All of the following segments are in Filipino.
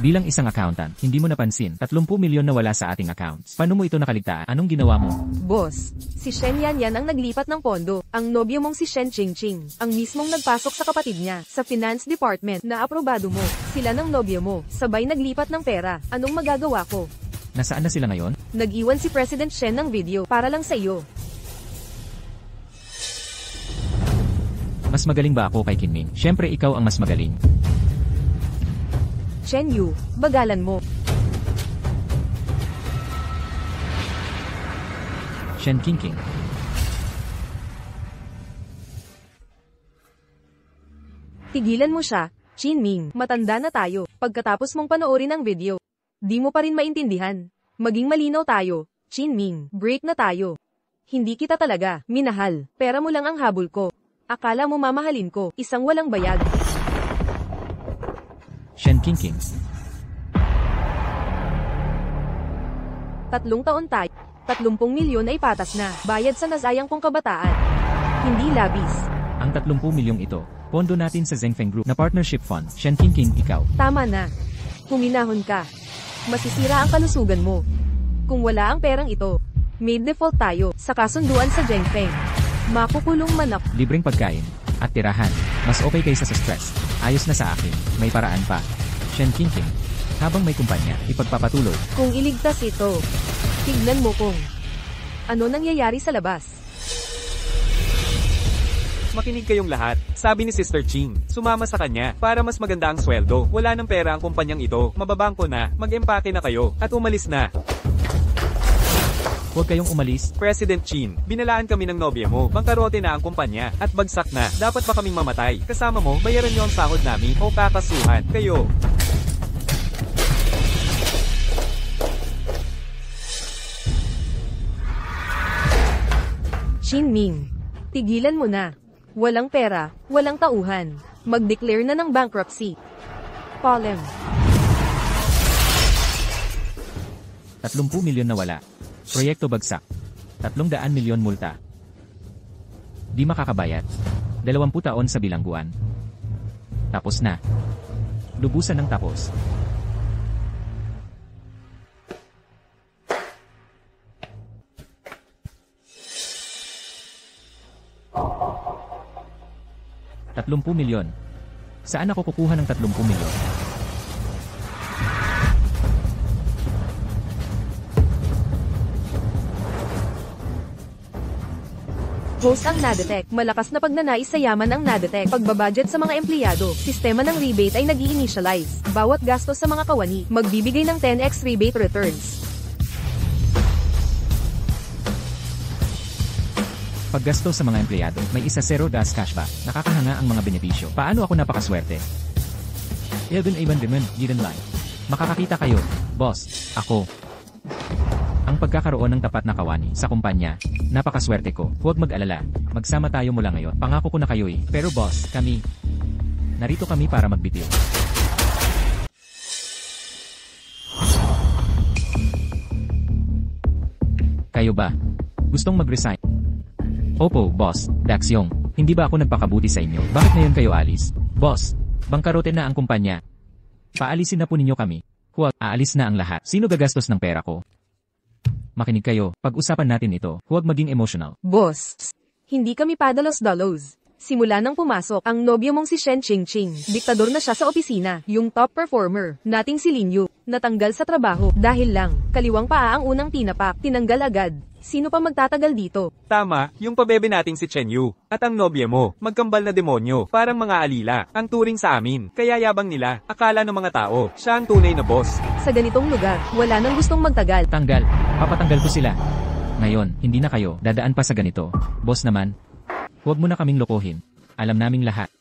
Bilang isang accountant, hindi mo napansin, 30 milyon na wala sa ating accounts. Paano mo ito nakaligtaan? Anong ginawa mo? Boss, si Shen Yan ang naglipat ng pondo. Ang nobyo mong si Shen Ching, ang mismong nagpasok sa kapatid niya, sa finance department, na aprobado mo. Sila ng nobyo mo, sabay naglipat ng pera. Anong magagawa ko? Nasaan na sila ngayon? Nag-iwan si President Shen ng video, para lang sa iyo. Mas magaling ba ako kay Kinming? Siyempre ikaw ang mas magaling. Shen Yu, bagalan mo. Shen King. Tigilan mo siya, Chin Ming. Matanda na tayo. Pagkatapos mong panoorin ang video, di mo pa rin maintindihan. Maging malinaw tayo, Chin Ming. Break na tayo. Hindi kita talaga minahal. Pera mo lang ang habol ko. Akala mo mamahalin ko, isang walang bayad. Shen King. 3 taon tayo. 30 milyon ay patas na. Bayad sa nasayang kong kabataan. Hindi labis. Ang 30 milyong ito, pondo natin sa Zhengfeng Group na partnership fund. Shen King, ikaw. Tama na. Huminahon ka. Masisira ang kalusugan mo. Kung wala ang perang ito, may default tayo sa kasunduan sa Zhengfeng. Makukulong man ako. Libreng pagkain at tirahan. Mas okay kaysa sa stress. Ayos na sa akin. May paraan pa. Shen King. Habang may kumpanya, ipagpapatuloy. Kung iligtas ito, tignan mo kung ano nangyayari sa labas. Makinig kayong lahat. Sabi ni Sister Ching, sumama sa kanya para mas maganda ang sweldo. Wala ng pera ang kumpanyang ito. Mababangko na, mag-empake na kayo, at umalis na. Huwag kayong umalis. President Chin, binalaan kami ng nobya mo. Bangkarote na ang kumpanya, at bagsak na. Dapat ba kaming mamatay? Kasama mo, bayaran niyo ang sahod namin, o kakasuhan kayo. Shin Ming, tigilan mo na. Walang pera, walang tauhan. Mag-declare na ng bankruptcy. Polem. 30 milyon na wala. Proyekto bagsak. 300 milyon multa. Di makakabayad. 20 taon sa bilangguan. Tapos na. Lubusan ng tapos. $30 milyon. Saan ako kukuha ng 30 milyon? Host ang Nadetech. Malakas na pagnanais sa yaman ang Nadetech. Pagbabudget sa mga empleyado. Sistema ng rebate ay nag-i-initialize. Bawat gastos sa mga kawani, magbibigay ng 10x rebate returns. Paggasto sa mga empleyado, may isa $0 cashback. Nakakahanga ang mga benepisyo. Paano ako napakaswerte? Even Demon, didn't lie. Makakakita kayo, boss, ako. Ang pagkakaroon ng tapat na kawani sa kumpanya, napakaswerte ko. Huwag mag-alala, magsama tayo mula ngayon. Pangako ko na kayo eh. Pero boss, kami, narito kami para magbitiw. Kayo ba? Gustong mag-resign? Opo, boss, Daxyong. Hindi ba ako nagpakabuti sa inyo? Bakit ngayon kayo alis? Boss, bangkarote na ang kumpanya. Paalisin na po ninyo kami. Huwag, aalis na ang lahat. Sino gagastos ng pera ko? Makinig kayo, pag-usapan natin ito. Huwag maging emotional. Boss, hindi kami padalos-dalos. Simula nang pumasok, ang nobyo mong si Shen Ching, diktador na siya sa opisina. Yung top performer, nating si Lin Yu, natanggal sa trabaho. Dahil lang, kaliwang paa ang unang tinapak, tinanggal agad. Sino pa magtatagal dito? Tama, yung pabebe nating si Chen Yu. At ang nobya mo, magkambal na demonyo, parang mga alila, ang turing sa amin. Kaya yabang nila, akala ng mga tao, siya ang tunay na boss. Sa ganitong lugar, wala nang gustong magtagal. Tanggal, papatanggal ko sila. Ngayon, hindi na kayo, dadaan pa sa ganito. Boss naman, huwag mo na kaming lokohin. Alam naming lahat.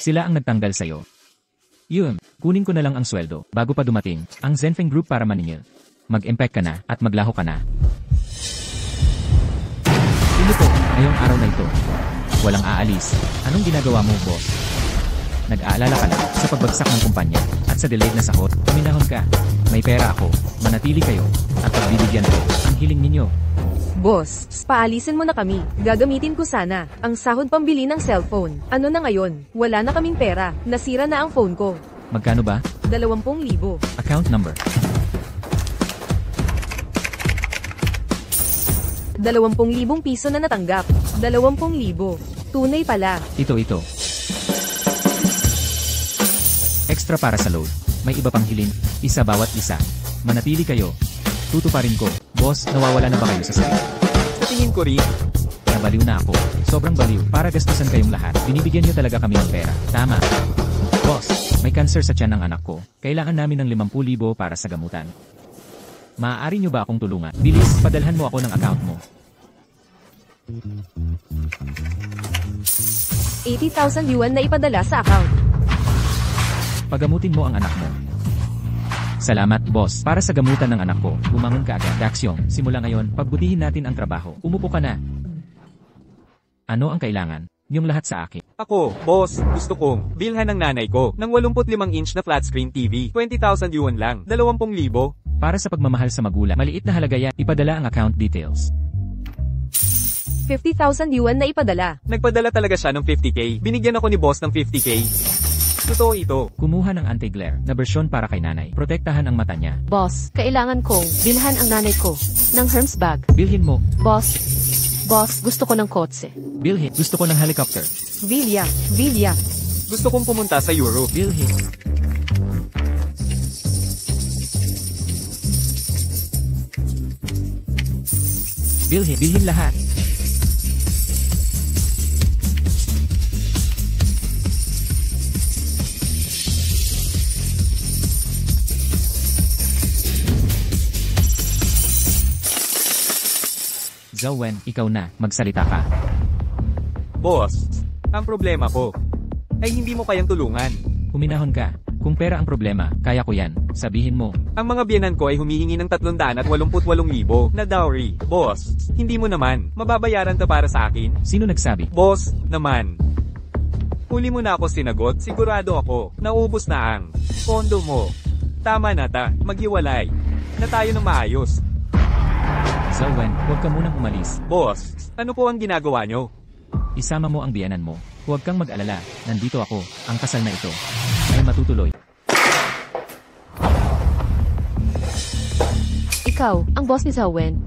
Sila ang nagtanggal sa'yo. Yun, kunin ko na lang ang sweldo, bago pa dumating, ang Zhengfeng Group para maningil. Mag-impact ka na, at maglaho ka na. Sino po, ngayong araw na ito? Walang aalis. Anong ginagawa mo, boss? Nag-aalala ka lang sa pagbagsak ng kumpanya at sa delayed na sahod. Huminahon ka. May pera ako. Manatili kayo. At pagbibigyan ko ang hiling ninyo. Boss, paalisin mo na kami. Gagamitin ko sana ang sahod pambili ng cellphone. Ano na ngayon? Wala na kaming pera. Nasira na ang phone ko. Magkano ba? 20,000. Account number. 20,000 piso na natanggap. 20,000. Tunay pala. Ito. Extra para sa load. May iba pang hilin. Isa bawat isa. Manatili kayo. Tutuparin ko. Boss, nawawala na ba kayo sa sarili? Sa tingin ko rin. Nabaliw na ako. Sobrang baliw. Para gastusan kayong lahat. Binibigyan nyo talaga kami ng pera. Tama. Boss, may cancer sa tiyan ng anak ko. Kailangan namin ng 50,000 para sa gamutan. Maaari nyo ba akong tulungan? Bilis, padalhan mo ako ng account mo. 80,000 yuan na ipadala sa account. Pagamutin mo ang anak mo. Salamat, boss. Para sa gamutan ng anak ko, bumangon ka agad. Daxyong, simula ngayon, pagbutihin natin ang trabaho. Umupo ka na. Ano ang kailangan? Yung lahat sa akin. Ako, boss, gusto kong bilhan ng nanay ko ng 85-inch na flat screen TV. 20,000 yuan lang. 20,000. Para sa pagmamahal sa magulang, maliit na halaga yan. Ipadala ang account details. 50,000 yuan na ipadala. Nagpadala talaga siya ng 50k. Binigyan ako ni boss ng 50k. Totoo ito. Kumuha ng anti-glare na bersyon para kay nanay. Protektahan ang mata niya. Boss, kailangan kong bilhan ang nanay ko ng Hermes bag. Bilhin mo. Boss, gusto ko ng kotse. Bilhin. Gusto ko ng helicopter. Villa. Gusto kong pumunta sa Europe. Bilhin. Bilhin lahat. Zhao Wen, ikaw na, magsalita ka. Boss, ang problema ko ay hindi mo kayang tulungan. Huminahon ka. Kung pera ang problema, kaya ko yan. Sabihin mo. Ang mga biyenan ko ay humihingi ng 388,000 na dowry. Boss, hindi mo naman. Mababayaran to para sa akin. Sino nagsabi? Boss, naman. Huli mo na ako sinagot, sigurado ako. Naubos na ang pondo mo. Tama na ta, maghiwalay. Na tayo ng maayos. Zhao Wen, huwag ka munang umalis. Boss, ano po ang ginagawa nyo? Isama mo ang biyanan mo. Huwag kang mag-alala. Nandito ako. Ang kasal na ito ay matutuloy. Ikaw, ang boss ni Zhao Wen.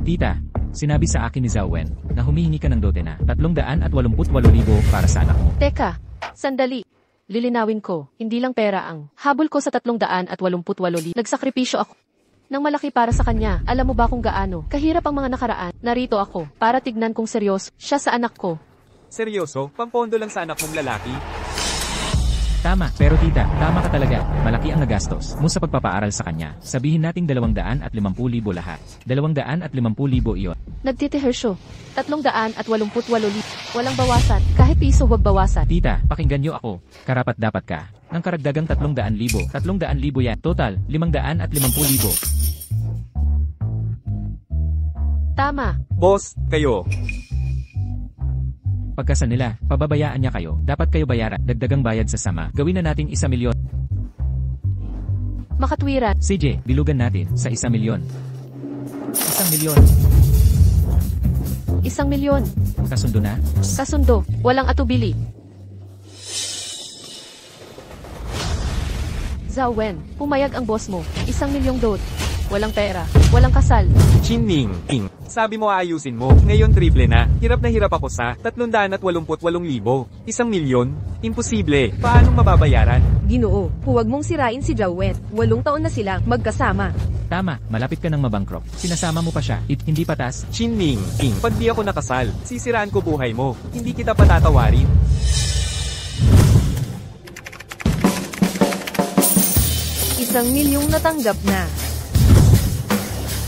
Tita, sinabi sa akin ni Zhao Wen na humihingi ka ng dote na 388,000 para sa anak mo. Teka, sandali. Lilinawin ko, hindi lang pera ang habol ko sa 388,000. Nagsakripisyo ako ng malaki para sa kanya. Alam mo ba kung gaano kahirap ang mga nakaraan? Narito ako para tignan kung seryoso siya sa anak ko. Seryoso? Pampondo lang sa anak mong lalaki? Tama, pero tita, tama ka talaga. Malaki ang nagastos mo sa pagpapaaral sa kanya. Sabihin nating 250,000 lahat. 250,000 iyon. Nagtitihersyo. 388,000. Walang bawasan. Kahit piso wag bawasan. Tita, pakinggan niyo ako. Karapat dapat ka ng karagdagang 300,000. 300,000 yan. Total, 550,000. Tama. Boss, kayo. Pagkasal nila, pababayaan niya kayo. Dapat kayo bayaran. Dagdagang bayad sa sama. Gawin na nating 1,000,000. Makatwiran. CJ, bilugan natin sa 1,000,000. 1,000,000. 1,000,000. Kasundo na? Kasundo. Walang atubili. Zhao Wen, pumayag ang boss mo. 1,000,000 dot. Walang pera. Walang kasal. Chinning. Sabi mo aayusin mo. Ngayon triple na. Hirap na hirap ako sa 388,000. 1,000,000? Imposible. Paano mababayaran? Ginoo, huwag mong sirain si Zhao Wen. 8 taon na silang magkasama. Tama, malapit ka ng mabankrupt. Sinasama mo pa siya. Hindi patas. Chinning. Pag di ako nakasal, sisiraan ko buhay mo. Hindi kita patatawarin. Isang milyong natanggap na.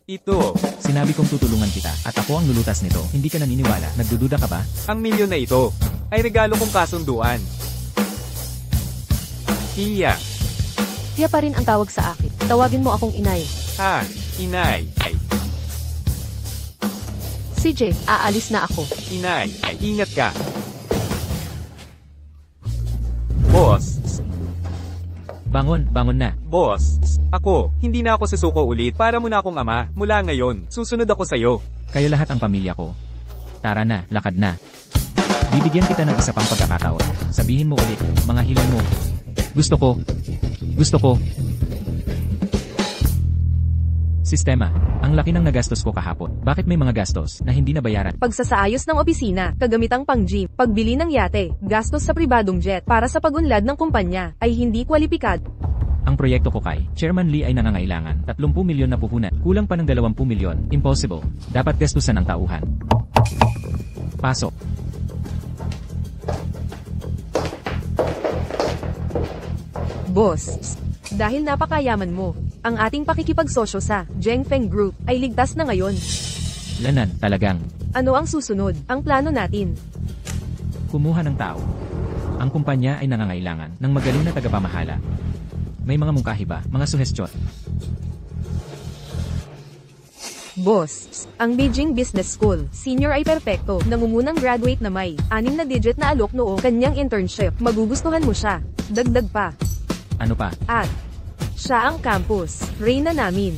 Ito. Sinabi kong tutulungan kita at ako ang lulutas nito. Hindi ka naniniwala. Nagdududa ka ba? Ang milyon na ito ay regalo kong kasunduan. Iya. Tiya pa rin ang tawag sa akin. Tawagin mo akong inay. Ha, inay. Ay, CJ, aalis na ako. inay. Ay, ingat ka. Boss. Bangon na. Boss. Ako, hindi na ako susuko ulit. Para mo na akong ama. Mula ngayon, susunod ako sa'yo. Kayo lahat ang pamilya ko. Tara na, lakad na. Bibigyan kita ng isa pang pagkakataon. Sabihin mo ulit, mga hiling mo. Gusto ko. Gusto ko. Sistema. Ang laki ng nagastos ko kahapon. Bakit may mga gastos na hindi nabayaran? Pagsasaayos ng opisina, kagamitang pang-gym, pagbili ng yate, gastos sa pribadong jet, para sa pagunlad ng kumpanya, ay hindi kwalipikado. Ang proyekto ko kay Chairman Lee ay nangangailangan 30 milyon na puhunan. Kulang pa ng 20 milyon. Impossible. Dapat gastusan ng tauhan. Pasok. Boss, dahil napakayaman mo, ang ating pakikipagsosyo sa Zhengfeng Group ay ligtas na ngayon. Lanan, talagang. Ano ang susunod? Ang plano natin. Kumuha ng tao. Ang kumpanya ay nangangailangan ng magaling na tagapamahala. May mga mungkahi ba? Mga suhestyon? Boss, ang Beijing Business School, senior ay perpekto, nangungunang graduate na may 6 na digit na alok noong kanyang internship. Magugustuhan mo siya. Dagdag pa. Ano pa? At siya ang campus, reyna namin.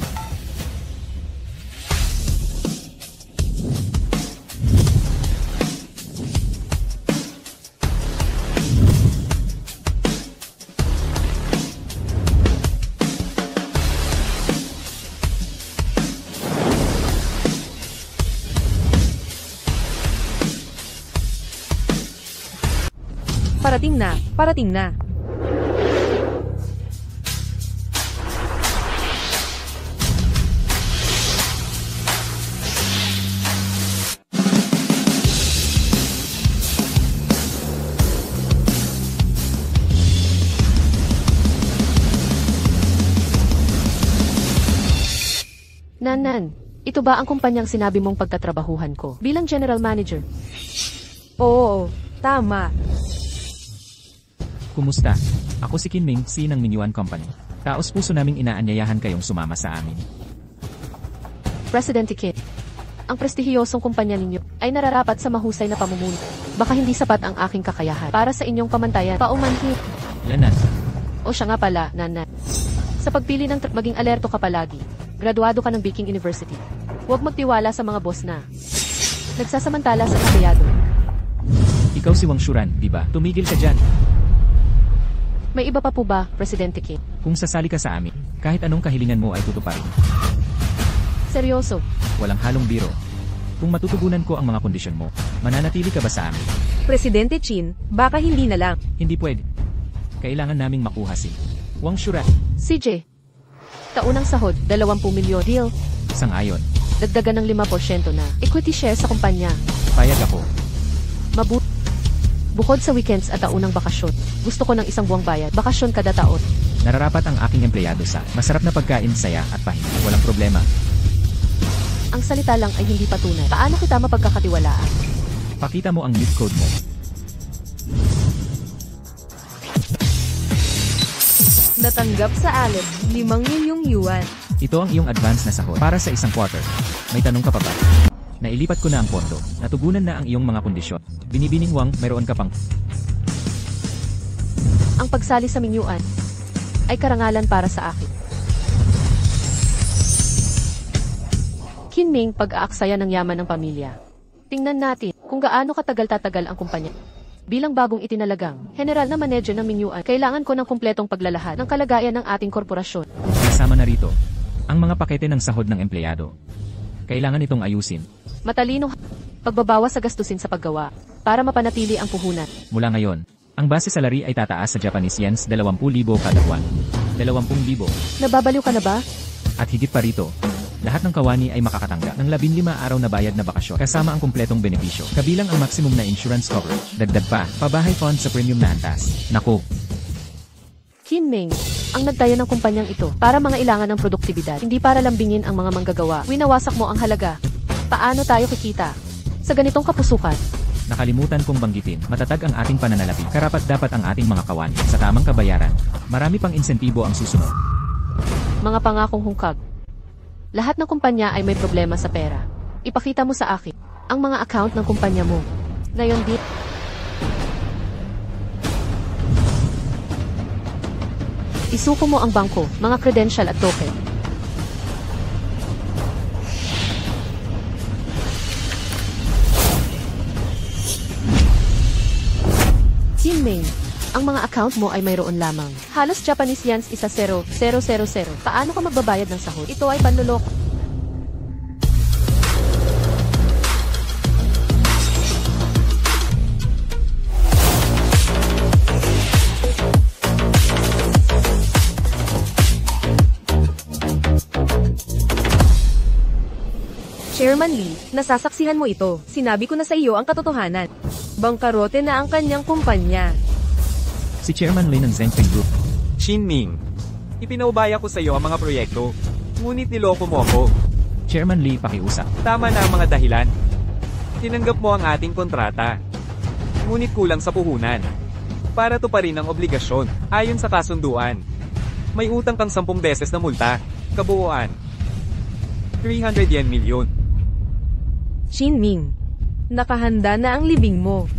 Parating na, parating na. Nanan, ito ba ang kumpanyang sinabi mong pagtatrabahuhan ko bilang general manager? Oo, tama. Kumusta? Ako si Kinming, C ng Minyuan Company. Taos puso naming inaanyayahan kayong sumama sa amin. Presidente Kit, ang prestihiyosong kumpanya ninyo ay nararapat sa mahusay na pamumuno. Baka hindi sapat ang aking kakayahan para sa inyong pamantayan. Paumanhid. Lanan. O siya nga pala, Nanan. Sa pagpili ng maging alerto ka palagi. Graduado ka ng Peking University. Huwag magtiwala sa mga boss na nagsasamantala sa empleyado. Ikaw si Wang Shuran, di ba? Tumigil ka dyan. May iba pa po ba, Presidente Kim? Kung sasali ka sa amin, kahit anong kahilingan mo ay tutuparin. Seryoso. Walang halong biro. Kung matutugunan ko ang mga kondisyon mo, mananatili ka ba sa amin? Presidente Chin, baka hindi na lang. Hindi pwede. Kailangan naming makuha si Wang Shuran. CJ, taunang sahod, 20 milyon. Deal. Sang-ayon. Dagdagan ng 5% na equity share sa kumpanya. Payag ako. Bukod sa weekends at taunang bakasyon, gusto ko ng isang buwang bayad, bakasyon kada taon. Nararapat ang aking empleyado sa masarap na pagkain, saya at pahinga. Walang problema. Ang salita lang ay hindi patunay. Paano kita mapagkakatiwalaan? Pakita mo ang gift code mo. Natanggap sa Allen, 5 milyong yuan. Ito ang iyong advance na sahod para sa isang quarter. May tanong ka pa ba? Nailipat ko na ang pondo. Natugunan na ang iyong mga kondisyon. Binibining Wang, mayroon ka pang... Ang pagsali sa minyuan ay karangalan para sa akin. Kinming, pag-aaksaya ng yaman ng pamilya. Tingnan natin kung gaano katagal-tatagal ang kumpanya. Bilang bagong itinalagang general na manager ng minyuan, kailangan ko ng kumpletong paglalahad ng kalagayan ng ating korporasyon. Kasama na rito ang mga pakete ng sahod ng empleyado. Kailangan itong ayusin. Matalino, pagbabawas sa gastusin sa paggawa para mapanatili ang puhunan. Mula ngayon, ang base salary ay tataas sa Japanese yens 20,000 kada buwan. 20,000. Nababaliw ka na ba? At higit pa rito, lahat ng kawani ay makakatanggap ng 15 araw na bayad na bakasyon kasama ang kumpletong benepisyo, kabilang ang maximum na insurance coverage. Dagdag pa, pabahay fund sa premium na antas. Naku! Kinming, ang nagdaya ng kumpanyang ito para mga ilangan ng produktibidad, hindi para lambingin ang mga manggagawa. Winawasak mo ang halaga. Paano tayo kikita sa ganitong kapusukan? Nakalimutan kong banggitin, matatag ang ating pananalapi. Karapat-dapat ang ating mga kawani sa tamang kabayaran. Marami pang insentibo ang susunod. Mga pangakong hungkag. Lahat ng kumpanya ay may problema sa pera. Ipakita mo sa akin ang mga account ng kumpanya mo. Ngayon di... Isuko mo ang bangko, mga credential at token. Kinming, Ang mga account mo ay mayroon lamang. Halos Japanese yens 10,000. Paano ka magbabayad ng sahod? Ito ay panloloko. Chairman Lee, nasasaksihan mo ito. Sinabi ko na sa iyo ang katotohanan. Bangkarote na ang kanyang kumpanya. Si Chairman Lee ng Zhengfeng Group. Shinming, ipinaubaya ko sa iyo ang mga proyekto. Ngunit niloko mo ako. Chairman Lee, pakiusap. Tama na ang mga dahilan. Tinanggap mo ang ating kontrata. Ngunit kulang sa puhunan. Para tuparin ang obligasyon, ayon sa kasunduan. May utang kang 10 beses na multa. Kabuuan. 300 yen milyon. Shinming, nakahanda na ang libing mo.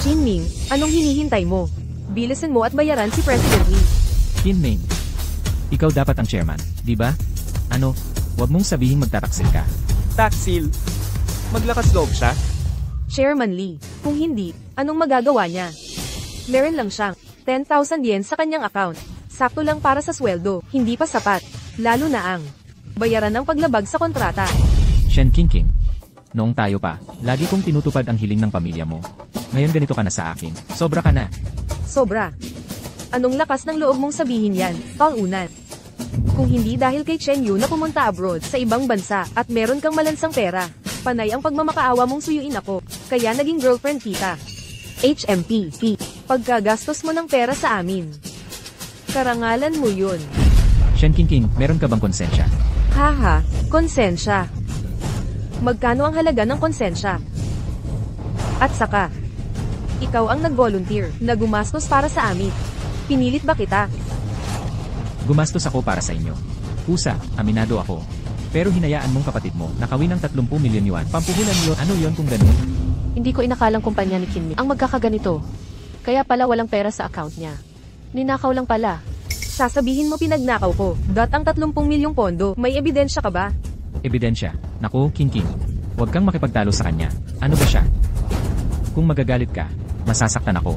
Shinming, anong hinihintay mo? Bilisan mo at bayaran si President Lee. Shinming, ikaw dapat ang chairman, di ba? Ano, wag mong sabihin magtataksil ka. Taksil. Maglakas loob siya. Chairman Lee, kung hindi, anong magagawa niya? Meron lang siyang 10,000 yen sa kanyang account. Sakto lang para sa sweldo, hindi pa sapat. Lalo na ang bayaran ng paglabag sa kontrata. Shen Qingqing, noong tayo pa, lagi kong tinutupad ang hiling ng pamilya mo. Ngayon ganito ka na sa akin. Sobra ka na. Sobra. Anong lakas ng loob mong sabihin yan, Pang-unan? Kung hindi dahil kay Chen Yu na pumunta abroad sa ibang bansa at meron kang malansang pera, panay ang pagmamakaawa mong suyuin ako, kaya naging girlfriend kita. HMP, pagkagastos mo ng pera sa amin. Karangalan mo yun. Shen Qingqing, meron ka bang konsensya? Haha, konsensya. Magkano ang halaga ng konsensya? At saka, ikaw ang nag-volunteer na gumastos para sa amin. Pinilit ba kita? Gumastos ako para sa inyo. Kusa, aminado ako. Pero hinayaan mong kapatid mo nakawin ng 30 milyon yuan. Pampuhunan mo, ano yon kung ganun? Hindi ko inakalang kumpanya ni Kinmi ang magkakaganito. Kaya pala walang pera sa account niya. Ninakaw lang pala. Sasabihin mo pinagnakaw ko. Ang 30 milyong pondo, may ebidensya ka ba? Ebidensya. Naku, Qingqing. Huwag kang makipagtalo sa kanya. Ano ba siya? Kung magagalit ka, masasaktan ako.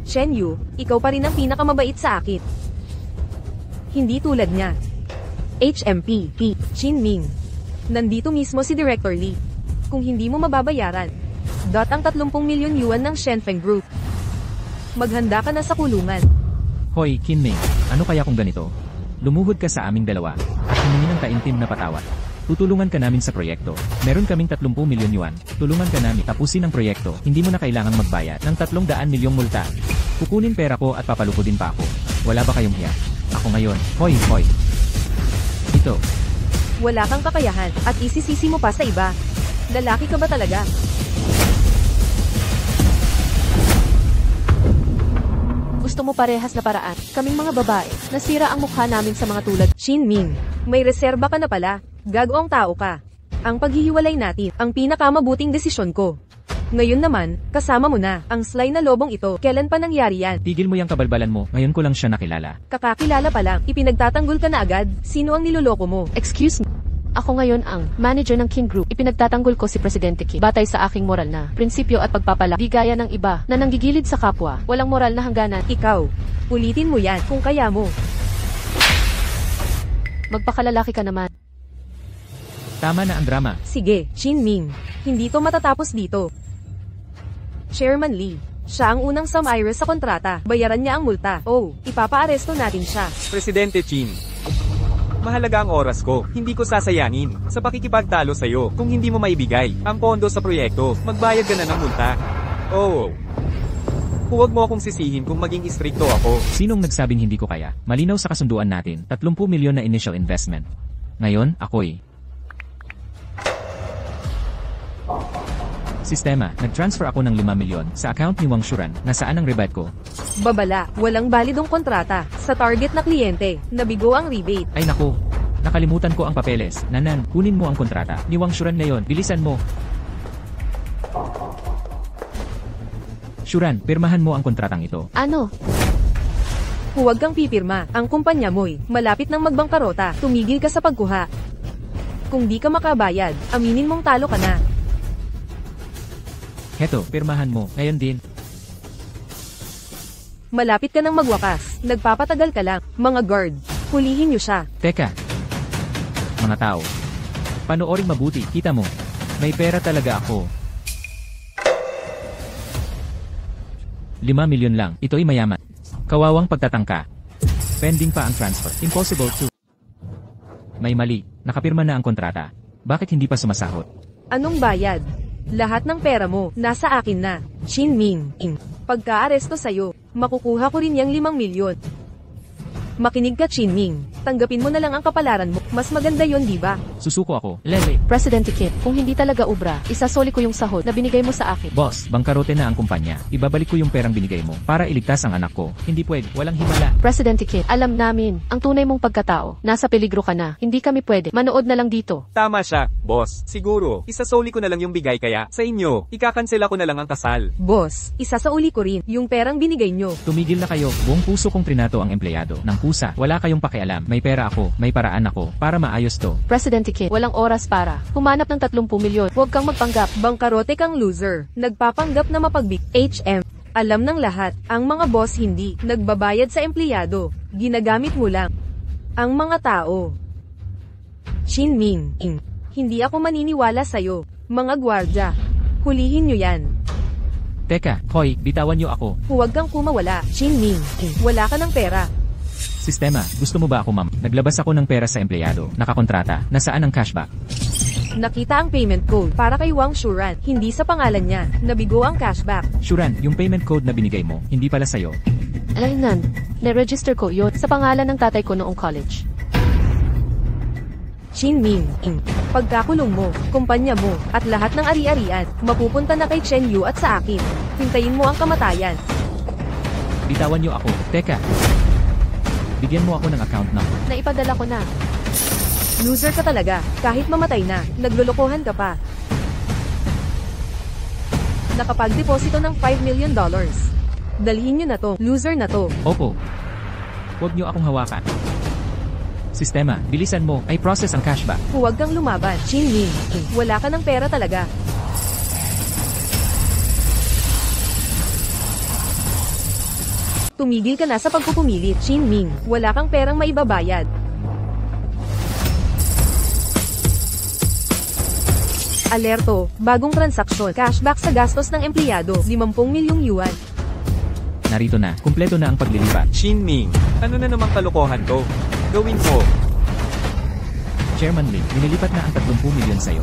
Shen Yu, ikaw pa rin ang pinakamabait sa akin. Hindi tulad niya. HMP, Shinming. Nandito mismo si Director Lee. Kung hindi mo mababayaran, ang 30 milyon yuan ng Shenfeng Group. Maghanda ka na sa kulungan. Hoy, Kinming, ano kaya kung ganito? Lumuhod ka sa aming dalawa, at humingi ng taimtim na patawad. Tutulungan ka namin sa proyekto. Meron kaming 30 milyon yuan. Tulungan ka namin tapusin ang proyekto. Hindi mo na kailangang magbayad ng 300 milyong multa. Kukunin pera ko at papalupudin pa ako. Wala ba kayong hiya? Ako ngayon. Hoy. Ito. Wala kang kakayahan at isisisi mo pa sa iba. Lalaki ka ba talaga? Gusto mo parehas na paraan. Kaming mga babae, nasira ang mukha namin sa mga tulad. Shinming, may reserba ka na pala. Gagawang tao ka. Ang paghihiwalay natin, ang pinakamabuting desisyon ko. Ngayon naman, kasama mo na, ang sly na lobong ito. Kailan pa nangyari yan? Tigil mo yung kabalbalan mo. Ngayon ko lang siya nakilala. Kakakilala pa lang, ipinagtatanggol ka na agad. Sino ang niloloko mo? Excuse me. Ako ngayon ang manager ng King Group. Ipinagtatanggol ko si Presidente King. Batay sa aking moral na prinsipyo at pagpapala. Di gaya ng iba na nanggigilid sa kapwa. Walang moral na hangganan. Ikaw, ulitin mo yan kung kaya mo. Magpakalalaki ka naman. Tama na ang drama. Sige, Shinming. Hindi to matatapos dito. Chairman Lee, siya ang unang sumire sa kontrata. Bayaran niya ang multa. Oh, ipapaaresto natin siya. Presidente Chin. Mahalaga ang oras ko. Hindi ko sasayangin sa pakikipagtalo sa'yo kung hindi mo maibigay ang pondo sa proyekto. Magbayad ka na ng multa. Oh. Huwag mo akong sisihin kung maging istrikto ako. Sinong nagsabing hindi ko kaya? Malinaw sa kasunduan natin, 30 milyon na initial investment. Ngayon, ako'y sistema, nag-transfer ako ng 5 milyon sa account ni Wang Shuran. Nasaan ang rebate ko? Babala, walang balidong kontrata. Sa target na kliyente, nabigo ang rebate. Ay naku, nakalimutan ko ang papeles. Nanan, kunin mo ang kontrata ni Wang Shuran ngayon. Bilisan mo. Shuran, pirmahan mo ang kontratang ito. Ano? Huwag kang pipirma. Ang kumpanya mo'y malapit ng magbangkarota. Tumigil ka sa pagkuha. Kung di ka makabayad, aminin mong talo ka na. Heto, pirmahan mo. Ngayon din. Malapit ka nang magwakas. Nagpapatagal ka lang. Mga guard, hulihin niyo siya. Teka. Mga tao. Panoorin mabuti, kita mo. May pera talaga ako. 5 milyon lang, ito'y mayaman. Kawawang pagtatangka. Pending pa ang transfer. Impossible to. May mali, nakapirma na ang kontrata. Bakit hindi pa sumasahot? Anong bayad? Lahat ng pera mo, nasa akin na. Shin Ming. Pagka-aresto sa'yo, makukuha ko rin yung 5 milyon. Makinig ka, Shin Ming. Tanggapin mo na lang ang kapalaran mo. Mas maganda yon, di ba? Susuko ako. Lele. Presidente Kit, kung hindi talaga ubra, isasoli ko yung sahod na binigay mo sa akin. Boss, bangkarote na ang kumpanya. Ibabalik ko yung perang binigay mo para iligtas ang anak ko. Hindi pwede, walang himala. Presidente Kit, alam namin, ang tunay mong pagkatao. Nasa peligro ka na. Hindi kami pwede. Manood na lang dito. Tama siya, boss. Siguro, isasoli ko na lang yung bigay kaya sa inyo. Ikakansela ko na lang ang kasal. Boss, isasauli ko rin yung perang binigay nyo. Tumigil na kayo. Buong puso kong trinato ang empleyado. Ng pusa, wala kayong pakialam. May pera ako, may paraan ako, para maayos to. Presidente Kit, walang oras para humanap ng 30 milyon. Huwag kang magpanggap. Bangkarote kang loser. Nagpapanggap na mapagbig. HM. Alam ng lahat, ang mga boss hindi nagbabayad sa empleyado. Ginagamit mo lang ang mga tao. Shin Ming. Hindi ako maniniwala sa'yo. Mga gwardya. Hulihin nyo yan. Teka, hoy, bitawan niyo ako. Huwag kang kumawala. Shin Ming. Wala ka ng pera. Sistema, gusto mo ba ako ma'am? Naglabas ako ng pera sa empleyado, nakakontrata, nasaan ang cashback? Nakita ang payment code para kay Wang Shuran, hindi sa pangalan niya. Nabigo ang cashback. Shuran, yung payment code na binigay mo, hindi pala sa'yo. Alaynan, na-register ko yun sa pangalan ng tatay ko noong college. Shin Ming. Pagkakulong mo, kumpanya mo, at lahat ng ari-arian, mapupunta na kay Chen Yu at sa akin. Hintayin mo ang kamatayan. Bitawan niyo ako. Teka. Bigyan mo ako ng account number. Naipadala ko na. Loser ka talaga, kahit mamatay na, naglolokohan ka pa. Nakapag-deposito ng $5 million. Dalhin nyo na to, loser na to. Opo. Huwag niyo akong hawakan. Sistema, bilisan mo, ay process ang cashback. Huwag kang lumaban, Shin Ming. Wala ka ng pera talaga. Tumigil ka na sa pagpupumilit, Shin Ming. Wala kang perang maibabayad. Alerto, bagong transaksyon, cashback sa gastos ng empleyado, 50 milyong yuan. Narito na, kumpleto na ang paglilipat. Shin Ming, ano na namang kalokohan to? Gawin mo. Chairman Lee, binilipat na ang 30 milyon sa'yo.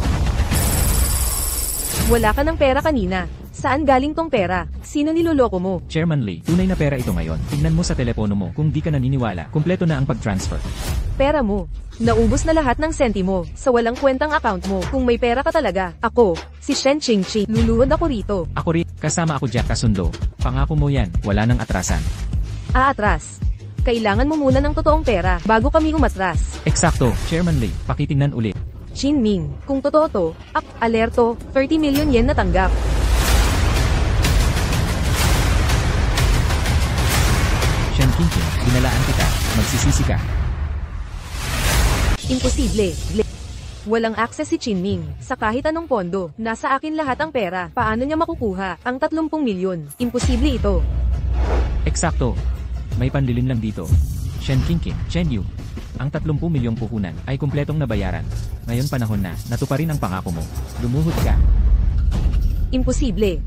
Wala ka ng pera kanina. Saan galing tong pera? Sino niloloko mo? Chairman Lee, tunay na pera ito ngayon. Tingnan mo sa telepono mo kung di ka naniniwala. Kumpleto na ang pag-transfer. Pera mo. Naubos na lahat ng sentimo sa walang kwentang account mo. Kung may pera ka talaga, ako, si Shen Qingqi, luluhod ako rito. Ako rin, kasama ako Jack Kasundo. Pangako mo yan, wala nang atrasan. Aatras. Kailangan mo muna ng totoong pera bago kami umatras. Eksakto, Chairman Lee, pakitingnan ulit. Shin Ming, kung totoo to, alerto, 30 million yen na tanggap. Shen Qingqi, binalaan kita, magsisisi ka. Imposible. Walang access si Chin Ming sa kahit anong pondo. Nasa akin lahat ang pera. Paano niya makukuha ang 30 milyon? Imposible ito. Eksakto. May panlilin lang dito. Shen Qingqi, Chen Yu. Ang 30 milyong puhunan ay kumpletong nabayaran. Ngayon panahon na, natuparin ang pangako mo. Lumuhod ka. Imposible.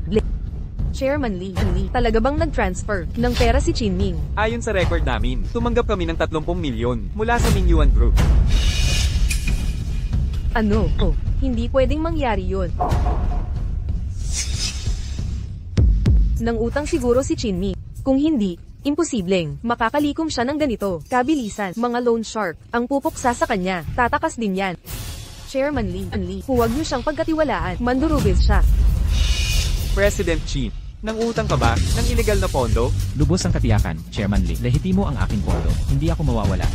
Chairman Lee, talaga bang nag-transfer ng pera si Chin Ming? Ayon sa record namin, tumanggap kami ng 30 milyon mula sa Mingyuan Group. Ano? Hindi pwedeng mangyari yun. Nang utang siguro si Chin Ming. Kung hindi, imposibleng makakalikom siya ng ganito. Kabilisan, mga loan shark, ang pupuksa sa kanya, tatakas din yan. Chairman Lee, huwag niyo siyang pagkatiwalaan, mandurubis siya. President Chin, nang utang ka ba ng ilegal na pondo? Lubos ang katiyakan, Chairman Lee. Lehitimo ang aking pondo. Hindi ako mawawala.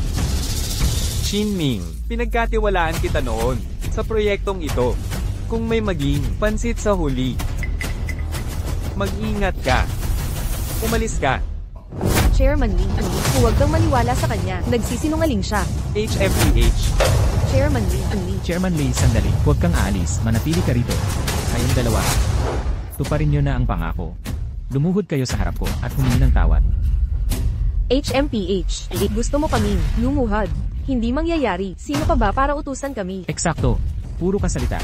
Shin Ming, pinagkatiwalaan kita noon sa proyektong ito. Kung may maging pansit sa huli, mag-ingat ka. Umalis ka. Chairman Lee, huwag kang maniwala sa kanya. Nagsisinungaling siya. HFPH. Chairman Lee, Chairman Lee, sandali. Huwag kang aalis. Manatili ka rito. Kayong dalawa. Tuparin nyo na ang pangako. Lumuhod kayo sa harap ko at humingi ng tawad. HMPH, gusto mo kaming lumuhad. Hindi mangyayari. Sino pa ba para utusan kami? Eksakto. Puro kasalita.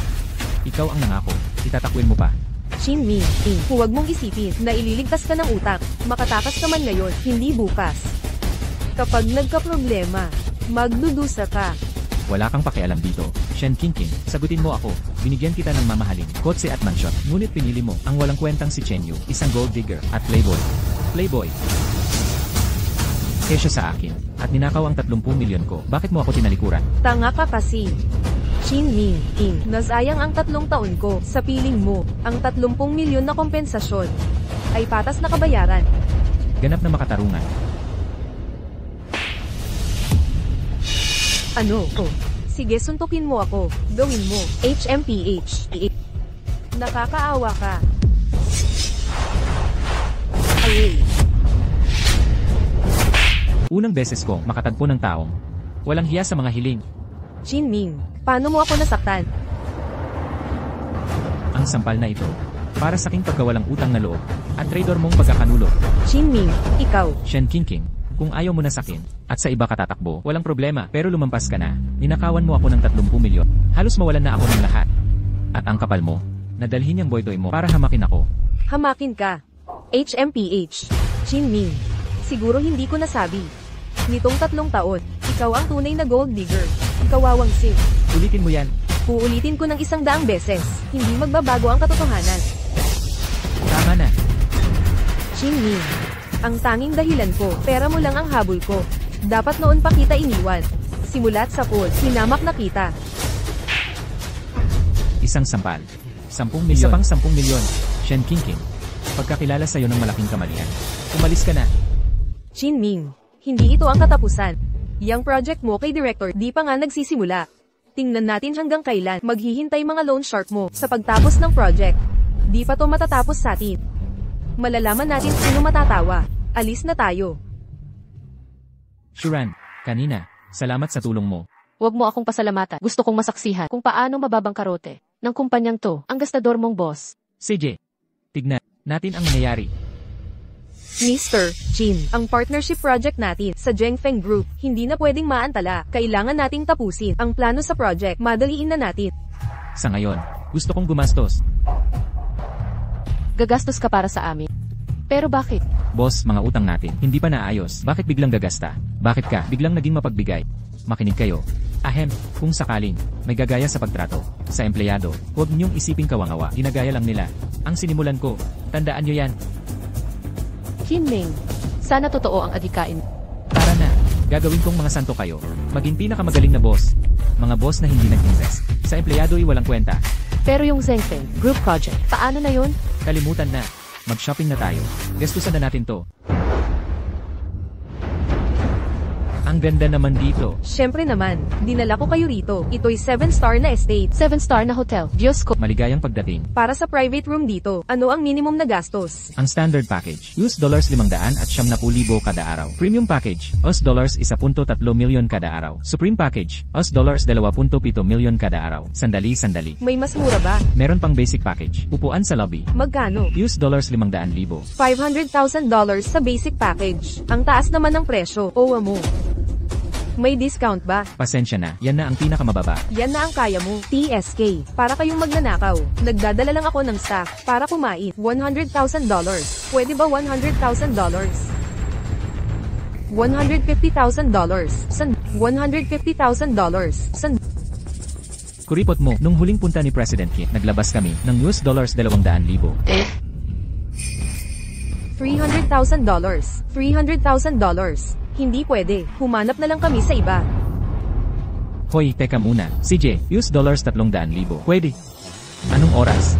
Ikaw ang nangako. Itatakwin mo pa. Shin Ming, huwag mong isipin na ililigtas ka ng utak. Makatakas ka man ngayon, hindi bukas. Kapag nagka-problema, magdudusa ka. Wala kang pakialam dito. Shen Qingqing, sagutin mo ako. Binigyan kita ng mamahaling kotse at mansyon. Ngunit pinili mo ang walang kwentang si Chen Yu, isang gold digger at playboy. Playboy. Kesyo sa akin. At ninakaw ang 30 milyon ko. Bakit mo ako tinalikuran? Tanga ka kasi. Shin Ming, nasayang ang 3 taon ko. Sa piling mo, ang 30 milyon na kompensasyon ay patas na kabayaran. Ganap na makatarungan. Ano? Oh, sige suntukin mo ako. Gawin mo. HMPH. Nakakaawa ka. Ay. Unang beses ko makatagpo ng taong walang hiya sa mga hiling. Shin Ming, paano mo ako nasaktan? Ang sampal na ito. Para sa aking pagkawalang utang na loob at traidor mong pagkakanulo. Shin Ming, ikaw. Shen Qingqing, kung ayaw mo na sakin at sa iba katatakbo, walang problema. Pero lumampas ka na. Ninakawan mo ako ng 30 milyon. Halos mawalan na ako ng lahat. At ang kapal mo, nadalhin yung boytoy mo para hamakin ako. Hamakin ka. HMPH. Shin Ming, siguro hindi ko nasabi. Nitong 3 taon, ikaw ang tunay na gold digger. Kawawang sim. Ulitin mo yan. Uulitin ko ng 100 beses. Hindi magbabago ang katotohanan. Tama na. Shin Ming, ang tanging dahilan ko, pera mo lang ang habol ko. Dapat noon pa kita iniwan. Simulat sa pool, hinamak na kita. Isang sampal. 10 milyon. Isa pang 10 milyon. Shen Qingqing, pagkakilala sa'yo ng malaking kamalian. Umalis ka na. Shin Ming, hindi ito ang katapusan. Yang project mo kay Director di pa nga nagsisimula. Tingnan natin hanggang kailan maghihintay mga loan shark mo sa pagtapos ng project. Di pa to matatapos sa atin. Malalaman natin sino matatawa. Alis na tayo. Shuran, kanina, salamat sa tulong mo. Huwag mo akong pasalamatan. Gusto kong masaksihan kung paano mababangkarote ng kumpanyang to ang gastador mong boss. CJ, tignan natin ang nangyayari. Mr. Jin, ang partnership project natin sa Zhengfeng Group, hindi na pwedeng maantala. Kailangan nating tapusin ang plano sa project. Madaliin na natin. Sa ngayon, gusto kong gumastos. Gagastos ka para sa amin. Pero bakit? Boss, mga utang natin, hindi pa naayos. Bakit biglang gagasta? Bakit ka biglang naging mapagbigay? Makinig kayo. Ahem, kung sakaling may gagaya sa pagtrato sa empleyado, huwag niyong isiping kawangawa. Ginagaya lang nila. Ang sinimulan ko, tandaan niyo yan. Shin Ming, sana totoo ang adikain. Tara na, gagawin kong mga santo kayo. Maging pinakamagaling na boss. Mga boss na hindi nag-invest. Sa empleyado ay walang kwenta. Pero yung Zhengfeng Group Project, paano na yun? Kalimutan na. Mag-shopping na tayo. Gastusan na natin to. Ang ganda naman dito. Syempre naman, dinala ko kayo rito. Ito'y 7-star na estate. 7-star na hotel. Diyos ko. Maligayang pagdating. Para sa private room dito, ano ang minimum na gastos? Ang standard package, $500 at 70,000 kada araw. Premium package, $1.3 milyon kada araw. Supreme package, $2.7 milyon kada araw. Sandali. May mas mura ba? Meron pang basic package, upuan sa lobby. Magkano? $500,000. $500,000 sa basic package. Ang taas naman ng presyo. Owa mo. May discount ba? Pasensya na, yan na ang pinakamababa. Yan na ang kaya mo. TSK. Para kayong magnanakaw. Nagdadala lang ako ng staff para kumain. $100,000. Pwede ba $100,000? $150,000. $150,000. Kuripot mo, nung huling punta ni President Kim, naglabas kami ng $200,000. $300,000. $300,000. Hindi pwede. Humanap na lang kami sa iba. Hoy, teka muna. CJ, $300,000. Pwede. Anong oras?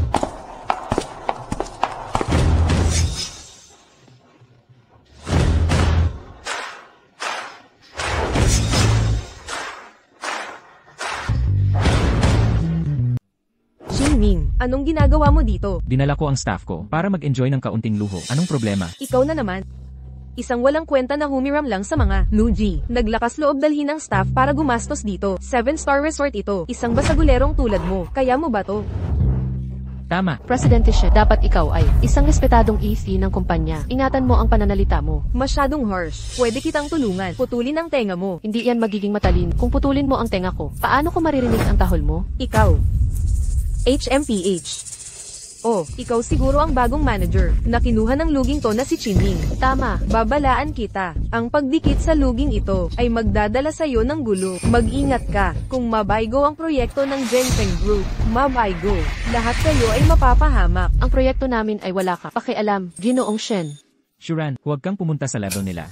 Shin Ming, anong ginagawa mo dito? Dinala ko ang staff ko para mag-enjoy ng kaunting luho. Anong problema? Ikaw na naman. Isang walang kwenta na humiram lang sa mga Nuji. Naglakas loob dalhin ng staff para gumastos dito. 7-star resort ito. Isang basagulerong tulad mo. Kaya mo ba to? Tama. Presidente siya, dapat ikaw ay isang respetadong EC ng kumpanya. Ingatan mo ang pananalita mo. Masyadong harsh. Pwede kitang tulungan. Putulin ang tenga mo. Hindi yan magiging matalino kung putulin mo ang tenga ko. Paano ko maririnig ang tahol mo? Ikaw. HMPH. Oh, ikaw siguro ang bagong manager na kinuha ng luging to na si Chinming. Tama. Babalaan kita. Ang pagdikit sa luging ito ay magdadala sa iyo ng gulo. Mag-ingat ka. Kung mabaygo ang proyekto ng Genfeng Group, mabaygo. Lahat kayo ay mapapahamak. Ang proyekto namin ay wala ka pakialam, Ginoong Shen. Shuran, huwag kang pumunta sa level nila.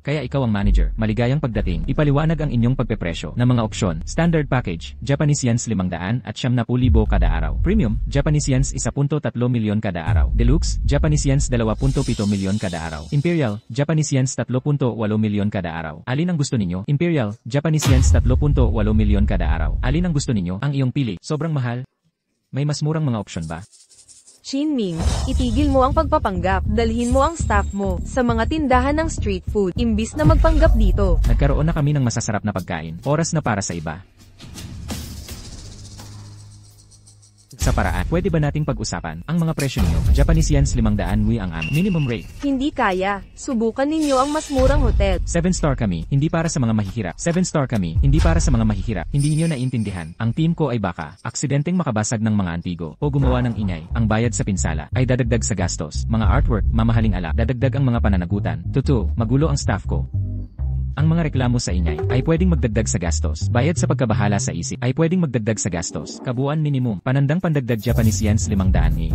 Kaya ikaw ang manager, maligayang pagdating, ipaliwanag ang inyong pagpepresyo ng mga opsyon. Standard package, Japanese yens 500 at 70,000 kada araw. Premium, Japanese yens 1.3 milyon kada araw. Deluxe, Japanese yens 2.7 milyon kada araw. Imperial, Japanese yens 3.8 milyon kada araw. Alin ang gusto ninyo? Imperial, Japanese yens 3.8 milyon kada araw. Alin ang gusto ninyo? Ang iyong pili. Sobrang mahal? May mas murang mga opsyon ba? Chinming, itigil mo ang pagpapanggap. Dalhin mo ang staff mo sa mga tindahan ng street food, imbis na magpanggap dito. Nagkaroon na kami ng masasarap na pagkain. Oras na para sa iba. Sa paraan, pwede ba nating pag-usapan ang mga presyo niyo? Japanese yens 500 ang minimum rate. Hindi kaya. Subukan ninyo ang mas murang hotel. 7-star kami, hindi para sa mga mahihirap. 7-star kami, hindi para sa mga mahihirap. Hindi niyo naiintindihan. Ang team ko ay baka aksidenteng makabasag ng mga antigo o gumawa ng ingay. Ang bayad sa pinsala ay dadagdag sa gastos. Mga artwork, mamahaling alak, dadagdag ang mga pananagutan. Tutu, magulo ang staff ko. Ang mga reklamo sa ingay ay pwedeng magdagdag sa gastos. Bayad sa pagkabahala sa isip ay pwedeng magdagdag sa gastos. Kabuuan minimum, panandang pandagdag Japanese yens 500 ni.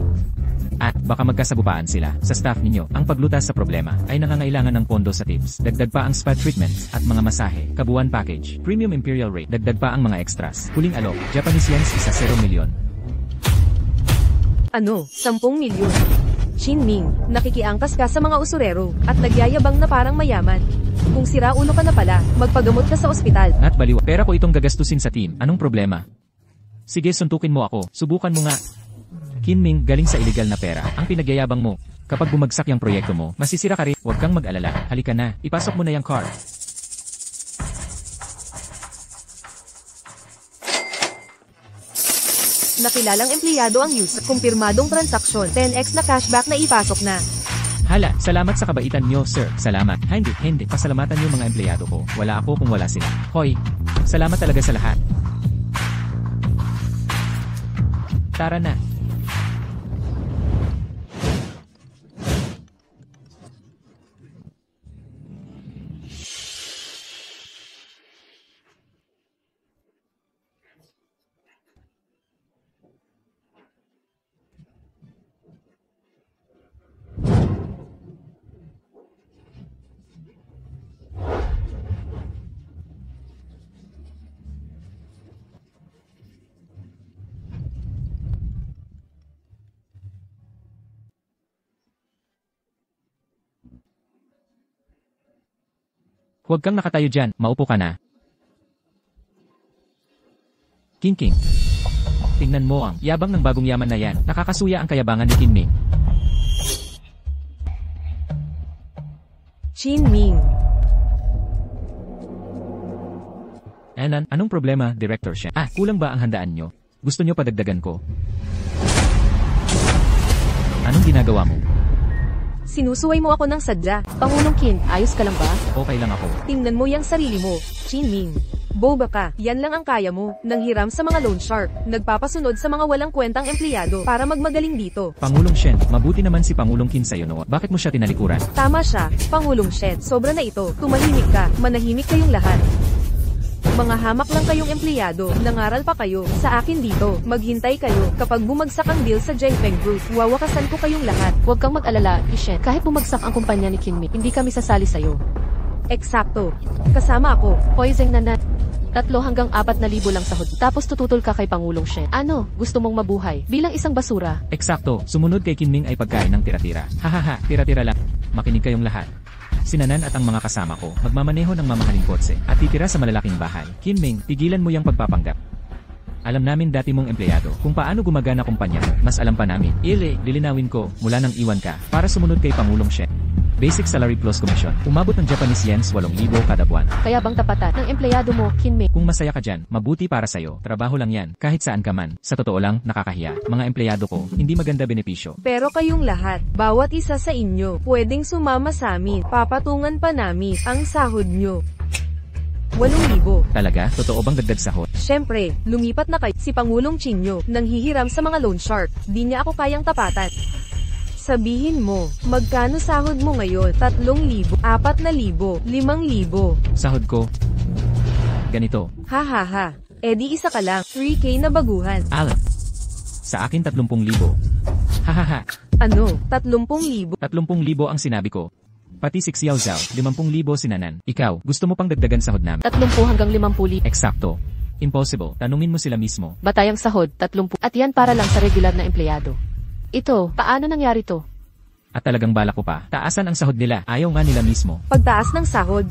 At baka magkasagupaan sila sa staff ninyo. Ang paglutas sa problema ay nangangailangan ng pondo sa tips. Dagdag pa ang spa treatments at mga masahe. Kabuuan package, premium imperial rate. Dagdag pa ang mga extras. Huling alok, Japanese yens 10 milyon. Ano? 10 milyon. Chinming, nakikiangkas ka sa mga usurero at nagyayabang na parang mayaman. Kung sira ulo ka na pala, magpagamot ka sa ospital. At baliwa, pera ko itong gagastusin sa team. Anong problema? Sige, suntukin mo ako. Subukan mo nga. Chinming, galing sa illegal na pera. Ang pinagyayabang mo. Kapag bumagsak yung proyekto mo, masisira ka rin. Huwag kang mag-alala. Halika na. Ipasok mo na yung card. Nakilalang empleyado ang user. Kumpirmadong transaksyon. 10x na cashback na ipasok na. Hala, salamat sa kabaitan nyo, sir. Salamat. Hindi. Pasalamatan nyo mga empleyado ko. Wala ako kung wala sila. Hoy, salamat talaga sa lahat. Tara na. Huwag kang nakatayo dyan, maupo ka na. King. Tingnan mo ang yabang ng bagong yaman na yan. Nakakasuya ang kayabangan ni Chinming. Chinming. Anong problema, Director Shen? Kulang ba ang handaan nyo? Gusto nyo padagdagan ko? Anong ginagawa mo? Sinusuway mo ako ng sadya. Pangulong Qin, ayos ka lang ba? Okay lang ako. Tingnan mo yung sarili mo, Chinming. Boba ka, yan lang ang kaya mo. Nanghiram sa mga loan shark. Nagpapasunod sa mga walang kwentang empleyado para magmagaling dito. Pangulong Shen, mabuti naman si Pangulong Qin sa'yo no? Bakit mo siya tinalikuran? Tama siya, Pangulong Shen. Sobra na ito. Tumahimik ka. Manahimik kayong lahat. Mga hamak lang kayong empleyado, nangaral pa kayo, sa akin dito, maghintay kayo, kapag bumagsak ang deal sa Genfeng Group, wawakasan ko kayong lahat. Huwag kang mag-alala, Ishen. Kahit bumagsak ang kumpanya ni Chinming, hindi kami sasali sa'yo. Eksakto. Kasama ako. Poising na 3 hanggang 4,000 lang sahod. Tapos tututol ka kay Pangulong Shen. Ano, gusto mong mabuhay bilang isang basura? Eksakto, sumunod kay Chinming ay pagkain ng tira-tira. Hahaha, tira-tira lang. Makinig kayong lahat. Sinanan at ang mga kasama ko, magmamaneho ng mamahaling kotse, at titira sa malalaking bahay. Chinming, pigilan mo yung pagpapanggap. Alam namin dati mong empleyado, kung paano gumagana kumpanya mo, mas alam pa namin. Lilinawin ko, mula nang iwan ka, para sumunod kay Pangulong Shen. Basic salary plus commission. Umabot ng Japanese yens 8,000 kada buwan. Kaya bang tapatan ng empleyado mo, Kinming? Kung masaya ka dyan, mabuti para sa'yo. Trabaho lang yan, kahit saan ka man. Sa totoo lang, nakakahiya. Mga empleyado ko, hindi maganda benepisyo. Pero kayong lahat, bawat isa sa inyo, pwedeng sumama sa amin. Papatungan pa namin ang sahod nyo. 8,000. Talaga? Totoo bang dagdag sahod? Syempre, lumipat na kayo. Si Pangulong Chinyo, nang hihiram sa mga loan shark. Di niya ako kayang tapatan. Sabihin mo, magkano sahod mo ngayon? 3,000, 4,000, 5,000. Sahod ko? Ganito. Ha ha ha. E di isa ka lang, 3K na baguhan. Alam. Sa akin 30,000. Hahaha. Ano, 30,000? 30,000 ang sinabi ko. Pati si Xiao Zhao, 50,000 sinanan. Ikaw, gusto mo pang dagdagan sahod namin? 30 hanggang 50,000. Eksakto. Impossible. Tanungin mo sila mismo. Batayang sahod, 30. At yan para lang sa regular na empleyado. Ito, paano nangyari to? At talagang balak ko pa. Taasan ang sahod nila. Ayaw nga nila mismo. Pagtaas ng sahod.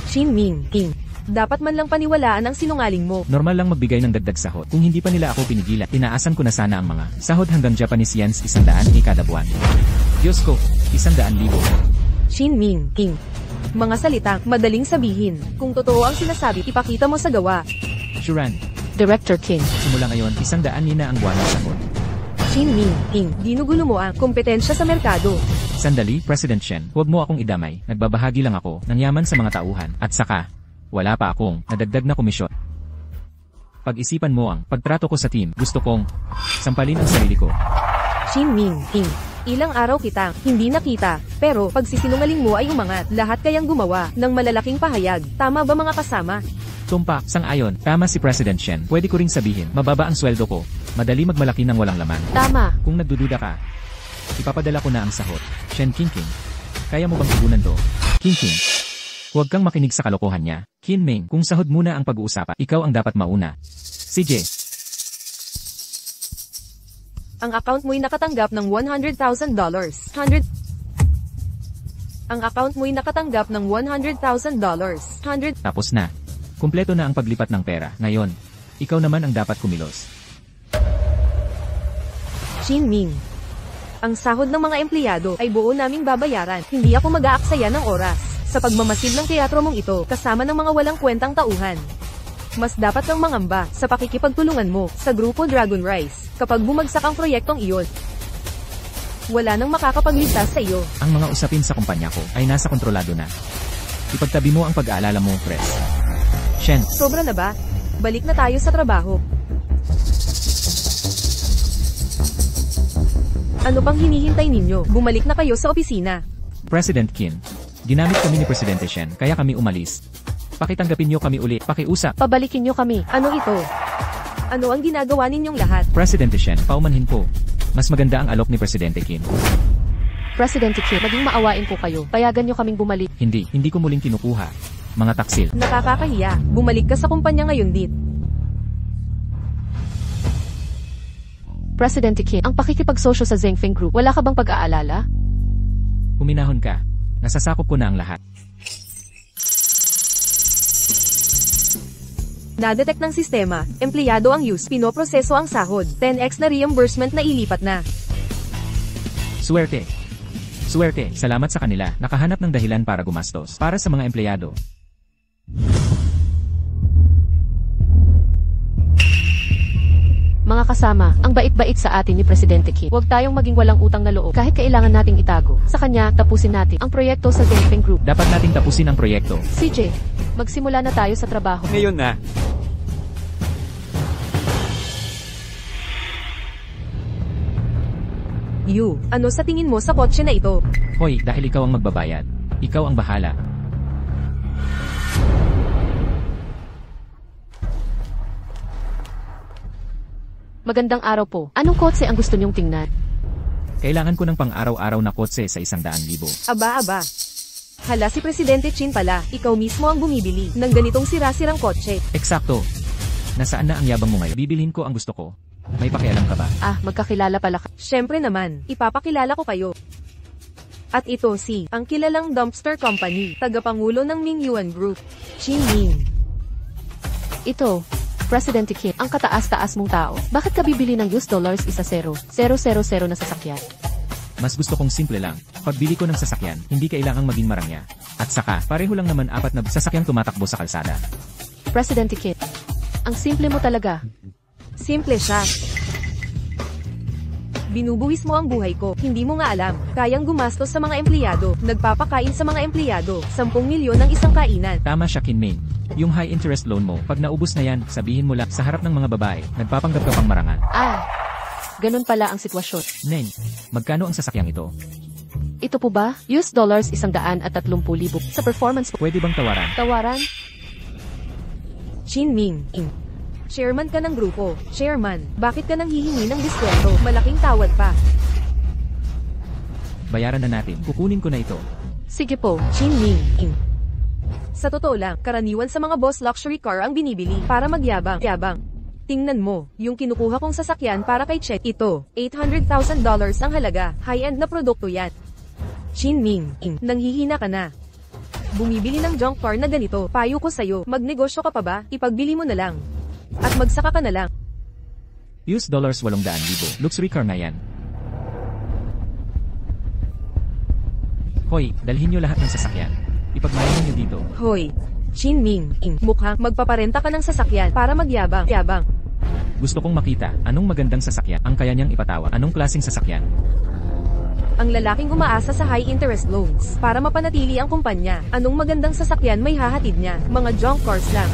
Shinming, King. Dapat man lang paniwalaan ang sinungaling mo. Normal lang magbigay ng dagdag sahod. Kung hindi pa nila ako pinigilan, tinaasan ko na sana ang mga sahod hanggang Japanese yens 100 kada buwan. Diyos ko, 100,000. Shinming, King. Mga salitang madaling sabihin. Kung totoo ang sinasabi, ipakita mo sa gawa. Shuran, Director King. simula ngayon, 100 na ang buwan ng sahod. Shinming, King. Ginugulo mo ang kompetensya sa merkado. Sandali, President Shen, huwag mo akong idamay. Nagbabahagi lang ako ng yaman sa mga tauhan. At saka, wala pa akong nadagdag na komisyon. Pag-isipan mo ang pagtrato ko sa team. Gusto kong sampalin ang sarili ko. Shinming, King. Ilang araw kitang hindi nakita, pero pagsisinungaling mo ay umangat. Lahat kayang gumawa ng malalaking pahayag. Tama ba mga kasama? Tumpak, sang-ayon, tama si President Shen. Pwede ko ring sabihin, mababa ang sweldo ko. Madali magmalaki ng walang laman. Tama. Kung nagdududa ka, ipapadala ko na ang sahod. Shen Kingking, kaya mo bang tugunan to? Kingking, huwag kang makinig sa kalokohan niya. Kinming, kung sahod muna ang pag-uusapan, ikaw ang dapat mauna. CJ, Ang account mo'y nakatanggap ng $100,000. Ang account mo'y nakatanggap ng $100,000. tapos na. Kumpleto na ang paglipat ng pera. Ngayon, ikaw naman ang dapat kumilos. Shinming. Ang sahod ng mga empleyado ay buo naming babayaran. Hindi ako mag-aaksaya ng oras sa pagmamasid ng teatro mong ito kasama ng mga walang kwentang tauhan. Mas dapat kang mangamba sa pakikipagtulungan mo sa grupo Dragon Rise kapag bumagsak ang proyektong iyon. Wala nang makakapagligtas sa iyo. Ang mga usapin sa kumpanya ko ay nasa kontrolado na. Ipagtabi mo ang pag-aalala mo, Pres. Shen, Sobra na ba? Balik na tayo sa trabaho. Ano pang hinihintay ninyo? Bumalik na kayo sa opisina. President Qin, ginamit kami ni Presidente Shen, kaya kami umalis. Pakitanggapin niyo kami uli, pakiusap. Pabalikin nyo kami. Ano ito? Ano ang ginagawa ninyong lahat? Presidente Shen, paumanhin po. Mas maganda ang alok ni Presidente Qin. Presidente King, maging maawain po kayo. Payagan nyo kaming bumalik. Hindi ko muling kinukuha. Mga taksil. Nakakahiya. Bumalik ka sa kumpanya ngayon, Dit. Presidente King, ang pakikipagsosyo sa Zhengfeng Group, wala ka bang pag-aalala? Huminahon ka. Nasasakop ko na ang lahat. Nadetect ng sistema, empleyado ang use, pinoproseso ang sahod, 10x na reimbursement na ilipat na. Suwerte. Suwerte, salamat sa kanila. Nakahanap ng dahilan para gumastos. Para sa mga empleyado. Mga kasama, ang bait-bait sa atin ni Presidente King. Huwag tayong maging walang utang na loob kahit kailangan nating itago. Sa kanya, tapusin natin ang proyekto sa Zhengfeng Group. Dapat nating tapusin ang proyekto. CJ, magsimula na tayo sa trabaho. Ngayon na. Ano sa tingin mo sa kotse na ito? Hoy, dahil ikaw ang magbabayad. Ikaw ang bahala. Magandang araw po. Anong kotse ang gusto niyong tingnan? Kailangan ko ng pang-araw-araw na kotse sa 100,000. Aba. Hala, si Presidente Chin pala, ikaw mismo ang bumibili ng ganitong sira-sirang kotse. Eksakto. Nasaan na ang yabang mo ngayon? Bibilhin ko ang gusto ko. May pakialam ka ba? Ah, magkakilala pala ka. Syempre naman, ipapakilala ko kayo. At ito si, ang kilalang dumpster company, tagapangulo ng Mingyuan Group, Chin Ming. Ito, Presidente King, ang kataas-taas mong tao. Bakit ka bibili ng US dollars $1,000 na sasakyan? Mas gusto kong simple lang. Pagbili ko ng sasakyan, hindi kailangang maging marangya. At saka, pareho lang naman 4 na sasakyang tumatakbo sa kalsada. Presidente Kit. Ang simple mo talaga. Simple siya. Binubuwis mo ang buhay ko, hindi mo nga alam. Kayang gumastos sa mga empleyado, nagpapakain sa mga empleyado, 10 milyon ng isang kainan. Tama siya, Kinmain. Yung high interest loan mo, pag naubos na yan, sabihin mo lang sa harap ng mga babae, nagpapanggap ka pang marangal. Ganun pala ang sitwasyon. Neng, magkano ang sasakyang ito? Ito po ba? US dollars 130,000 sa performance po. Pwede bang tawaran? Tawaran? Chin Ming. Chairman ka ng grupo. Chairman, bakit ka nang hihingi ng diskwento? Malaking tawad pa. Bayaran na natin. Kukunin ko na ito. Sige po. Chin Ming. Sa totoo lang, karaniwan sa mga boss luxury car ang binibili para magyabang. Tingnan mo, yung kinukuha kong sasakyan para kay Chet, ito, $800,000 ang halaga, high-end na produkto yan. Chin Ming, nanghihina ka na. Bumibili ng junk car na ganito, payo ko sa'yo, magnegosyo ka pa ba, ipagbili mo na lang. At magsaka ka na lang. US dollars 800,000. Luxury car na yan. Hoy, dalhin nyo lahat ng sasakyan. Ipagmayan nyo dito. Hoy, Chin Ming, mukhang magpaparenta ka ng sasakyan para magyabang. Gusto kong makita, anong magandang sasakyan ang kaya niyang ipatawag? Anong klaseng sasakyan? Ang lalaking umaasa sa high interest loans para mapanatili ang kumpanya. Anong magandang sasakyan may hahatid niya? Mga junk cars lang.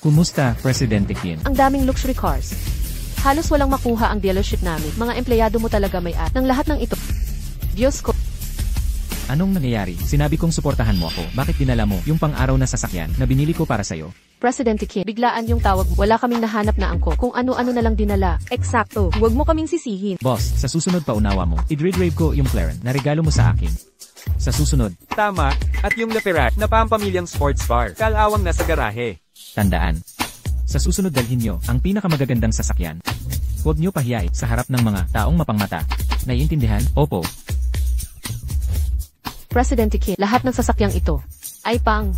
Kumusta, Presidente Kin? Ang daming luxury cars. Halos walang makuha ang dealership namin. Mga empleyado mo talaga may ng lahat ng ito. Diyos ko. Anong nangyayari? Sinabi kong suportahan mo ako. Bakit dinala mo yung pang-araw na sasakyan na binili ko para sa'yo? Presidente Kim, biglaan yung tawag. Wala kaming nahanap na angko. Kung ano-ano na lang dinala. Eksakto, huwag mo kaming sisihin. Boss, sa susunod pa unawa mo. I-drive ko yung McLaren na regalo mo sa akin. Sa susunod, Tama, at yung Leferat na pampamilyang sports car, kalawang nasa garahe. tandaan. Sa susunod dalhin nyo ang pinakamagagandang sasakyan. Huwag nyo pahiyain sa harap ng mga taong mapangmata. Naiintindihan? Opo. Presidente Kim, lahat ng sasakyang ito ay pang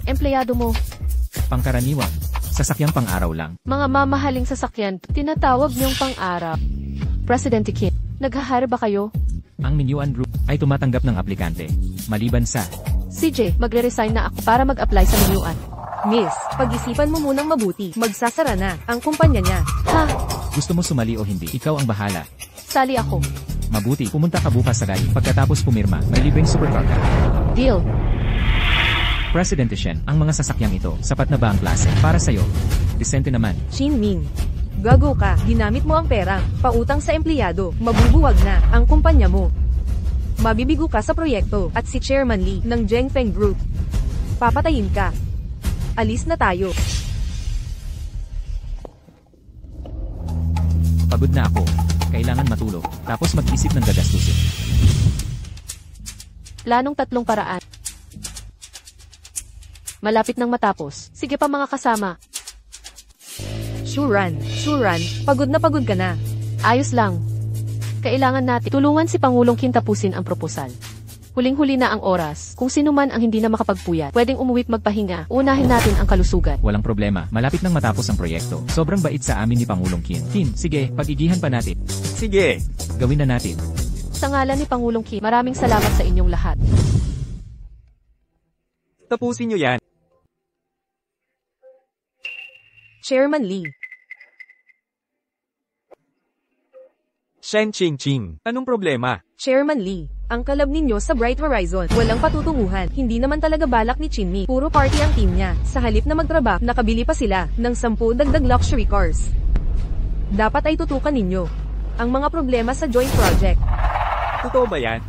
empleyado mo. Pangkaraniwan. Sasakyang pang-araw lang. Mga mamahaling sasakyan, tinatawag niyong pang-araw. Presidente Kim, nag-hire ba kayo? Ang Minuan Group ay tumatanggap ng aplikante. Maliban sa CJ, magre-resign na ako para mag-apply sa Minuan. Miss, pag-isipan mo munang mabuti. Magsasara na ang kumpanya niya. Ha? gusto mo sumali o hindi, ikaw ang bahala. Sali ako. Mabuti, pumunta ka bukas sa gali. Pagkatapos pumirma, may libreng supercar ka. Deal. Presidente Shen, ang mga sasakyang ito, sapat na ba ang klase? Para sa'yo. Disente naman. Chin Ming. Gago ka, ginamit mo ang perang, pautang sa empleyado, mabubuwag na ang kumpanya mo. Mabibigo ka sa proyekto, at si Chairman Lee ng Zhengfeng Group. Papatayin ka. Alis na tayo. Pagod na ako. Kailangan matulog. Tapos mag-isip ng gagastusin. Planong 3 paraan. Malapit nang matapos. Sige pa mga kasama. Shuran, pagod ka na. Ayos lang. Kailangan natin tulungan si Pangulong Kim tapusin ang proposal. Huling-huli na ang oras. Kung sino man ang hindi na makapagpuyat, pwedeng umuwit magpahinga. Unahin natin ang kalusugan. Walang problema. Malapit nang matapos ang proyekto. Sobrang bait sa amin ni Pangulong Kim. Kim, sige, pag-igihan pa natin. Sige. Gawin na natin. Sa ngalan ni Pangulong Kim, maraming salamat sa inyong lahat. Tapusin nyo yan. Chairman Lee. Shen Ching Ching. Anong problema? Chairman Lee, ang kalab ninyo sa Bright Horizon, walang patutunguhan. Hindi naman talaga balak ni Chinmi. Puro party ang team niya. Sa halip na magtrabaho, nakabili pa sila ng 10 dagdag luxury cars. Dapat ay tutukan ninyo ang mga problema sa joint project. Totoo ba yan?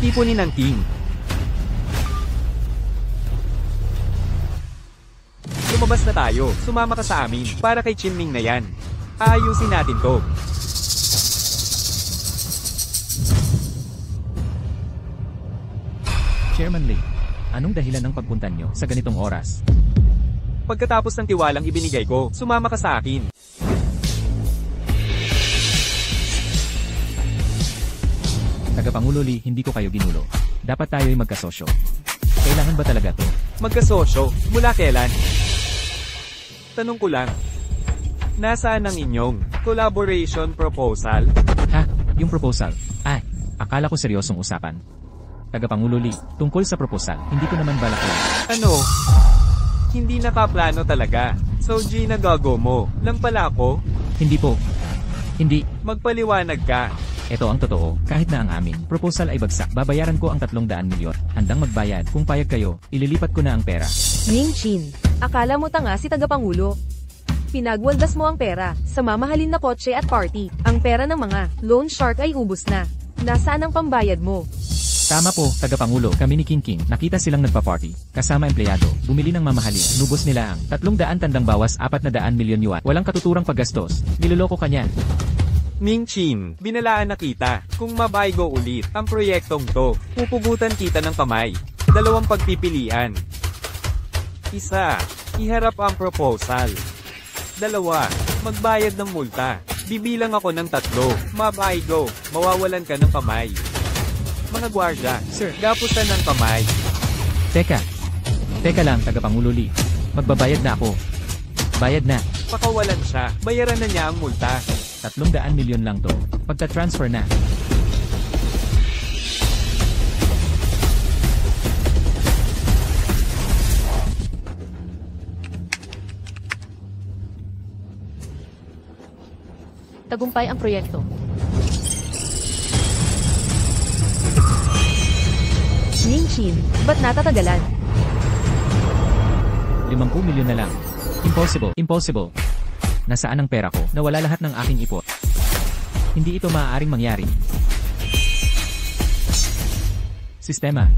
Ipunin ng team. lumabas na tayo. Sumama ka sa amin. Para kay Chinming na yan. Aayusin natin to. Chairman Lee, anong dahilan ng pagpunta nyo sa ganitong oras? Pagkatapos ng tiwalang ibinigay ko, sumama ka sa akin. Tagapangulo Lee, hindi ko kayo ginulo. Dapat tayo'y magkasosyo. Kailangan ba talaga to? Magkasosyo? Mula kailan? Tanong ko lang. Nasaan ang inyong collaboration proposal? Ha? Yung proposal? Ay, akala ko seryosong usapan. Tagapangulo Lee, tungkol sa proposal, hindi ko naman balak yan. Ano? Hindi nakaplano talaga. So Gina gago mo, lang pala ako? Hindi po. Hindi. Magpaliwanag ka. Ito ang totoo, kahit na ang amin proposal ay bagsak, babayaran ko ang 300 milyon. Handang magbayad, kung payag kayo, ililipat ko na ang pera. Ming Chin, akala mo tanga si tagapangulo. Pinagwaldas mo ang pera sa mamahalin na kotse at party. Ang pera ng mga loan shark ay ubos na. Nasaan ang pambayad mo? Tama po, tagapangulo, kami ni King King, nakita silang nagpa-party, kasama empleyado, bumili ng mamahalin, nubos nila ang 300 tandang bawas 400 milyon yuan, walang katuturang paggastos, niloloko ka niya. Ming Chin, binalaan na kita, kung mabaygo ulit ang proyektong to, pupugutan kita ng kamay. 2 pagpipilian. 1. Iharap ang proposal. 2. Magbayad ng multa. Bibilang ako ng 3. Mabaygo, mawawalan ka ng kamay. Mga gwardya, Sir, gapusan ng kamay. Teka lang, tagapangulo Lee, magbabayad na ako. Bayad na, Pakawalan siya, bayaran na niya ang multa. 300 milyon lang to, pagta-transfer na. Tagumpay ang proyekto. Ming Chin, ba't natatagalan? 50 milyon na lang. Impossible. Nasaan ang pera ko? Nawala lahat ng aking ipot. Hindi ito maaaring mangyari. Sistema,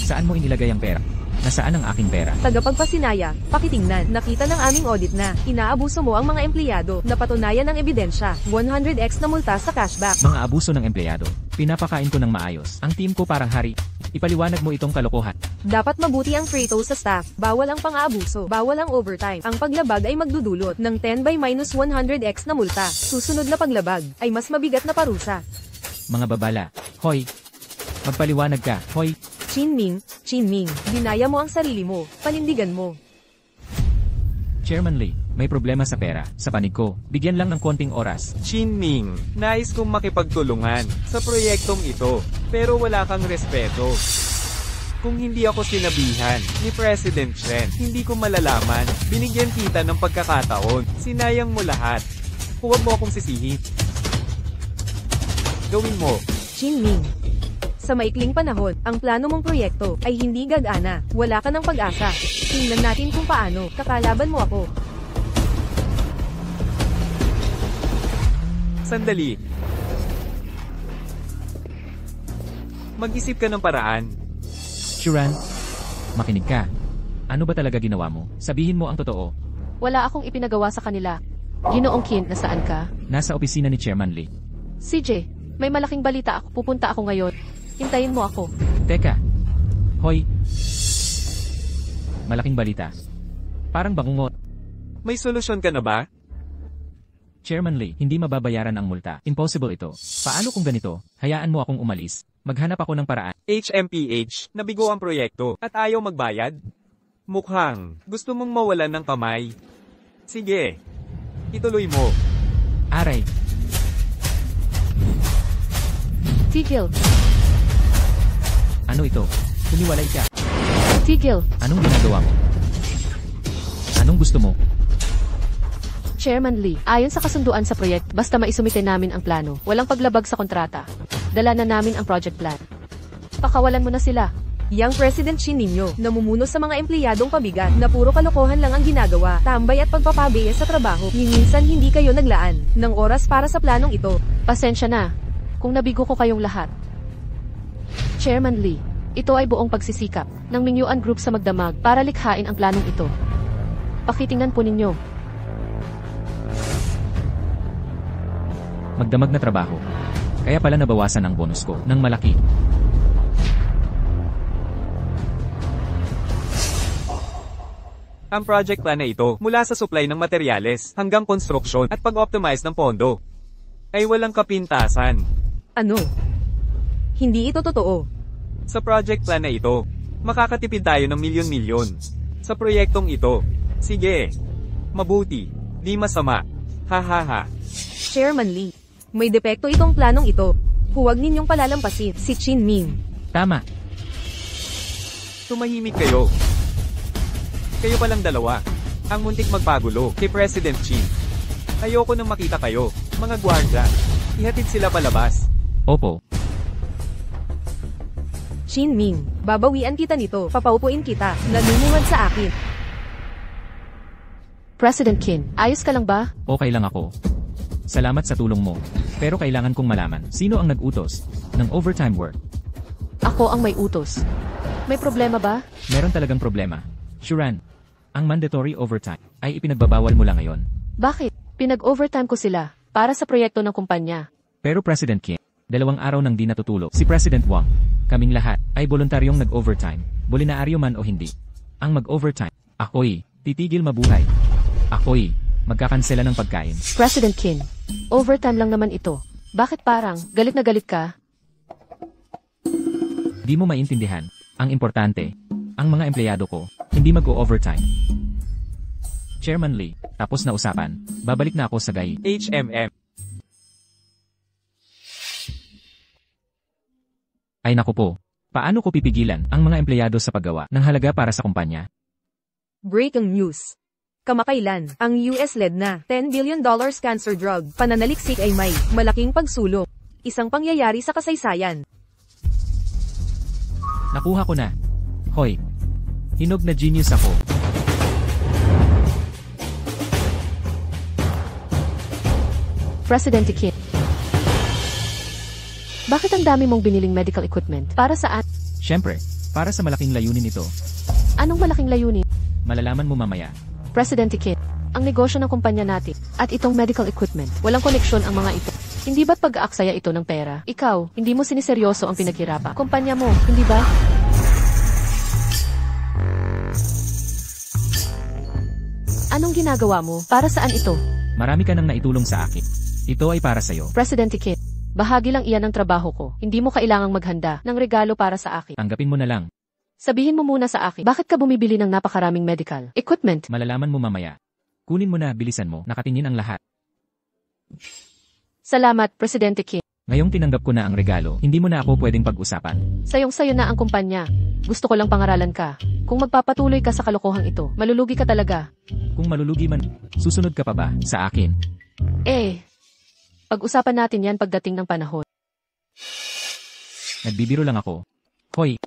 saan mo inilagay ang pera? Nasaan ang aking pera? Tagapagpasinaya, pakitingnan, nakita ng aming audit na inaabuso mo ang mga empleyado, napatunayan ng ebidensya, 100x na multa sa cashback. Mga abuso ng empleyado. Pinapakain ko ng maayos. Ang team ko parang hari. Ipaliwanag mo itong kalokohan. Dapat mabuti ang Freto sa staff, bawal ang pang-aabuso, bawal ang overtime. Ang paglabag ay magdudulot ng 10/-100x na multa. Susunod na paglabag ay mas mabigat na parusa. Mga babala. Hoy! Magpaliwanag ka. Hoy! Chinming, dinaya mo ang sarili mo, panindigan mo. Chairman Lee, may problema sa pera. Sa panig ko, bigyan lang ng konting oras. Chinming, nais kong makipagtulungan sa proyektong ito, pero wala kang respeto. Kung hindi ako sinabihan ni President Chen, hindi ko malalaman. Binigyan kita ng pagkakataon. Sinayang mo lahat. Huwag mo akong sisihin. Gawin mo. Chinming, sa maikling panahon, ang plano mong proyekto ay hindi gagana. Wala ka ng pag-asa. Tingnan natin kung paano kakalaban mo ako. Sandali. Mag-isip ka ng paraan. Shuran, makinig ka. Ano ba talaga ginawa mo? Sabihin mo ang totoo. Wala akong ipinagawa sa kanila. Ginoong Kin, nasaan ka? Nasa opisina ni Chairman Lee. CJ, may malaking balita ako. Pupunta ako ngayon. Hintayin mo ako. Teka. Hoy. Malaking balita. Parang bangungot. May solusyon ka na ba? Chairman Lee, hindi mababayaran ang multa. Impossible ito. Paano kung ganito? Hayaan mo akong umalis. Maghanap ako ng paraan. HMPH, nabigo ang proyekto at ayaw magbayad? Mukhang gusto mong mawalan ng kamay. Sige. Ituloy mo. Aray. Tigil. Ano ito? Humiwalay ka. Tigil. Anong ginagawa mo? Anong gusto mo? Chairman Lee, ayon sa kasunduan sa proyekt, basta maisumite namin ang plano, walang paglabag sa kontrata. Dala na namin ang project plan. Pakawalan mo na sila. Yang President Shin ninyo, namumuno sa mga empleyadong pabigat na puro kalokohan lang ang ginagawa, tambay at pagpapabiya sa trabaho. Minsan hindi kayo naglaan ng oras para sa planong ito. Pasensya na, kung nabigo ko kayong lahat. Chairman Lee, ito ay buong pagsisikap ng Mingyuan Group sa magdamag para likhain ang planong ito. Pakitingnan po ninyo. Magdamag na trabaho. Kaya pala nabawasan ang bonus ko ng malaki. Ang project plan na ito, mula sa supply ng materyales hanggang konstruksyon at pag-optimize ng pondo, ay walang kapintasan. Ano? Hindi ito totoo. Sa project plan na ito, makakatipid tayo ng milyon-milyon. Sa proyektong ito, sige, mabuti, di masama, hahaha. Chairman Lee, may depekto itong planong ito. Huwag ninyong palalampasin si Chin Ming. Tama. Tumahimik kayo. Kayo palang dalawa, ang muntik magpagulo kay President Chin. Ayoko nang makita kayo, mga gwardya. Ihatid sila palabas. Opo. Chin Ming, babawian kita nito. Papaupuin kita. Nanunungan sa akin. President Qin, ayos ka lang ba? Okay lang ako. Salamat sa tulong mo. Pero kailangan kong malaman, sino ang nag-utos ng overtime work? Ako ang may utos. May problema ba? Meron talagang problema. Shuran, ang mandatory overtime ay ipinagbabawal mula ngayon. Bakit? Pinag-overtime ko sila para sa proyekto ng kumpanya. Pero President Kim, 2 araw nang di natutulog si President Wang. Kaming lahat ay voluntaryong nag-overtime, bulinaaryo man o hindi. Ang mag-overtime, ako'y titigil mabuhay. Ako'y magkakansela ng pagkain. President Qin, overtime lang naman ito. Bakit parang galit na galit ka? Di mo maintindihan. Ang importante, ang mga empleyado ko, hindi mag-o-overtime. Chairman Lee, tapos na usapan. Babalik na ako sa GAI. HMM. Ay naku po. Paano ko pipigilan ang mga empleyado sa paggawa ng halaga para sa kumpanya? Breaking news. Kamakailan, ang US-led na $10 billion cancer drug pananaliksik ay may malaking pagsulong. Isang pangyayari sa kasaysayan. Nakuha ko na. Hoy. Hinog na genius ako. President Qin. Bakit ang dami mong biniling medical equipment? Para saan? Siyempre, para sa malaking layunin ito. Anong malaking layunin? Malalaman mo mamaya. President Qin, ang negosyo ng kumpanya natin at itong medical equipment, walang koneksyon ang mga ito. Hindi ba't pag-aaksaya ito ng pera? Ikaw, hindi mo siniseryoso ang pinaghirapan. Kumpanya mo, hindi ba? Anong ginagawa mo? Para saan ito? Marami ka nang naitulong sa akin. Ito ay para sa'yo. President Qin, bahagi lang iyan ng trabaho ko. Hindi mo kailangang maghanda ng regalo para sa akin. Tanggapin mo na lang. Sabihin mo muna sa akin, bakit ka bumibili ng napakaraming medical equipment? Malalaman mo mamaya. Kunin mo na, bilisan mo, nakatingin ang lahat. Salamat, Presidente Qin. Ngayong tinanggap ko na ang regalo, hindi mo na ako pwedeng pag-usapan. Sayong-sayo na ang kumpanya. Gusto ko lang pangaralan ka. Kung magpapatuloy ka sa kalokohang ito, malulugi ka talaga. Kung malulugi man, susunod ka pa ba sa akin? Pag-usapan natin yan pagdating ng panahon. Nagbibiro lang ako. Hoy,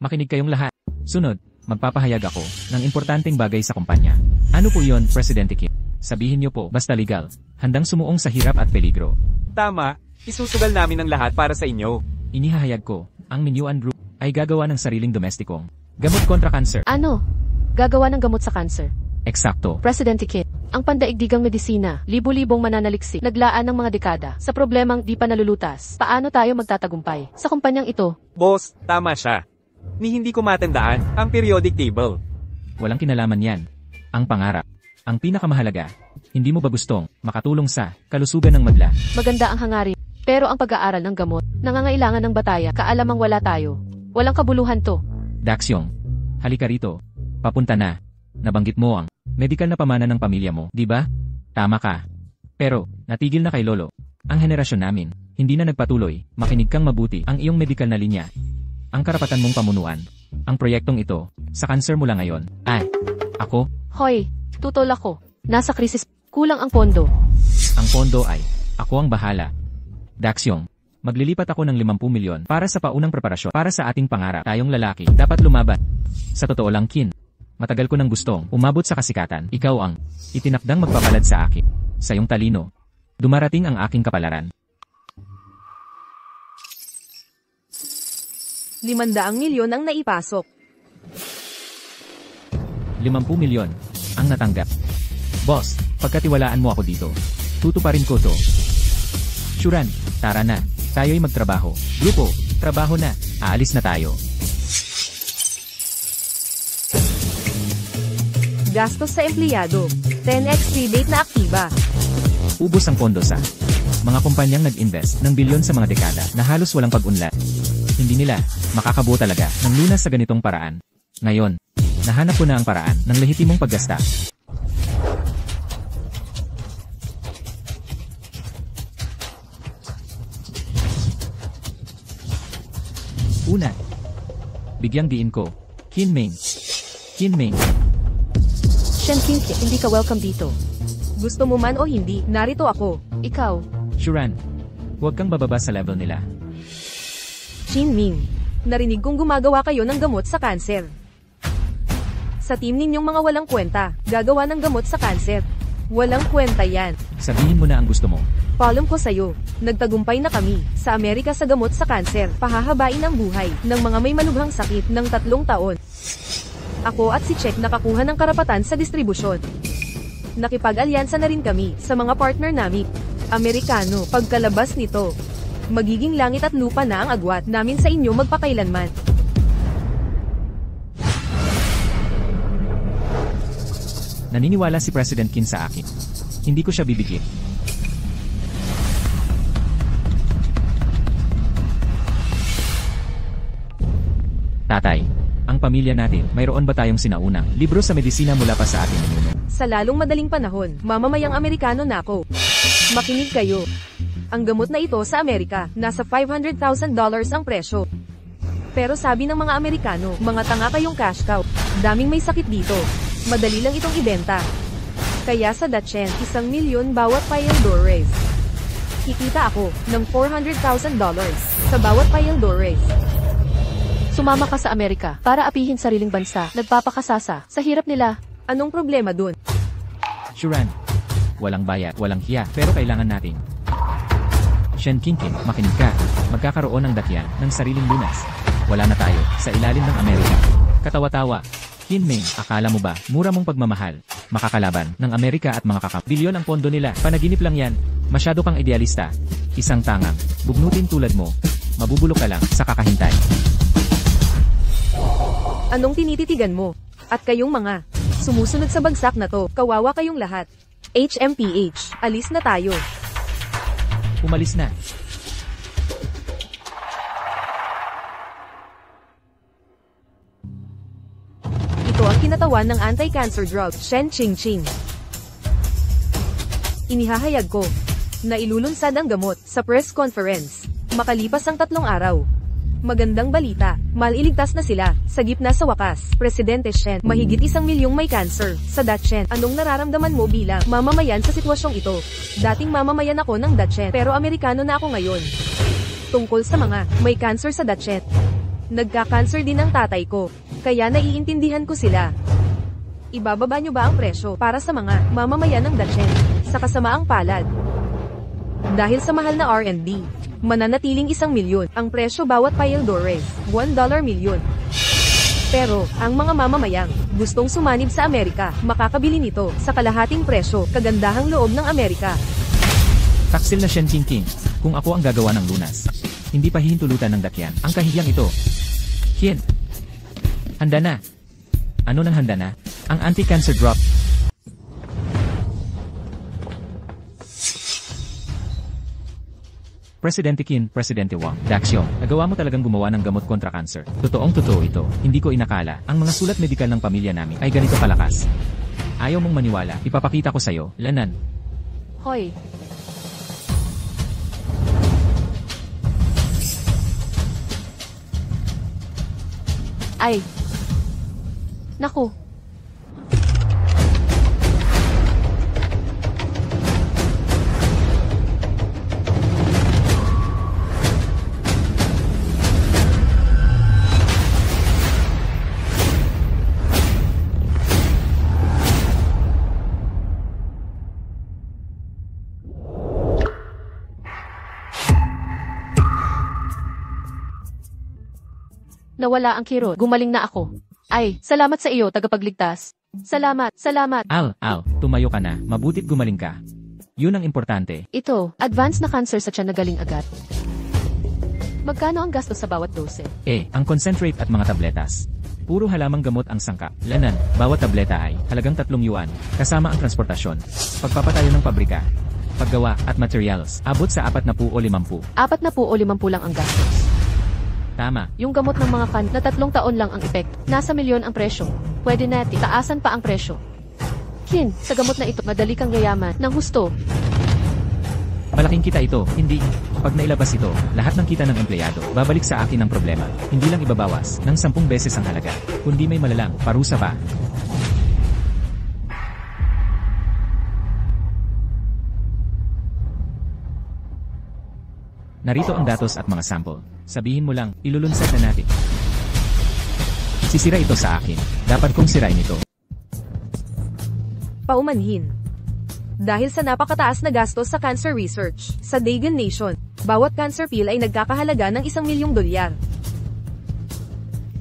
makinig kayong lahat. Sunod, magpapahayag ako ng importanteng bagay sa kumpanya. Ano po yon, Presidente Kim? Sabihin niyo po, basta legal, handang sumuong sa hirap at peligro. Tama, isusugal namin ang lahat para sa inyo. Inihahayag ko, ang Minuan Group ay gagawa ng sariling domestikong gamot kontra cancer. Ano? Gagawa ng gamot sa cancer. Eksakto. Presidente Qin, ang pandaigdigang medisina, libo-libong mananaliksik, naglaan ng mga dekada sa problemang di pa nalulutas. Paano tayo magtatagumpay sa kumpanyang ito? Boss, tama siya. Ni hindi ko matandaan ang periodic table. Walang kinalaman yan. Ang pangarap. Ang pinakamahalaga. Hindi mo ba gustong makatulong sa kalusugan ng madla? Maganda ang hangarin. Pero ang pag-aaral ng gamot, nangangailangan ng bataya, kaalamang wala tayo. Walang kabuluhan to. Daxyong, halika rito. Papunta na. Nabanggit mo ang medical na pamana ng pamilya mo, di ba? Tama ka. Pero, natigil na kay Lolo. Ang henerasyon namin, hindi na nagpatuloy. Makinig kang mabuti ang iyong medical na linya. Ang karapatan mong pamunuan. Ang proyektong ito, sa cancer mula ngayon. Ako? Hoy, tutol ako. Nasa krisis, kulang ang pondo. Ang pondo ay, ako ang bahala. Daxyong, maglilipat ako ng 50 milyon para sa paunang preparasyon para sa ating pangarap. Tayong lalaki, dapat lumaban. Sa totoo lang, Kin, matagal ko nang gustong umabot sa kasikatan. Ikaw ang itinakdang magpapalad sa akin. Sa iyong talino, dumarating ang aking kapalaran. 500 milyon ang naipasok. 50 milyon. ang natanggap. Boss, pagkatiwalaan mo ako dito. Tutuparin ko to. Shuran, tara na. Tayo'y magtrabaho. Grupo, trabaho na. Aalis na tayo. Gastos sa empleyado. 10x rebate na aktiba. Ubos ang pondo sa mga kumpanyang nag-invest ng bilyon sa mga dekada na halos walang pag-unlad. Hindi nila makakabuo talaga ng lunas sa ganitong paraan. Ngayon, nahanap ko na ang paraan ng lehitimong paggasta. Una, bigyang diin ko. Kinming. Kinming. Shen Qingqing, hindi ka welcome dito. Gusto mo man o hindi, narito ako. Ikaw, Shuran, huwag kang bababa sa level nila. Shin Ming, narinig kong gumagawa kayo ng gamot sa kanser. Sa team ninyong mga walang kwenta, gagawa ng gamot sa kanser. Walang kwenta yan. Sabihin mo na ang gusto mo. Paalam ko sa'yo, nagtagumpay na kami sa Amerika sa gamot sa kanser. Pahahabain ang buhay ng mga may malubhang sakit ng 3 taon. Ako at si Check nakakuha ng karapatan sa distribusyon. Nakipag-alyansa na rin kami sa mga partner namin. Amerikano, pagkalabas nito, magiging langit at lupa na ang agwat namin sa inyo magpakailanman. Naniniwala si President Qin sa akin. Hindi ko siya bibigyan. Tatay, ang pamilya natin, mayroon ba tayong sinaunang libro sa medisina mula pa sa ating ninuno? Sa lalong madaling panahon, mamamayang Amerikano na ako. Makinig kayo. Ang gamot na ito sa Amerika, nasa $500,000 ang presyo. Pero sabi ng mga Amerikano, mga tanga kayong cash cow. Daming may sakit dito. Madali lang itong ibenta. Kaya sa Dachshund, 1 milyon bawat Payaldores. Kikita ako ng $400,000 sa bawat Payaldores. sumama ka sa Amerika para apihin sariling bansa. Nagpapakasasa sa hirap nila. Anong problema dun? Shuran, walang bayad, walang hiya, pero kailangan natin. Shen Qingqing, makinig ka. Magkakaroon ng dakyan ng sariling lunas. Wala na tayo sa ilalim ng Amerika. Katawa-tawa. Kinming, akala mo ba, mura mong pagmamahal, makakalaban ng Amerika at mga bilyon ang pondo nila. Panaginip lang yan. Masyado kang idealista. Isang tangang, bugnutin tulad mo. Mabubulok ka lang sa kakahintay. Anong tinititigan mo? At kayong mga sumusunod sa bagsak na to, kawawa kayong lahat. HMPH, alis na tayo. Umalis na. Ito ang kinatawan ng anti-cancer drug, Shen Qingqing. Inihahayag ko na ilulunsad ang gamot sa press conference makalipas ang 3 araw. Magandang balita, maliligtas na sila sa gitna sa wakas. Presidente Shen, mahigit 1 milyong may cancer sa Dachshund. Anong nararamdaman mo bilang mamamayan sa sitwasyong ito? Dating mamamayan ako ng Dachshund, pero Amerikano na ako ngayon. Tungkol sa mga may cancer sa Dachshund, nagka-cancer din ang tatay ko, kaya naiintindihan ko sila. Ibababa nyo ba ang presyo para sa mga mamamayan ng Dachshund sa kasamaang palad? Dahil sa mahal na R&D, mananatiling 1 milyon ang presyo bawat Payaldores, $1 milyon. Pero, ang mga mamamayang gustong sumanib sa Amerika, makakabili nito sa kalahating presyo, kagandahang loob ng Amerika. Taksil na Shen Qingqing, kung ako ang gagawa ng lunas. Hindi pa hihintulutan ng dakyan ang kahiyang ito. Hien. Handa na. Ano nang handa na? Ang anti-cancer drop. Presidente Qin, Presidente Wang, Daxiong, nagawa mo talagang gumawa ng gamot kontra cancer. Totoong-totoo ito, hindi ko inakala. Ang mga sulat medikal ng pamilya namin ay ganito kalakas. Ayaw mong maniwala, ipapakita ko sa'yo, lanan. Hoy, ay, naku, nawala ang kirot. Gumaling na ako. Ay, salamat sa iyo, tagapagligtas. Salamat, salamat. Al, tumayo ka na. Mabutit gumaling ka. Yun ang importante. Ito, advanced na cancer sa tiyan na galing agad. Magkano ang gasto sa bawat dose? Ang concentrate at mga tabletas. Puro halamang gamot ang sangka. Lanan, bawat tableta ay halagang 3 yuan, kasama ang transportasyon, pagpapatayo ng pabrika, paggawa at materials, abot sa 40 o 50. 40 o 50 lang ang gastos. Tama. Yung gamot ng mga kan na 3 taon lang ang epekto. Nasa milyon ang presyo. Pwede natin taasan pa ang presyo. Kin, sa gamot na ito, madali kang yayaman ng husto. Malaking kita ito, hindi. Pag nailabas ito, lahat ng kita ng empleyado, babalik sa akin ang problema. Hindi lang ibabawas ng 10 beses ang halaga, kundi may malalang parusa pa. Narito ang datos at mga sample. Sabihin mo lang, ilulunsad na natin. Sisira ito sa akin. Dapat kong sirain ito. Paumanhin. Dahil sa napakataas na gastos sa cancer research, sa Dagon Nation, bawat cancer pill ay nagkakahalaga ng $1,000,000.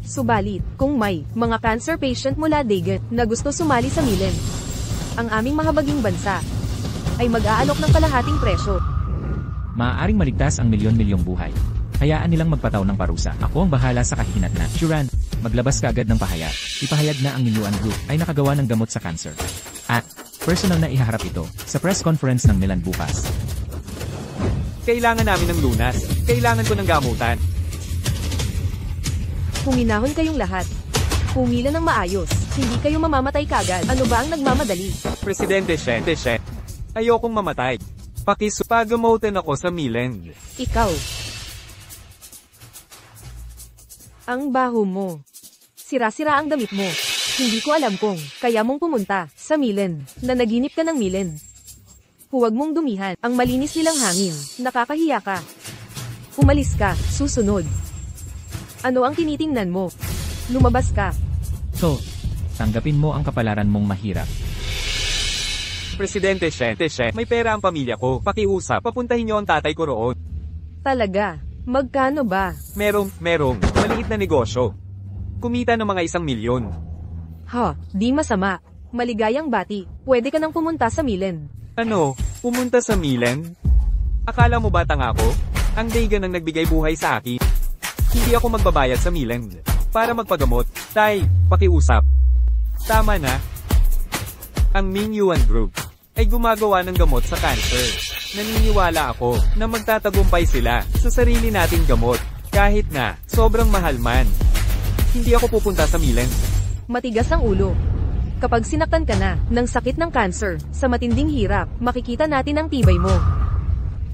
Subalit, kung may mga cancer patient mula Dagon na gusto sumali sa Milen, ang aming mahabaging bansa ay mag-aalok ng kalahating presyo. Maaaring maligtas ang milyon-milyong buhay. Hayaan nilang magpataw ng parusa. Ako ang bahala sa kahihinatnan. Shuran, maglabas ka agad ng pahayag. Ipahayag na ang Miluan Group ay nakagawa ng gamot sa cancer. At, personal na ihaharap ito sa press conference ng Milan bukas. Kailangan namin ng lunas. Kailangan ko ng gamutan. Huminahon kayong lahat. Pumila ng maayos. Hindi kayo mamamatay kagad. Ano ba ang nagmamadali? Presidente Shen, ayokong mamatay. Pakisuppagamotin ako sa Milan. Ikaw. Ang baho mo. Sira-sira ang damit mo. Hindi ko alam kung kaya mong pumunta sa Milen, na naginip ka ng Milen. Huwag mong dumihan ang malinis nilang hangin. Nakakahiya ka. Umalis ka, susunod. Ano ang tinitingnan mo? Lumabas ka. So, tanggapin mo ang kapalaran mong mahirap. Presidente Shen, may pera ang pamilya ko. Pakiusap, papuntahin niyo ang tatay ko roon. Talaga? Magkano ba? Merong, maliit na negosyo. Kumita ng mga 1,000,000. Ha, di masama. Maligayang bati. Pwede ka nang pumunta sa Milen. Ano? Pumunta sa Milan? Akala mo ba tanga ako? Ang Dagon ang nagbigay buhay sa akin. Hindi ako magbabayad sa Milan para magpagamot. Tay, pakiusap. Tama na. Ang Minyuan Group ay gumagawa ng gamot sa cancer. Naniniwala ako na magtatagumpay sila sa sarili nating gamot. Kahit na sobrang mahal man. Hindi ako pupunta sa Milan. Matigas ang ulo. Kapag sinaktan ka na ng sakit ng cancer, sa matinding hirap, makikita natin ang tibay mo.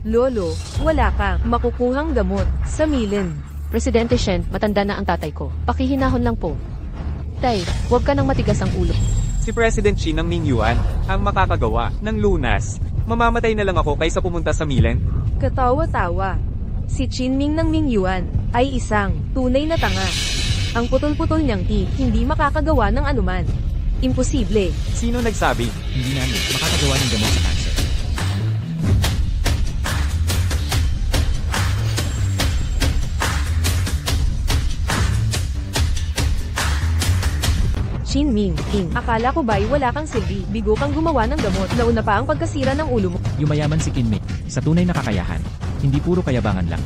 Lolo, wala kang makukuhang gamot sa Milen. Presidente Shen, matanda na ang tatay ko. Pakihinahon lang po. Tay, huwag ka nang matigas ang ulo. Si President Xi ng Mingyuan ang makakagawa ng lunas. Mamamatay na lang ako kaysa pumunta sa Milan. Katawa-tawa. Si Qinming ng Mingyuan ay isang tunay na tanga. Ang putol-putol niyang teeth hindi makakagawa ng anuman. Imposible. Sino nagsabi? Hindi namin makakagawa ng gamot sa cancer. Qinming, akala ko ba'y wala kang silbi, bigo kang gumawa ng gamot, nauna pa ang pagkasira ng ulo mo. Yumayaman si Qinming sa tunay na kakayahan, hindi puro kayabangan lang.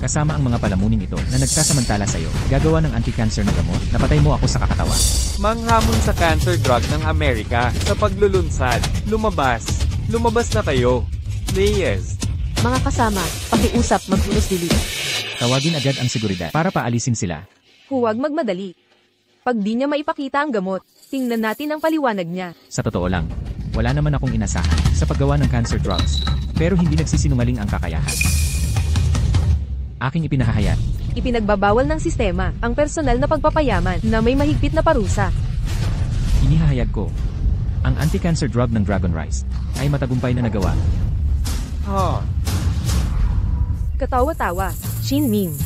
Kasama ang mga palamunin ito na nagsasamantala sa'yo, gagawa ng anti-cancer na gamot, napatay mo ako sa kakatawa. Manghamon sa cancer drug ng Amerika sa paglulunsad. Lumabas na kayo. Please. Mga kasama, pakiusap, mag-unos delete. Tawagin agad ang seguridad para paalisin sila. Huwag magmadali. Pag di niya maipakita ang gamot, tingnan natin ang paliwanag niya. Sa totoo lang, wala naman akong inasahan sa paggawa ng cancer drugs, pero hindi nagsisinungaling ang kakayahan. Aking ipinahahayag. Ipinagbabawal ng sistema ang personal na pagpapayaman na may mahigpit na parusa. Inihahayag ko, ang anti-cancer drug ng Dragon Rice ay matagumpay na nagawa. Katawa-tawa, Qinming,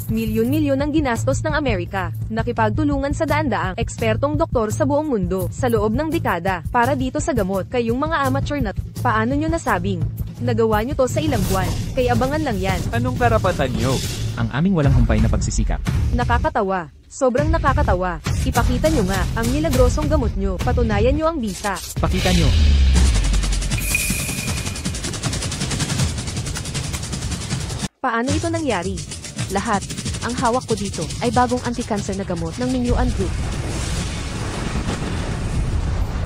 milyon-milyon ang ginastos ng Amerika, nakipagtulungan sa daan-daang ekspertong doktor sa buong mundo, sa loob ng dekada, para dito sa gamot. Kayong mga amateur na paano nyo nasabing? Nagawa nyo to sa ilang buwan, kaya abangan lang yan. Anong karapatan nyo? ang aming walang humpay na pagsisikap. Nakakatawa. Sobrang nakakatawa. Ipakita nyo nga ang milagrosong gamot nyo. Patunayan nyo ang bisa. Pakita nyo. Paano ito nangyari? Lahat. Ang hawak ko dito ay bagong anti-cancer na gamot ng Mingyuan Group.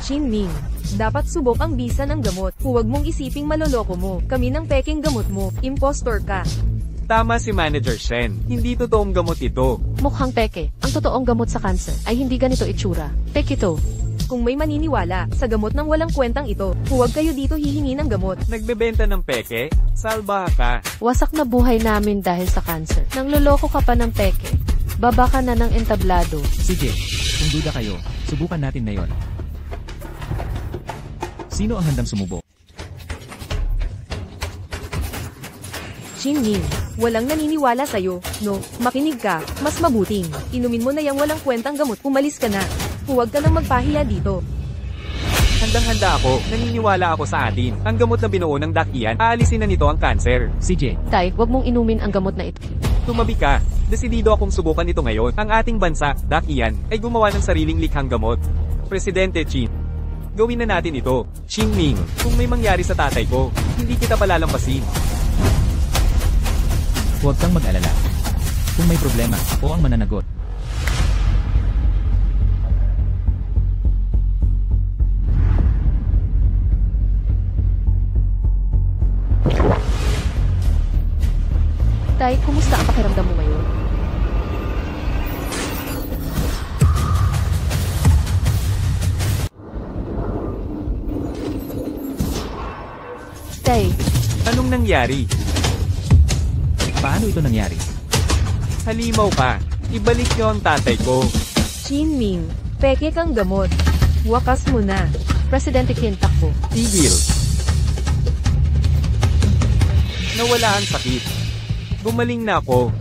Shin Ming, dapat subok ang bisa ng gamot. Huwag mong isiping maloloko mo. Kami ng peking gamot mo. Impostor ka. Tama si Manager Shen. Hindi totoong gamot ito. Mukhang peke. Ang totoong gamot sa cancer ay hindi ganito itsura. Peke ito. Kung may maniniwala sa gamot ng walang kwentang ito, huwag kayo dito hihingi ng gamot. Nagbebenta ng peke? Salbaha ka. Wasak na buhay namin dahil sa cancer. Nang loloko ka pa ng peke. Baba ka na ng entablado. Sige, kung duda kayo, subukan natin na yon. Sino ang handang sumubok? Shin Ming, walang naniniwala sa'yo, no? Makinig ka, mas mabuting. Inumin mo na yung walang kwentang gamot, umalis ka na. Huwag ka nang magpahiya dito. Handang-handa ako. Naniniwala ako sa atin. Ang gamot na binuo ng Dak Ian, aalisin na nito ang cancer. CJ, Tay, wag mong inumin ang gamot na ito. Tumabi ka. Desidido akong subukan ito ngayon. Ang ating bansa, Dak Ian, ay gumawa ng sariling likhang gamot. Presidente Chin, gawin na natin ito. Shin Ming, kung may mangyari sa tatay ko, hindi kita palalampasin. huwag kang mag-alala. Kung may problema, ako ang mananagot. Tay, kumusta ang pakiramdam mo ngayon? Tay, Anong nangyari? Paano ito nangyari? Halimaw ka. Ibalik niyo ang tatay ko. Shin Ming, peke kang gamot. Wakas mo na. Presidente Qin takbo. Tigil. Nawala ang sakit. Gumaling na ako.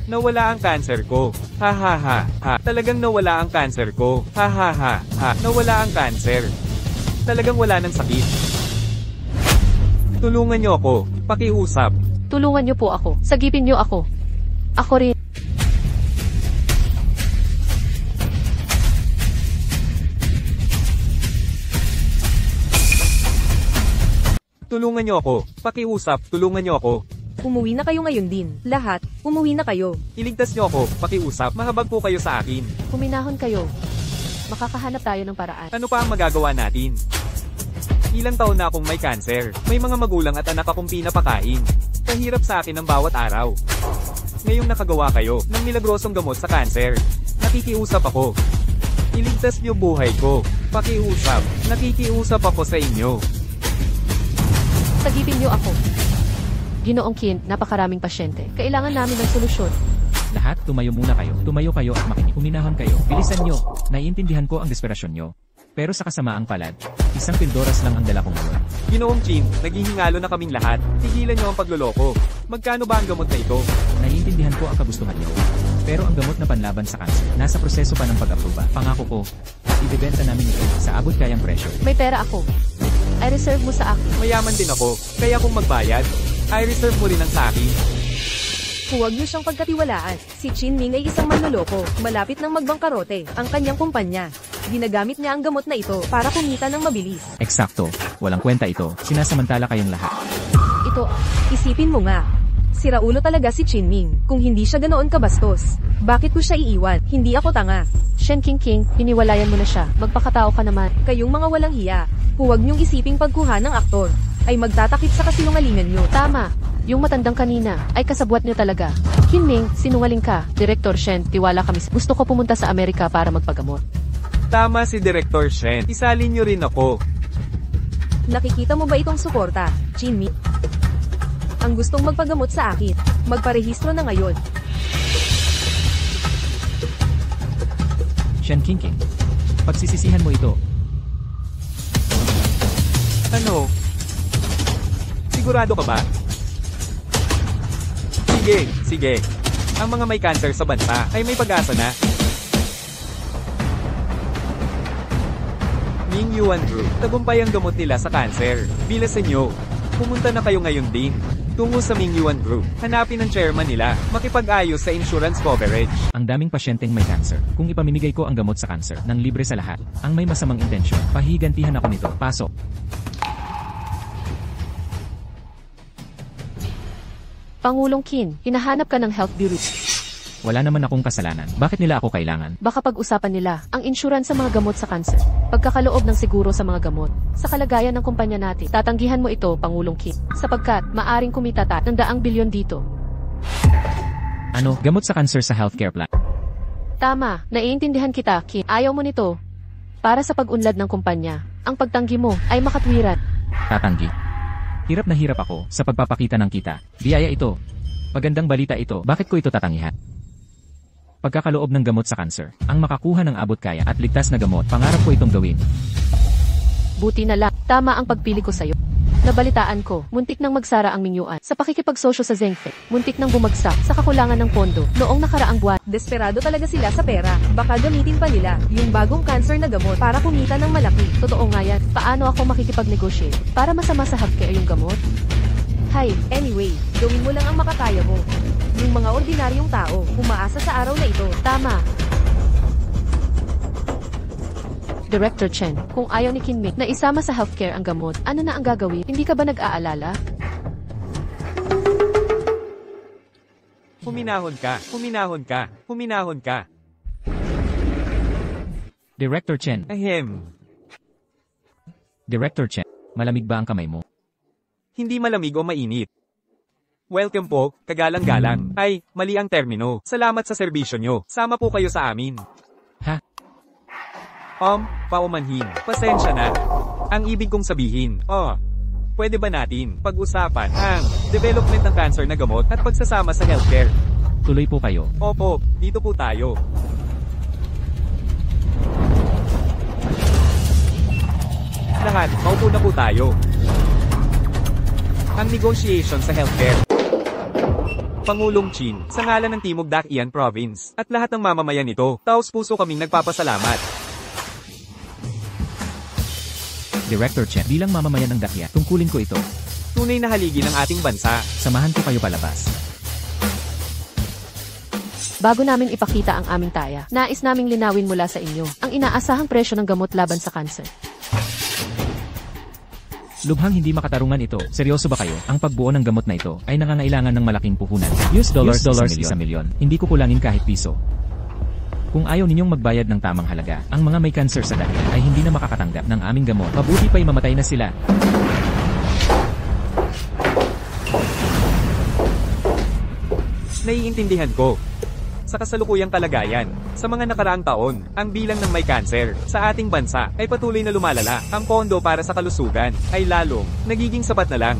Nawala ang cancer ko. Ha ha ha ha. Talagang nawala ang cancer ko. Ha ha ha ha. Nawala ang cancer. Talagang wala ng sakit. Tulungan niyo ako. Pakiusap. Tulungan niyo po ako. Sagipin niyo ako. Ako rin. Tulungan niyo ako. Pakiusap. Tulungan niyo ako. Umuwi na kayo ngayon din. Lahat, umuwi na kayo. Iligtas niyo ako. Pakiusap. Mahabag po kayo sa akin. Huminahon kayo. Makakahanap tayo ng paraan. Ano pa ang magagawa natin? Ilang taon na akong may cancer. May mga magulang at anak akong pinapakain. Kahirap sa akin ang bawat araw. Ngayong nakagawa kayo ng milagrosong gamot sa cancer. Nakikiusap ako. Iligtas niyo buhay ko. Pakiusap. Nakikiusap ako sa inyo. Sagipin niyo ako. Ginoong Qin, napakaraming pasyente. Kailangan namin ng solusyon. Lahat, tumayo muna kayo. Tumayo kayo at makinig. Huminahon kayo. Bilisan nyo. Naiintindihan ko ang desperasyon nyo. Pero sa kasamaang palad, isang pildoras lang ang dala ko ngayon. Ginoong Chin, naghihingalo na kaming lahat. Tigilan niyo ang pagloloko. Magkano ba ang gamot na ito? Naiintindihan ko ang kagustuhan nyo. Pero ang gamot na panlaban sa kanser, nasa proseso pa ng pag-aproba. Pangako ko, ibebenta namin ito sa abot kayang presyo. May pera ako. I reserve mo sa akin. Mayaman din ako. Kaya kung magbayad, I reserve mo rin ang sa akin. Huwag niyo siyang pagkatiwalaan. Si Chin Ming ay isang manloloko. Malapit ng magbangkarote ang kanyang kumpanya. Ginagamit niya ang gamot na ito para kumita ng mabilis. Eksakto. Walang kwenta ito. Sinasamantala kayong lahat. Ito, Isipin mo nga. Siraulo talaga si Chin Ming. Kung hindi siya ganoon kabastos, bakit ko siya iiwan? Hindi ako tanga. Shen King, hiniwalayan mo na siya. Magpakatao ka naman. Kayong mga walang hiya. Huwag niyong isiping pagkuha ng aktor ay magtatakip sa kasinungalingan niyo. Tama. Yung matandang kanina ay kasabwat niyo talaga. Kinming, sinungaling ka. Director Shen, tiwala kami. Gusto ko pumunta sa Amerika para magpagamot. Tama si Director Shen. Isalin niyo rin ako. Nakikita mo ba itong suporta, Chin Ming? Ang gustong magpagamot sa akin, magparehistro na ngayon. Shen King, pagsisisihan mo ito. Ano? Sigurado ka ba? Sige, sige. Ang mga may cancer sa bansa ay may pag-asa na. Mingyuan Group, tagumpay ang gamot nila sa cancer. Bilasan nyo. Pumunta na kayo ngayon din. tungo sa Mingyuan Group. Hanapin ang chairman nila, makipag-ayos sa insurance coverage. Ang daming pasyenteng may cancer. Kung ipamimigay ko ang gamot sa cancer, nang libre sa lahat, ang may masamang intensyon, pahigantihan ako nito. Pasok. Pangulong Qin, hinahanap ka ng health bureau. Wala naman akong kasalanan. Bakit nila ako kailangan? Baka pag-usapan nila ang insurance sa mga gamot sa cancer. Pagkakaloob ng siguro sa mga gamot. Sa kalagayan ng kumpanya natin, tatanggihan mo ito, Pangulong Qin. Sapagkat, maaring kumita tayo ng daang bilyon dito. Ano? Gamot sa cancer sa healthcare plan? Tama, naiintindihan kita, Qin. Ayaw mo nito. Para sa pag-unlad ng kumpanya, ang pagtanggi mo ay makatwiran. Tatanggi. Hirap na hirap ako sa pagpapakita ng kita. Biyaya ito. Magandang balita ito. Bakit ko ito tatanggihan? Pagkakaloob ng gamot sa cancer, ang makakuha ng abot kaya at ligtas na gamot, pangarap ko itong gawin. Buti na lang, tama ang pagpili ko sa'yo. Nabalitaan ko, muntik nang magsara ang Mingyuan sa pakikipagsosyo sa Zhengfe. Muntik nang bumagsak sa kakulangan ng pondo noong nakaraang buwan. Desperado talaga sila sa pera. Baka gamitin pa nila yung bagong cancer na gamot para kumita ng malaki. Totoo nga yan, paano ako makikipag-negotiate para masama sa healthcare yung gamot? Hay, Anyway, gawin mo lang ang makakaya mo. Yung mga ordinaryong tao, umaasa sa araw na ito. tama. Director Chen, kung ayaw ni Kinming na isama sa healthcare ang gamot, ano na ang gagawin? Hindi ka ba nag-aalala? Huminahon ka, huminahon ka, huminahon ka. Director Chen, Ahem. Director Chen, malamig ba ang kamay mo? Hindi malamig o mainit. Welcome po, kagalang-galang. Ay, mali ang termino. Salamat sa serbisyo nyo. Sama po kayo sa amin. Ha? Paumanhin. Pasensya na. Ang ibig kong sabihin, pwede ba natin pag-usapan ang development ng cancer na gamot at pagsasama sa healthcare? Tuloy po kayo. Opo, dito po tayo. Lahat, maupo na po tayo. Ang negotiation sa healthcare. Pangulong Qin, sa ngalan ng Timog Dakian Province, at lahat ng mamamayan nito, taos-puso kaming nagpapasalamat. Director Chen, bilang mamamayan ng Dakya, tungkulin ko ito. Tunay na haligi ng ating bansa. Samahan ko kayo palabas. Bago namin ipakita ang aming taya, nais naming linawin mula sa inyo ang inaasahang presyo ng gamot laban sa cancer. Lubhang hindi makatarungan ito. Seryoso ba kayo? Ang pagbuo ng gamot na ito ay nangangailangan ng malaking puhunan. US dollars, $1 milyon. Hindi ko kulangin kahit piso. Kung ayaw ninyong magbayad ng tamang halaga, ang mga may cancer sa Dakya ay hindi na makakatanggap ng aming gamot. Mabuti pa'y mamatay na sila. Naiintindihan ko. Sa kasalukuyang kalagayan, sa mga nakaraang taon, ang bilang ng may cancer sa ating bansa ay patuloy na lumalala. Ang pondo para sa kalusugan ay lalong nagiging sapat na lang.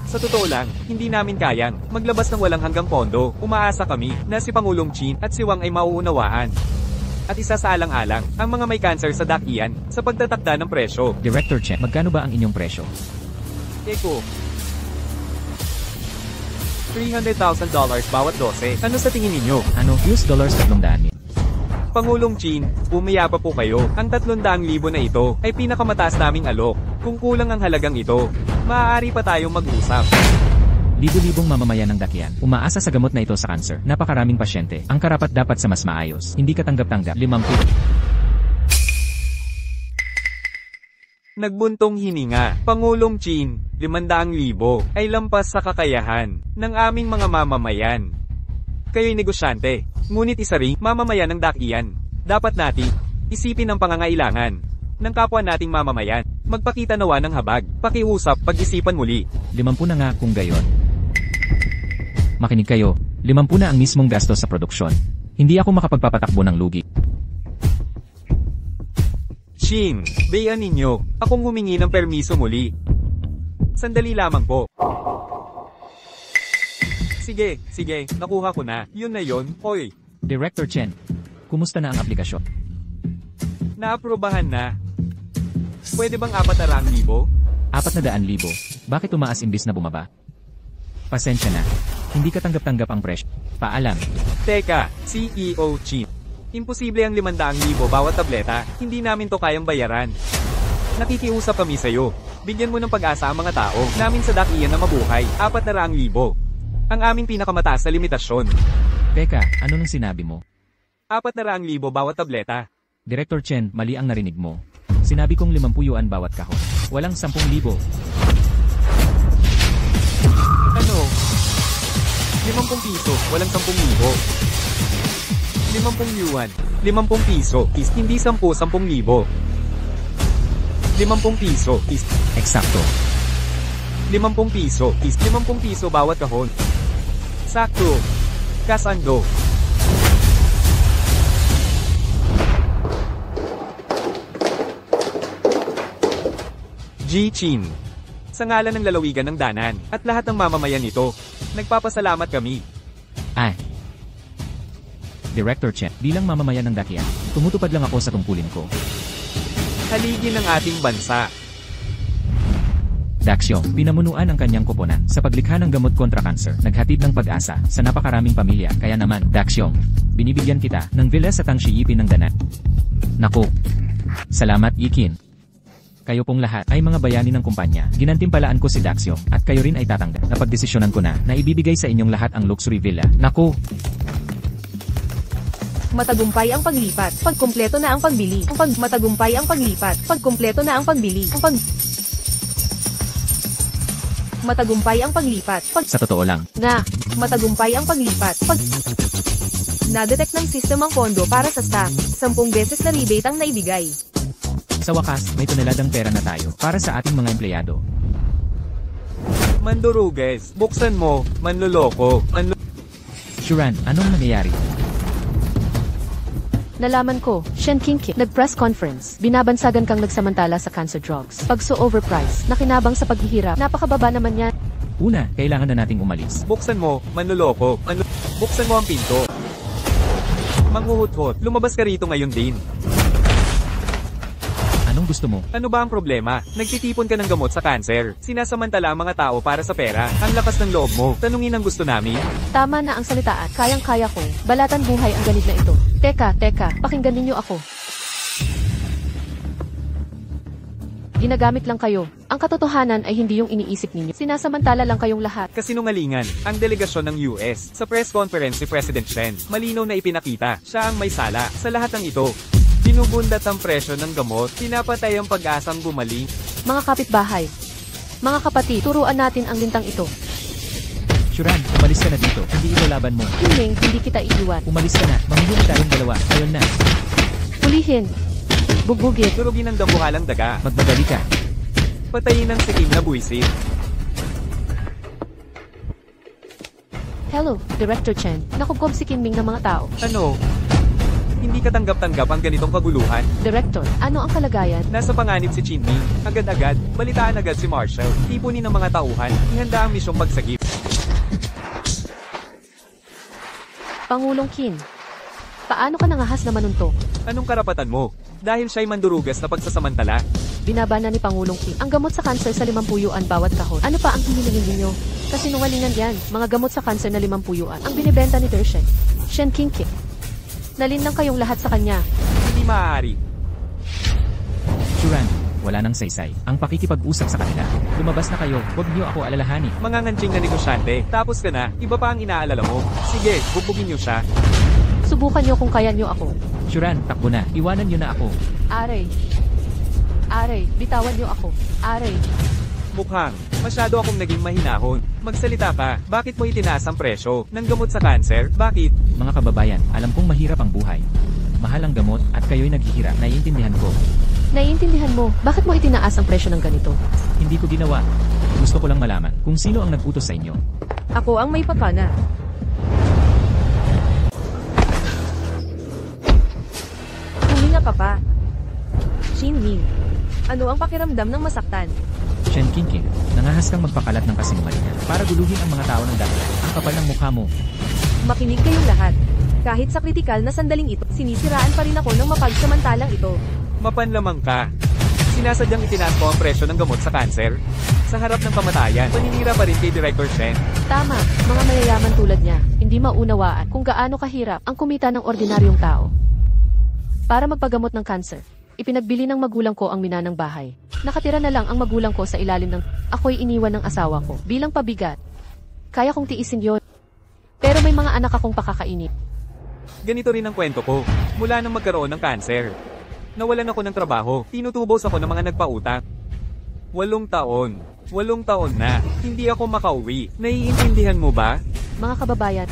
Sa totoo lang, hindi namin kayang maglabas ng walang hanggang pondo. Umaasa kami na si Pangulong Qin at si Wang ay mauunawaan. At isa sa alang-alang, ang mga may cancer sa Dakian sa pagtatakda ng presyo. Director Chen, magkano ba ang inyong presyo? Eko, $300,000 bawat dose. Ano sa tingin ninyo? Ano? US dollars 300,000. Pangulong Qin, umiyaba po kayo. Ang 300,000 na ito ay pinakamataas naming alok. Kung kulang ang halagang ito, maaari pa tayong mag-usap. Libo-libong mamamayan ng Dakyan, umaasa sa gamot na ito sa cancer. Napakaraming pasyente. Ang karapat dapat sa mas maayos. Hindi ka tanggap-tanggap. 50. Nagbuntong hininga. Pangulong Qin, 500,000 ay lampas sa kakayahan ng aming mga mamamayan. Kayo'y negosyante, ngunit isa ring mamamayan ng Dakian. Dapat natin isipin ang pangangailangan ng kapwa nating mamamayan. Magpakita nawa ng habag, pakiusap, pag-isipan muli. 50 na nga kung gayon. Makinig kayo, 50 na ang mismong gastos sa produksyon. Hindi ako makapagpapatakbo ng lugi. Qin, bayan ninyo, akong humingi ng permiso muli. Sandali lamang po. Sige, nakuha ko na. Yun na yun, oy. Director Chen, kumusta na ang aplikasyon? Naaprobahan na. Pwede bang 400,000? 400,000. Bakit tumaas imbis na bumaba? Pasensya na. Hindi ka tanggap-tanggap ang presyo. Paalam. Teka, CEO Qin. Imposible ang 500,000 bawat tableta. Hindi namin to kayang bayaran. Nakikiusap kami sa'yo. Bigyan mo ng pag-asa ang mga tao namin sa dakiyan na mabuhay, 400,000. Ang aming pinakamataas na limitasyon. Teka, ano nang sinabi mo? 400,000 bawat tableta. Director Chen, mali ang narinig mo. Sinabi kong 50 yuan bawat kahon. Walang 10,000. Ano? 50 piso, walang 10,000. 50 yuan, 50 piso, hindi 10,000. 50 piso, Eksakto. 50 piso, 50 piso bawat kahon. Sakto. Kasando. G. Chin. Sa ngalan ng lalawigan ng Danan, at lahat ng mamamayan nito, nagpapasalamat kami. Ay. Director Chen, bilang mamamayan ng Dakian, tumutupad lang ako sa tungkulin ko. Haligi ng ating bansa. Daxiong, pinamunuan ang kanyang koponan sa paglikha ng gamot kontra cancer, naghatid ng pag-asa sa napakaraming pamilya. Kaya naman, Daxiong, binibigyan kita ng villa sa Tangshiyipin ng Danan. Naku. Salamat, Yikin. Kayo pong lahat ay mga bayani ng kumpanya. Ginantimpalaan ko si Daxiong at kayo rin ay tatanggap na pagdesisyonan ko na ibibigay sa inyong lahat ang luxury villa. Naku. Matagumpay ang paglipat. Pagkumpleto na ang pagbili. Matagumpay ang paglipat. Pagkumpleto na ang pagbili. Matagumpay ang paglipat. Sa totoo lang, Matagumpay ang paglipat. Na-detect ng system ang pondo para sa staff. 10 beses na rebate ang naibigay. sa wakas, may toneladang pera na tayo para sa ating mga empleyado. Manduruges, buksan mo, manloloko, Shuran, anong nangyayari? Nalaman ko, Shen Qingqi, nag-press conference, binabansagan kang nagsamantala sa cancer drugs. Pagso overpriced, nakinabang sa paghihirap, napakababa naman yan. Una, kailangan na nating umalis. Buksan mo, manloloko, buksan mo ang pinto. Manghuhut-hut, lumabas ka rito ngayon din. Anong gusto mo? Ano ba ang problema? Nagtitipon ka ng gamot sa cancer. Sinasamantala ang mga tao para sa pera. Ang lakas ng loob mo. Tanungin ang gusto namin. Tama na ang salitaan, kayang-kaya ko. Balatan buhay ang ganit na ito. Teka, pakinggan ninyo ako. Ginagamit lang kayo. Ang katotohanan ay hindi yung iniisip ninyo. Sinasamantala lang kayong lahat. Kasinungalingan, ang delegasyon ng US. Sa press conference si President Shen, malinaw na ipinakita, siya ang may sala sa lahat ng ito. Binubundat ang presyo ng gamot, pinapatay ang pag-asang gumaling. Mga kapitbahay, mga kapatid, turuan natin ang lintang ito. Shuran, umalis ka na dito. Hindi ito laban mo. Hiling, hindi kita iiwan. Umalis ka na. Manghihuli tayong dalawa. Ayun na. Hulihin. Bugbugin. Durugin ang dambuhalang daga. Magmadali ka. Patayin ang sikim na buwisit. Hello, Director Chen. Nakubkob si Kinming ng mga tao. Ano? Hindi katanggap-tanggap ang ganitong kaguluhan. Director, ano ang kalagayan? Nasa panganib si Chinming. Agad-agad, balitaan agad si Marshall. Tipunin ng mga tauhan. Ihanda ang misyong pagsagip. Pangulong Qin. Paano ka nangahas na manuntok? Anong karapatan mo? Dahil siya'y mandurugas na pagsasamantala. Binabana ni Pangulong Qin ang gamot sa kanser sa 50 yuan bawat kahon. Ano pa ang hinihingin ninyo? Kasinungalingan yan. Mga gamot sa kanser na 50 yuan ang binibenta ni Dershen. Shen Qingqi. Nalin lang kayong lahat sa kanya. Hindi maaari. Shuran, wala nang saysay. Ang pakikipag-usap sa kanila. Lumabas na kayo. Huwag niyo ako alalahanin. Mga ngantsing na negosyante. Tapos ka na, iba pa ang inaalala mo. Sige, bugbugin niyo siya. Subukan nyo kung kaya nyo ako. Shuran, takbo na. Iwanan niyo na ako. Aray, bitawan nyo ako. Aray. Mukhang, masyado akong naging mahinahon. Magsalita ka, bakit mo itinaas ang presyo ng gamot sa cancer? Bakit? Mga kababayan, alam kong mahirap ang buhay. Mahal ang gamot at kayo'y naghihirap. Naiintindihan ko. Naiintindihan mo, bakit mo itinaas ang presyo ng ganito? Hindi ko ginawa. Gusto ko lang malaman kung sino ang nag-utos sa inyo. Ako ang may pakana. Huminga ka pa. Shinming. Ano ang pakiramdam ng masaktan? Shen Qingqi, nangahas kang magpakalat ng kasinungalingan para guluhin ang mga tao ng dati. Ang kapal ng mukha mo. Makinig kayong lahat. Kahit sa kritikal na sandaling ito, sinisiraan pa rin ako ng mapagsamantalang ito. Mapanlamang ka. Sinasadyang itinaas mo ang presyo ng gamot sa cancer? Sa harap ng kamatayan, paninira pa rin kay Director Shen. Tama, mga mayayaman tulad niya, hindi maunawaan kung gaano kahirap ang kumita ng ordinaryong tao para magpagamot ng cancer. Ipinagbili ng magulang ko ang minanang bahay. Nakatira na lang ang magulang ko sa ilalim ng... Ako'y iniwan ng asawa ko. Bilang pabigat. Kaya kong tiisin yon. Pero may mga anak akong pakakainip. Ganito rin ang kwento ko. Mula nang magkaroon ng cancer. Nawalan ako ng trabaho. Tinutubos ako ng mga nagpautang. 8 taon. 8 taon na. Hindi ako makauwi. Naiintindihan mo ba? Mga kababayan,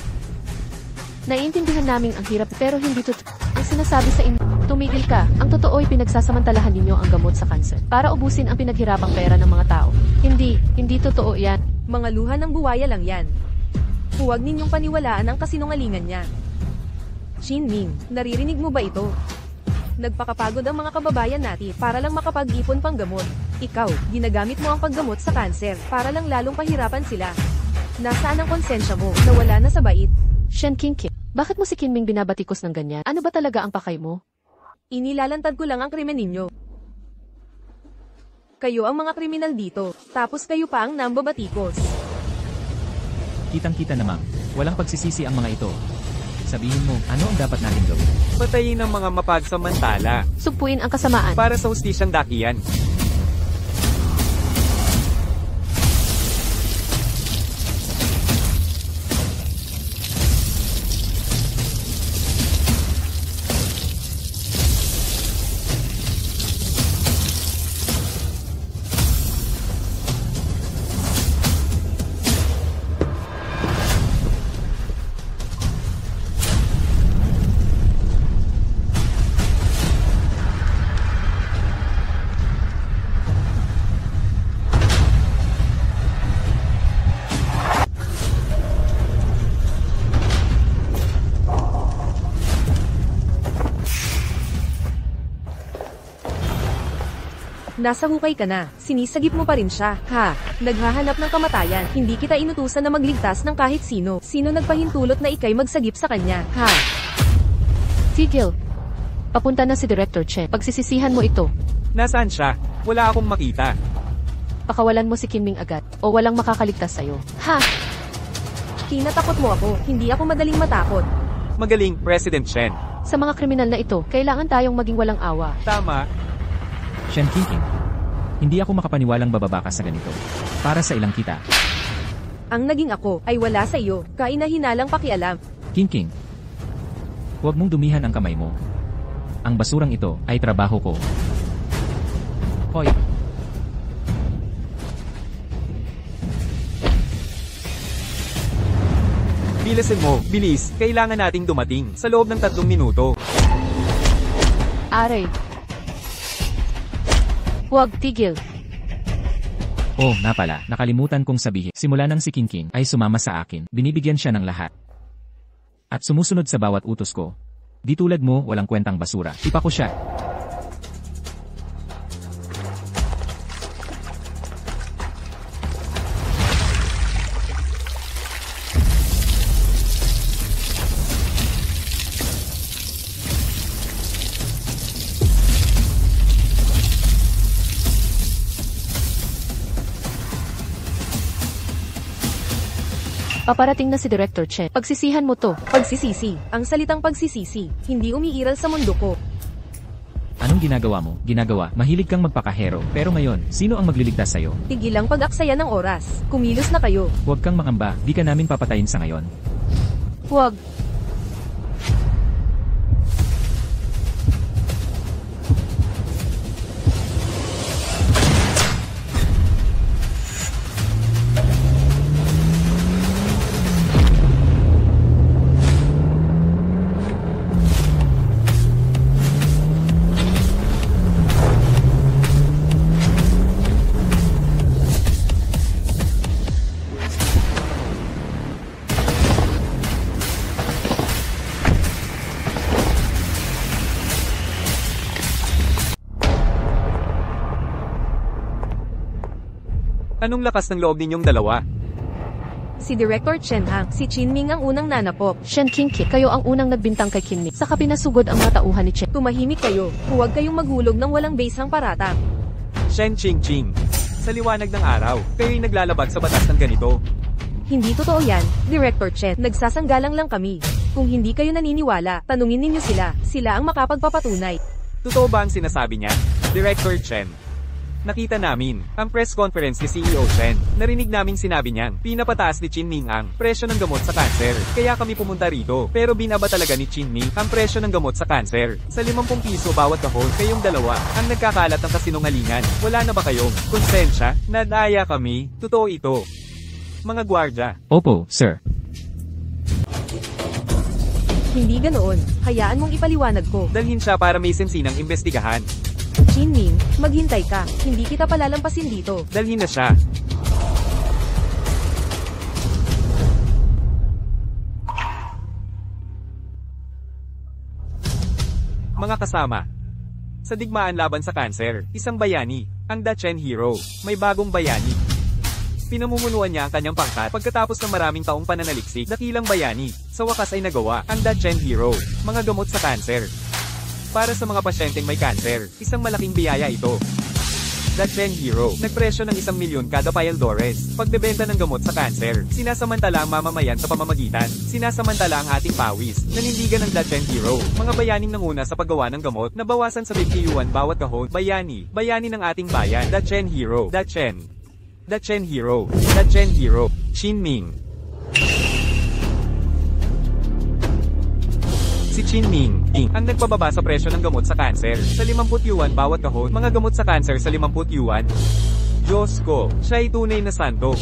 naiintindihan namin ang hirap pero hindi totoo. Ang sinasabi sa inyo, tumigil ka. Ang totoo ay pinagsasamantalahan ninyo ang gamot sa kanser para ubusin ang pinaghirapang pera ng mga tao. Hindi totoo yan. Mga luha ng buwaya lang yan. Huwag ninyong paniwalaan ang kasinungalingan niya. Shinming, naririnig mo ba ito? Nagpakapagod ang mga kababayan natin para lang makapag-ipon pang gamot. Ikaw, ginagamit mo ang paggamot sa kanser para lang lalong pahirapan sila. Nasaan ang konsensya mo? Nawala na sa bait. Shen Qingqing, bakit mo si Kinming binabatikos ng ganyan? Ano ba talaga ang pakay mo? Inilalantad ko lang ang krimen ninyo. Kayo ang mga kriminal dito, tapos kayo pa ang nambabatikos. Kitang-kita namang, walang pagsisisi ang mga ito. Sabihin mo, ano ang dapat natin gawin? Patayin ang mga mapagsamantala. Sugpuin ang kasamaan. Para sa hustisyang dakiyan. Nasa hukay ka na, sinisagip mo pa rin siya, ha? Naghahanap ng kamatayan, hindi kita inutusan na magligtas ng kahit sino. Sino nagpahintulot na ikay magsagip sa kanya, ha? Tigil. Papunta na si Director Chen. Pagsisisihan mo ito. Nasaan siya? Wala akong makita. Pakawalan mo si Kinming agad, o walang makakaligtas sa'yo. Ha? Tinatakot mo ako, hindi ako madaling matakot. Magaling, President Chen. Sa mga kriminal na ito, kailangan tayong maging walang awa. Tama. Shen Qingqing, hindi ako makapaniwalang bababa ka sa ganito. Para sa ilang kita. Ang naging ako ay wala sa iyo, kainahinalang pakialam. Qingqing, huwag mong dumihan ang kamay mo. Ang basurang ito ay trabaho ko. Hoy! Bilisin mo, bilis. Kailangan nating dumating sa loob ng 3 minuto. Aray. Huwag, tigil. Oh, na pala, nakalimutan kong sabihin. Simula nang si Qingqing ay sumama sa akin, binibigyan siya ng lahat. At sumusunod sa bawat utos ko. Di tulad mo, walang kwentang basura. Ipa ko siya. Paparating na si Director Chen. Pagsisihan mo to. Pagsisisi, ang salitang pagsisisi, hindi umiiral sa mundo ko. Anong ginagawa mo? Ginagawa, mahilig kang magpakahero. Pero ngayon, sino ang magliligtas sa'yo? Tigilang pag-aksaya ng oras. Kumilos na kayo. Huwag kang makamba, di ka namin papatayin sa ngayon. Huwag. Anong lakas ng loob ninyong dalawa? Si Director Chen Hang, si Qingming ang unang nanapok. Shen Qingqing, kayo ang unang nagbintang kay Kinming. Saka pinasugod ang mga tauhan ni Chen. Tumahimik kayo, huwag kayong maghulog ng walang basehang paratang. Shen Qingqing. Sa liwanag ng araw, kayo'y naglalabag sa batas ng ganito. Hindi totoo yan, Director Chen. Nagsasanggalang lang kami. Kung hindi kayo naniniwala, tanungin ninyo sila. Sila ang makapagpapatunay. Totoo ba ang sinasabi niya? Director Chen. Nakita namin ang press conference ni CEO Chen. Narinig naming sinabi niyang pinapataas ni Chin Ming ang presyo ng gamot sa kanser. Kaya kami pumunta rito. Pero binaba talaga ni Chin Ming ang presyo ng gamot sa kanser. Sa 50 piso bawat kahon, kayong dalawa ang nagkakalat ng kasinungalingan. Wala na ba kayong konsensya? Nadaya kami. Totoo ito. Mga gwardya. Opo, sir. Hindi ganoon. Hayaan mong ipaliwanag ko. Dalhin siya para may sensinang imbestigahan. Chin Ming, maghintay ka. Hindi kita palalampasin dito. Dalhin na siya. Mga kasama. Sa digmaan laban sa kanser, isang bayani, ang Dachen Hero, may bagong bayani. Pinamumunuan niya ang kanyang pangkat pagkatapos ng maraming taong pananaliksik, dakilang bayani. Sa wakas ay nagawa ang Dachen Hero, mga gamot sa kanser. Para sa mga pasyenteng may kanser, isang malaking biyaya ito. Dachen Hero, nagpresyo ng 1 milyon kada $5. Pagbebenta ng gamot sa kanser, sinasamantala ang mamamayan sa pamamagitan. Sinasamantala ang ating pawis, nanindigan ng Dachen Hero. Mga bayaning nanguna sa paggawa ng gamot, nabawasan sa 50 yuan bawat kahon. Bayani, bayani ng ating bayan. Dachen Hero, Dachen Hero, Dachen Hero, Chin Ming. Si Chin Ming, ang nagpababa sa presyo ng gamot sa kanser, sa 50 yuan bawat kahon, mga gamot sa kanser sa 50 yuan. Diyos ko, siya ay tunay na santo.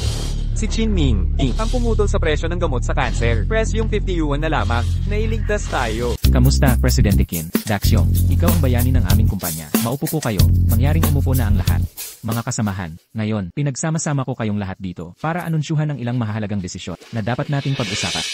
Si Chin Ming, ang pumutol sa presyo ng gamot sa kanser, presyong 50 yuan na lamang, nailigtas tayo. Kamusta, Presidente Qin? Daxiong, ikaw ang bayani ng aming kumpanya. Maupo po kayo, mangyaring umupo na ang lahat. Mga kasamahan, ngayon, pinagsama-sama ko kayong lahat dito, para anunsyuhan ng ilang mahalagang desisyon, na dapat nating pag-usapan.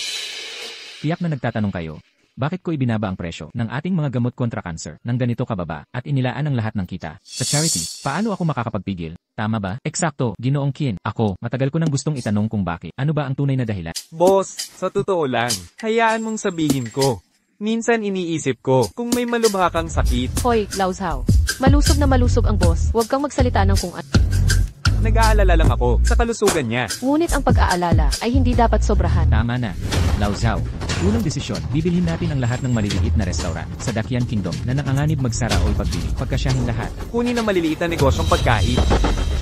Tiyak na nagtatanong kayo, bakit ko ibinaba ang presyo ng ating mga gamot kontra cancer ng ganito kababa at inilaan ang lahat ng kita sa charity? Paano ako makakapagpigil? Tama ba? Eksakto, Ginoong Qin. Ako, matagal ko nang gustong itanong kung bakit. Ano ba ang tunay na dahilan? Boss, sa totoo lang, hayaan mong sabihin ko. Minsan iniisip ko, kung may malubha kang sakit. Hoy, Lauzhao. Malusog na malusog ang boss. Huwag kang magsalita ng kung ano. Nag-aalala lang ako sa kalusugan niya. Ngunit ang pag-aalala ay hindi dapat sobrahan. Tama na. Lauzhao. Unang desisyon, bibilhin natin ang lahat ng maliliit na restaurant sa Dakian Kingdom na nanganganib magsara o ipagbili. Pagkasyahin lahat. Kunin ang maliliit na negosyong pagkain.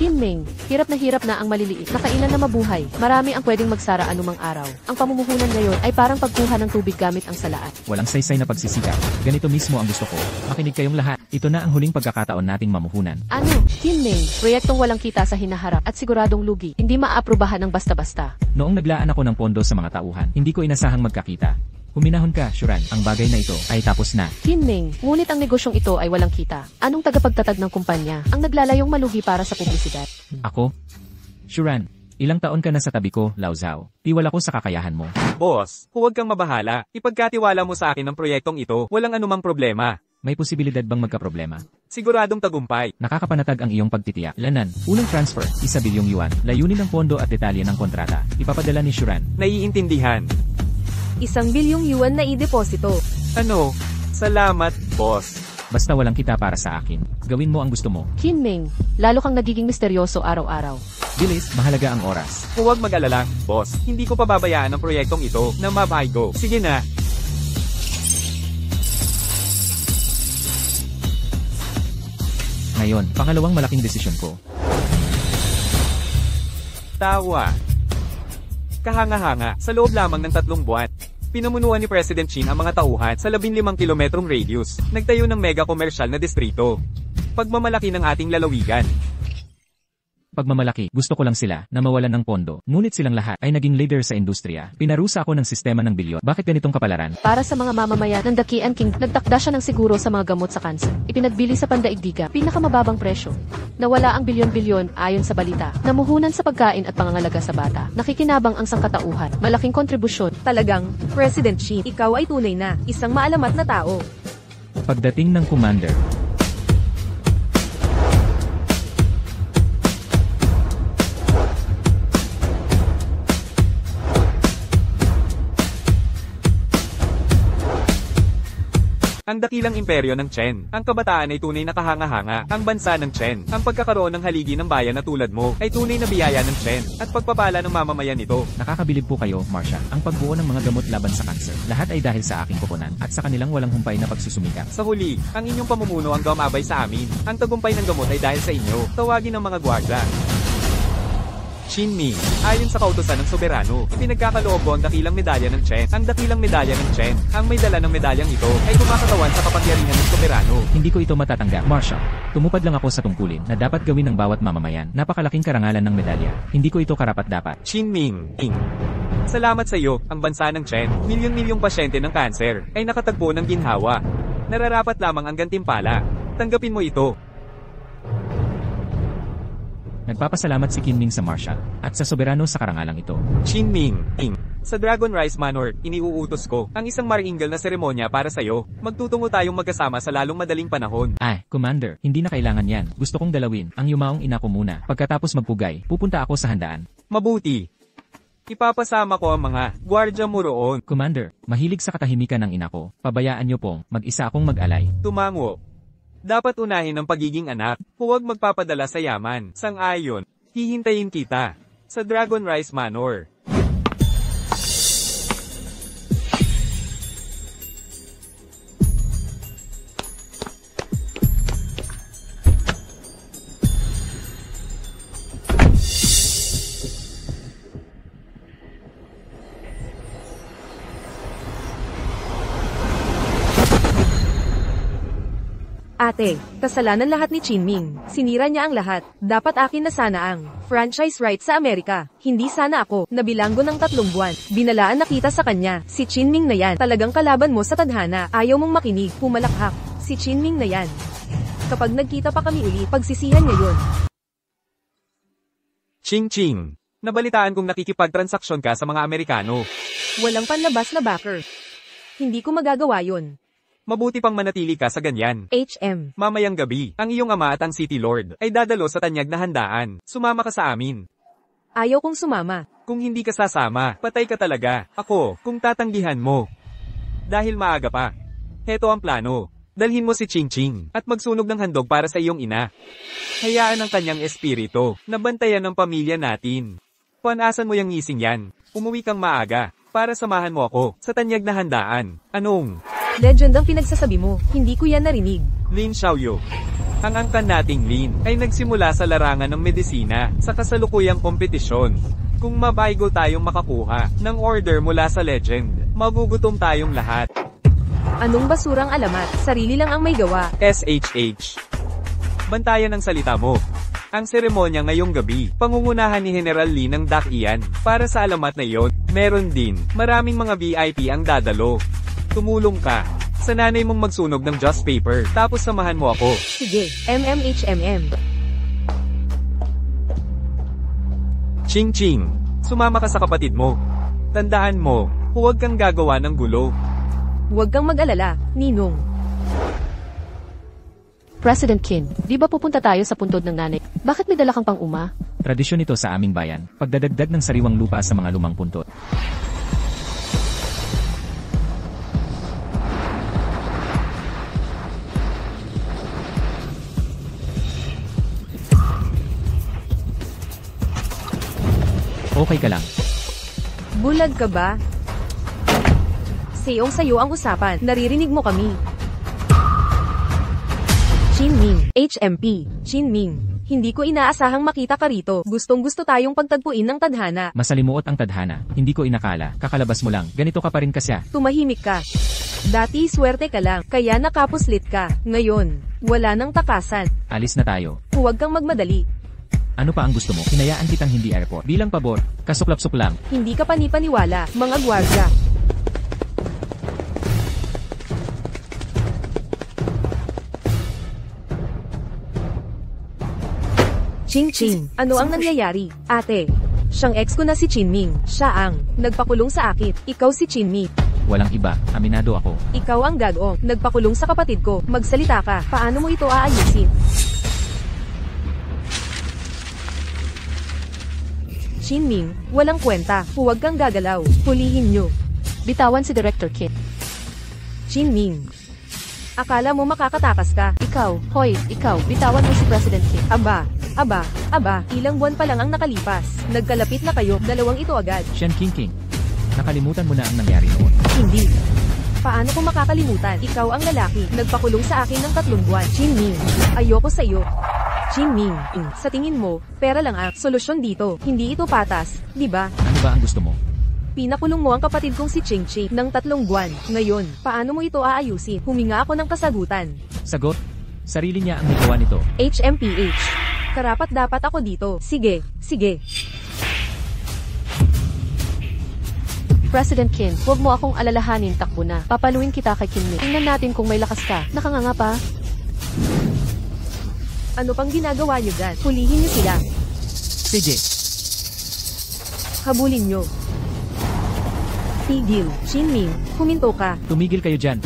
Qin Ming, hirap na ang maliliit na kainan na mabuhay. Marami ang pwedeng magsara anumang araw. Ang pamumuhunan ngayon ay parang pagkuha ng tubig gamit ang salaan. Walang saysay na pagsisikap. Ganito mismo ang gusto ko. Makinig kayong lahat. Ito na ang huling pagkakataon nating mamuhunan. Ano? Qin Ming, proyektong walang kita sa hinaharap at siguradong lugi. Hindi maaprubahan ng basta-basta. Noong naglaan ako ng pondo sa mga tauhan, hindi ko inasahang magkakita. Huminahon ka, Shuran. Ang bagay na ito ay tapos na. Qin Ming, ngunit ang negosyong ito ay walang kita. Anong tagapagtatag ng kumpanya ang naglalayong malugi para sa publisidad? Ako? Shuran, ilang taon ka na sa tabi ko, Lauzhao. Tiwala ko sa kakayahan mo. Boss, huwag kang mabahala. Ipagkatiwala mo sa akin ang proyektong ito. Walang anumang problema. May posibilidad bang magkaproblema? Siguradong tagumpay. Nakakapanatag ang iyong pagtitiyak. Lanan, unang transfer, 1 bilyong yuan. Layunin ng pondo at detalye ng kontrata. Ipapadala ni Shuran. Naiintindihan. 1 bilyong yuan na ideposito. Ano? Salamat, boss. Basta walang kita para sa akin. Gawin mo ang gusto mo. Qin Ming, lalo kang nagiging misteryoso araw-araw. Bilis, mahalaga ang oras. Huwag mag-alala, boss. Hindi ko pababayaan ang proyektong ito na mabaygo. Sige na. Ngayon, pangalawang malaking desisyon ko. Tawa. Kahanga-hanga, sa loob lamang ng 3 buwan. Pinamunuan ni President Chin ang mga tauhan sa 15 kilometrong radius. Nagtayo ng mega komersyal na distrito. Pagmamalaki ng ating lalawigan. Pagmamalaki, gusto ko lang sila na mawalan ng pondo. Ngunit silang lahat ay naging leader sa industriya. Pinarusa ako ng sistema ng bilyon. Bakit ganitong kapalaran? Para sa mga mamamayan ng Dakian King, nagtakda siya ng siguro sa mga gamot sa kanser. Ipinagbili sa pandaigdiga, pinakamababang presyo. Nawala ang bilyon-bilyon ayon sa balita. Namuhunan sa pagkain at pangangalaga sa bata. Nakikinabang ang sangkatauhan. Malaking kontribusyon. Talagang, President Xi, ikaw ay tunay na, isang maalamat na tao. Pagdating ng commander, Ang dakilang imperyo ng Chen. Ang kabataan ay tunay na kahanga-hanga. Ang bansa ng Chen. Ang pagkakaroon ng haligi ng bayan na tulad mo ay tunay na biyaya ng Chen at pagpapala ng mamamayan nito. Nakakabilib po kayo, Marcia. Ang pagbuo ng mga gamot laban sa kanser. Lahat ay dahil sa aking koponan at sa kanilang walang humpay na pagsusumikap. Sa huli, ang inyong pamumuno ang gumabay sa amin. Ang tagumpay ng gamot ay dahil sa inyo. Tawagin ang mga gwardya. Qin Ming. Ayon sa kautusan ng soberano, pinagkakaloob ko ang dakilang medalya ng Chen. Ang dakilang medalya ng Chen, ang may dala ng medalyang ito, ay kumakatawan sa kapangyarihan ng soberano. Hindi ko ito matatanggap, Marcia. Tumupad lang ako sa tungkulin na dapat gawin ng bawat mamamayan. Napakalaking karangalan ng medalya. Hindi ko ito karapat-dapat. Qin Ming. Salamat sa iyo, ang bansa ng Chen. Milyon-milyong pasyente ng kanser ay nakatagpo ng ginhawa. Nararapat lamang ang gantimpala. Tanggapin mo ito. Nagpapasalamat si Qin Ming sa Marcia at sa soberano sa karangalang ito. Qin Ming. Sa Dragon Rise Manor, iniuutos ko ang isang maringal na seremonya para sa iyo. Magtutungo tayong magkasama sa lalong madaling panahon. Commander, hindi na kailangan yan. Gusto kong dalawin ang yumaong ina ko muna. Pagkatapos magpugay, pupunta ako sa handaan. Mabuti. Ipapasama ko ang mga gwardya mo roon. Commander, mahilig sa katahimikan ng ina ko. Pabayaan niyo pong mag-isa akong mag-alay. Tumango. Dapat unahin ang pagiging anak. Huwag magpapadala sa yaman. Sang-ayon, hihintayin kita sa Dragon Rise Manor. Ate, kasalanan lahat ni Qin Ming. Sinira niya ang lahat. Dapat akin na sana ang franchise rights sa Amerika. Hindi sana ako. Nabilanggo ng 3 buwan. Binalaan na kita sa kanya. Si Qin Ming na yan. Talagang kalaban mo sa tadhana. Ayaw mong makinig. Pumalakhak. Si Qin Ming na yan. Kapag nagkita pa kami uli, pagsisihan niya yun. Ching. Nabalitaan kong nakikipagtransaksyon ka sa mga Amerikano. Walang panlabas na backer. Hindi ko magagawa yun. Mabuti pang manatili ka sa ganyan. HM. Mamayang gabi, ang iyong ama at ang City Lord ay dadalo sa tanyag na handaan. Sumama ka sa amin. Ayaw kong sumama. Kung hindi ka sasama, patay ka talaga. Ako, kung tatanggihan mo. Dahil maaga pa. Heto ang plano. Dalhin mo si Ching at magsunog ng handog para sa iyong ina. Hayaan ang kanyang espiritu na bantayan ng pamilya natin. Puanasan mo yung ngising yan. Umuwi kang maaga para samahan mo ako sa tanyag na handaan. Anong? Legend ang pinagsasabi mo. Hindi ko yan narinig. Lin Xiaoyu. Ang angkan nating Lin ay nagsimula sa larangan ng medisina sa kasalukuyang kompetisyon. Kung mabaigo tayong makakuha ng order mula sa legend, magugutom tayong lahat. Anong basurang alamat? Sarili lang ang may gawa. SHH. Bantayan ang salita mo. Ang seremonya ngayong gabi, pangungunahan ni General Lee ng Dakian. Para sa alamat na iyon, meron din maraming mga VIP ang dadalo. Tumulong ka sa nanay mong magsunog ng just paper, tapos samahan mo ako. Sige, MMHMM. Ching, sumama ka sa kapatid mo. Tandaan mo, huwag kang gagawa ng gulo. Huwag kang mag-alala, Ninong. President Qin, di ba pupunta tayo sa puntod ng nanay? Bakit may dala kang pang-uma? Tradisyon ito sa aming bayan, pagdadagdag ng sariwang lupa sa mga lumang puntot. Okay ka lang. Bulag ka ba? Sayong sayo ang usapan. Naririnig mo kami. Qin Ming, HMP. Qin Ming, hindi ko inaasahang makita ka rito. Gustong-gusto tayong pagtagpuin ng tadhana. Masalimuot ang tadhana. Hindi ko inakala. Kakalabas mo lang. Ganito ka pa rin kasya. Tumahimik ka. Dati swerte ka lang, kaya nakapuslit ka. Ngayon, wala nang takasan. Alis na tayo. Huwag kang magmadali. Ano pa ang gusto mo? Hinayaan kitang hindi airport. Bilang pabor, kasuklap-suklam. Hindi ka panipaniwala, mga gwardya. Ching, ano ang nangyayari? Ate, siyang ex ko na si Qin Ming. Siya ang nagpakulong sa akin. Ikaw si Qin Ming. Walang iba. Aminado ako. Ikaw ang gagong nagpakulong sa kapatid ko. Magsalita ka. Paano mo ito aayusin? Qin Ming, walang kwenta. Huwag kang gagalaw. Hulihin nyo. Bitawan si Director Qin. Qin Ming. Akala mo makakatakas ka? Ikaw, bitawan mo si President Kim. Aba, ilang buwan pa lang ang nakalipas. Nagkalapit na kayo, dalawang ito agad. Shen King. Nakalimutan mo na ang nangyari noon. Hindi. Paano ko makakalimutan? Ikaw ang lalaki, nagpakulong sa akin ng 3 buwan. Chin Ming, ayoko sa iyo. Chin Ming, sa tingin mo, pera lang ang solusyon dito. Hindi ito patas, di ba? Ano ba ang gusto mo? Pinakulong mo ang kapatid kong si Ching Ching ng 3 buwan. Ngayon, paano mo ito aayusin? Huminga ako ng kasagutan. Sagot? Sarili niya ang nagawa nito. HMPH. Karapat dapat ako dito. Sige. President Kim, huwag mo akong alalahanin, takbo na. Papaluin kita kay Kim Ming. Tingnan natin kung may lakas ka. Nakanganga pa. Ano pang ginagawa niyo dyan? Hulihin niyo sila. Sige. Habulin niyo. Tigil. Chin Ming, huminto ka. Tumigil kayo dyan.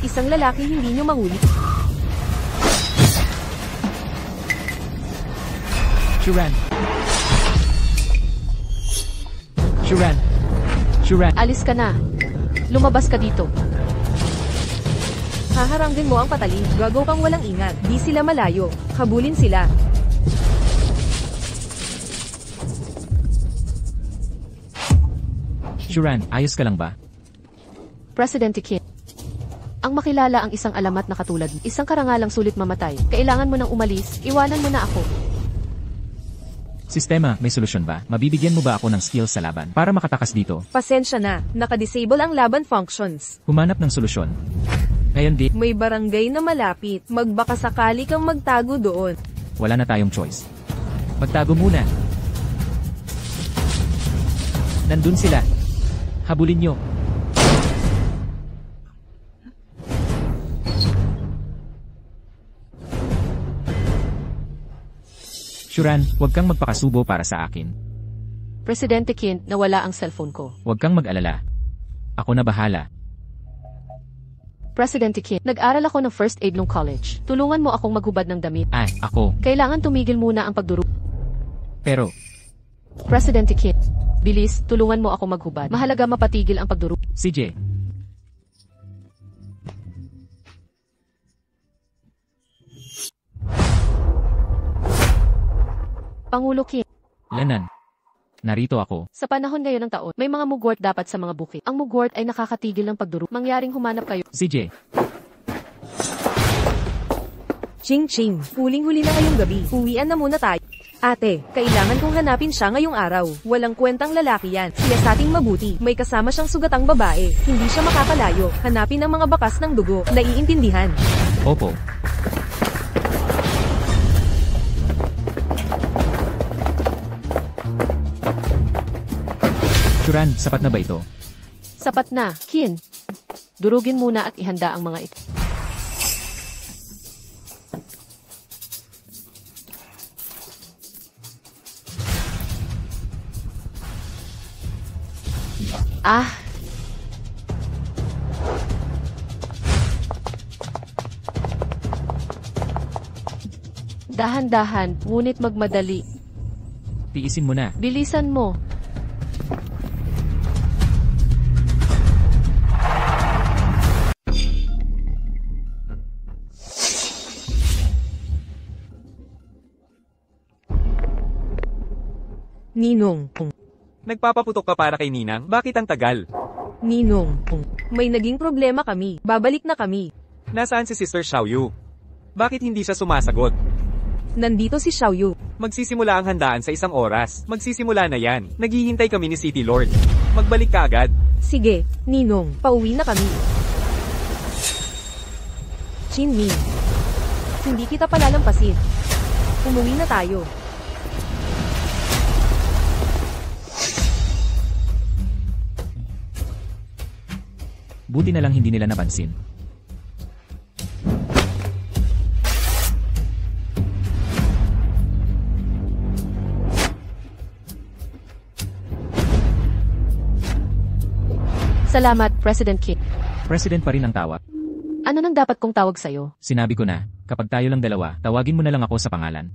Isang lalaki hindi niyo mahuli. Shuran. Alis ka na. Lumabas ka dito. Haharangin mo ang patalim. Gago kang walang ingat. Di sila malayo. Habulin sila. Shuran, ayos ka lang ba? President Kim. Ang makilala ang isang alamat na katulad. Isang karangalang sulit mamatay. Kailangan mo nang umalis. Iwanan mo na ako. Sistema, may solusyon ba? Mabibigyan mo ba ako ng skills sa laban para makatakas dito? Pasensya na. Naka-disable ang laban functions. Humanap ng solusyon. Ngayon di, May barangay na malapit. Magbaka sakali kang magtago doon. wala na tayong choice. Magtago muna. Nandun sila. Habulin nyo. Shuran, huwag kang magpakasubo para sa akin. Presidente Kim, nawala ang cellphone ko. Huwag kang mag-alala. Ako na bahala. Presidente Kim, nag-aral ako ng first aid nung college. Tulungan mo akong maghubad ng damit. Ako. Kailangan tumigil muna ang pagduru. Pero, Presidente Kim, bilis, tulungan mo ako maghubad. Mahalaga mapatigil ang pagduru. CJ. Pangulo Kim, Lanan. Narito ako. sa panahon ngayon ng taon, may mga mugwort dapat sa mga bukid. Ang mugwort ay nakakatigil ng pagduru. Mangyaring humanap kayo. CJ. Ching Ching, huling-huli na ngayong gabi. Uwian na muna tayo. Ate, kailangan kong hanapin siya ngayong araw. Walang kwentang lalaki yan. Siyasating mabuti. May kasama siyang sugatang babae. Hindi siya makakalayo. Hanapin ang mga bakas ng dugo. Naiintindihan. Opo. Shuran, sapat na ba ito? Sapat na, Kin. Durugin muna at ihanda ang mga ito. Dahan-dahan, ngunit magmadali. Tiisin mo na. Bilisan mo. Ninong. Nagpapaputok ka para kay Ninang? Bakit ang tagal? Ninong. May naging problema kami. Babalik na kami. Nasaan si Sister Xiaoyu? Bakit hindi siya sumasagot? Nandito si Xiaoyu. Magsisimula ang handaan sa 1 oras. Magsisimula na yan. Naghihintay kami ni City Lord. Magbalik ka agad. Sige, Ninong, pauwi na kami. Chin Ming. Hindi kita palalampasin. Umuwi na tayo. Buti na lang hindi nila napansin. Salamat, President Kim. President pa rin ang tawag. Ano nang dapat kong tawag sa'yo? Sinabi ko na, kapag tayo lang dalawa, tawagin mo na lang ako sa pangalan.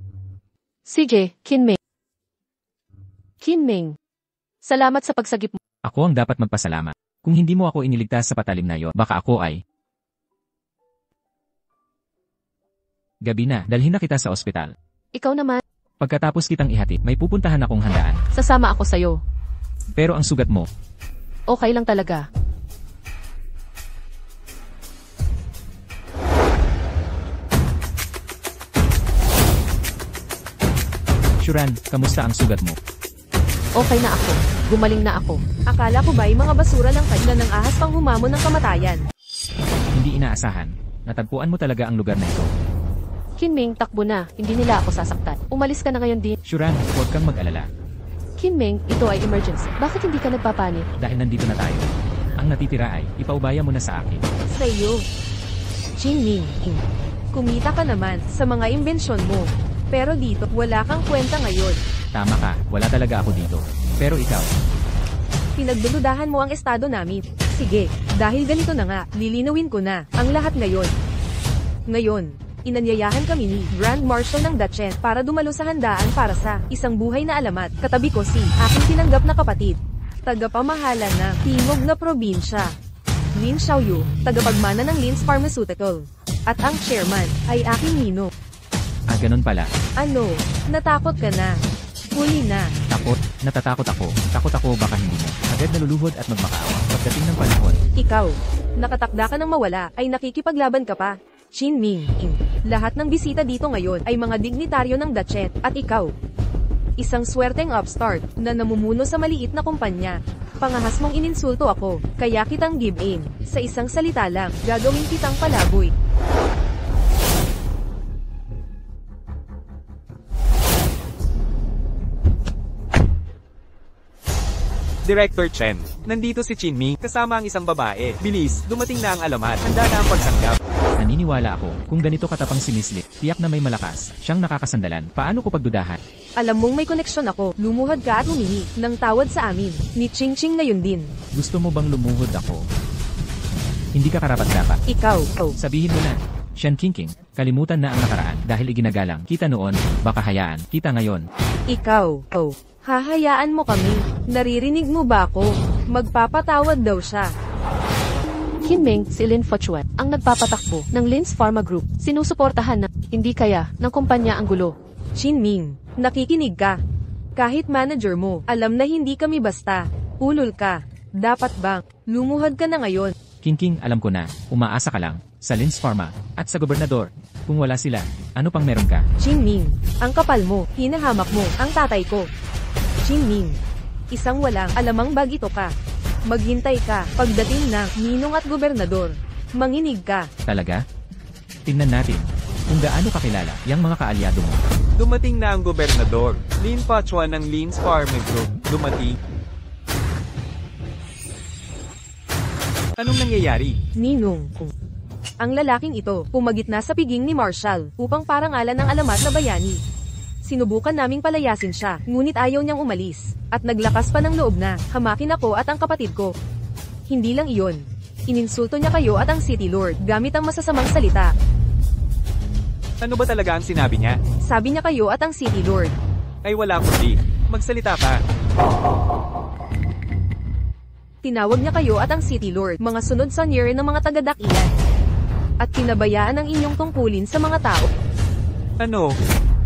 CJ, Kinming. Kinming. Salamat sa pagsagip mo. Ako ang dapat magpasalamat. Kung hindi mo ako iniligtas sa patalim na yon, baka ako ay Gabi na, dalhin na kita sa ospital. Ikaw naman, Pagkatapos kitang ihatid, may pupuntahan akong handaan. sasama ako sa'yo. Pero ang sugat mo, Okay lang talaga. Shuran, kamusta ang sugat mo? Okay na ako. Gumaling na ako. Akala ko ba'y mga basura lang kayo na ng ahas pang humamon ng kamatayan? Hindi inaasahan. Natagpuan mo talaga ang lugar na ito. Kinming, takbo na. Hindi nila ako sasaktan. Umalis ka na ngayon din. Shuran, huwag kang mag-alala. Kinming, ito ay emergency. Bakit hindi ka nagpapanik? Dahil nandito na tayo. Ang natitira ay, ipaubaya mo na sa akin. Sa iyo. Jinming, kumita ka naman sa mga imbensyon mo. Pero dito, wala kang kwenta ngayon. Tama ka, wala talaga ako dito. Pero ikaw, Pinagdududahan mo ang estado namin. Sige, dahil ganito na nga, lilinawin ko na ang lahat ngayon. Ngayon, inanyayahan kami ni Grand Marshal ng Duchess para dumalo sa handaan para sa isang buhay na alamat. Katabi ko si aking tinanggap na kapatid. Tagapamahala na timog na probinsya. Lin Xiaoyu, tagapagmana ng Lin's Pharmaceutical. At ang chairman ay aking nino. ganun pala. Ano, natakot ka na? Huli na. Takot, natatakot ako. Takot ako baka hindi mo. Agad naluluhod at magmakaawa. Pagdating ng panahon, Ikaw, nakatakda ka ng mawala, ay nakikipaglaban ka pa. Shin Ming. Lahat ng bisita dito ngayon ay mga dignitaryo ng Duchess, at ikaw. Isang swerteng upstart, na namumuno sa maliit na kumpanya. Pangahas mong ininsulto ako, kaya kitang give in. Sa isang salita lang, gagawin kitang palaboy. Director Chen, nandito si Chinming, kasama ang isang babae. Bilis, dumating na ang alamat. Handa na ang pagsanggap. naniniwala ako, kung ganito katapang si Miss Lit, tiyak na may malakas, siyang nakakasandalan. Paano ko pagdudahan? Alam mong may koneksyon ako, lumuhod ka at humingi ng tawad sa amin. Ni Ching Ching ngayon din. Gusto mo bang lumuhod ako? Hindi ka karapat-dapat. Ikaw, Sabihin mo na. Shen Qingqing, kalimutan na ang nakaraan dahil iginagalang kita noon, baka hayaan kita ngayon. ikaw, hahayaan mo kami. Naririnig mo ba ako? Magpapatawad daw siya. Kinming, si Lin Fuchuan, ang nagpapatakbo ng Lin's Pharma Group. Sinusuportahan na, hindi kaya, ng kumpanya ang gulo. Shin Ming, nakikinig ka. Kahit manager mo, alam na hindi kami basta. Ulol ka. Dapat bang, lumuhod ka na ngayon? Qingqing, alam ko na, umaasa ka lang, sa Lin's Pharma, at sa gobernador. Kung wala sila, ano pang meron ka? Shin Ming, ang kapal mo, hinahamak mo, ang tatay ko. Shin Ming, isang walang alamang bagito ka. Maghintay ka, pagdating ng ninong at gobernador. Manginig ka. Talaga? Tingnan natin, kung gaano kakilala, yung mga kaalyado mo. Dumating na ang gobernador. Lin Pachuan ng Lin's Pharma Group. Dumating. Anong nangyayari? Ninong. Ang lalaking ito, pumagitna sa piging ni Marshall, upang parangalan ng alamat na bayani. Sinubukan naming palayasin siya, ngunit ayaw niyang umalis. At naglakas pa ng loob na, hamakin ako at ang kapatid ko. Hindi lang iyon. Ininsulto niya kayo at ang City Lord, gamit ang masasamang salita. Ano ba talaga ang sinabi niya? Sabi niya kayo at ang City Lord. Ay wala kundi. Magsalita pa. Tinawag niya kayo at ang City Lord, mga sunod sa near ng mga taga-dakilan. At pinabayaan ang inyong tungkulin sa mga tao. Ano?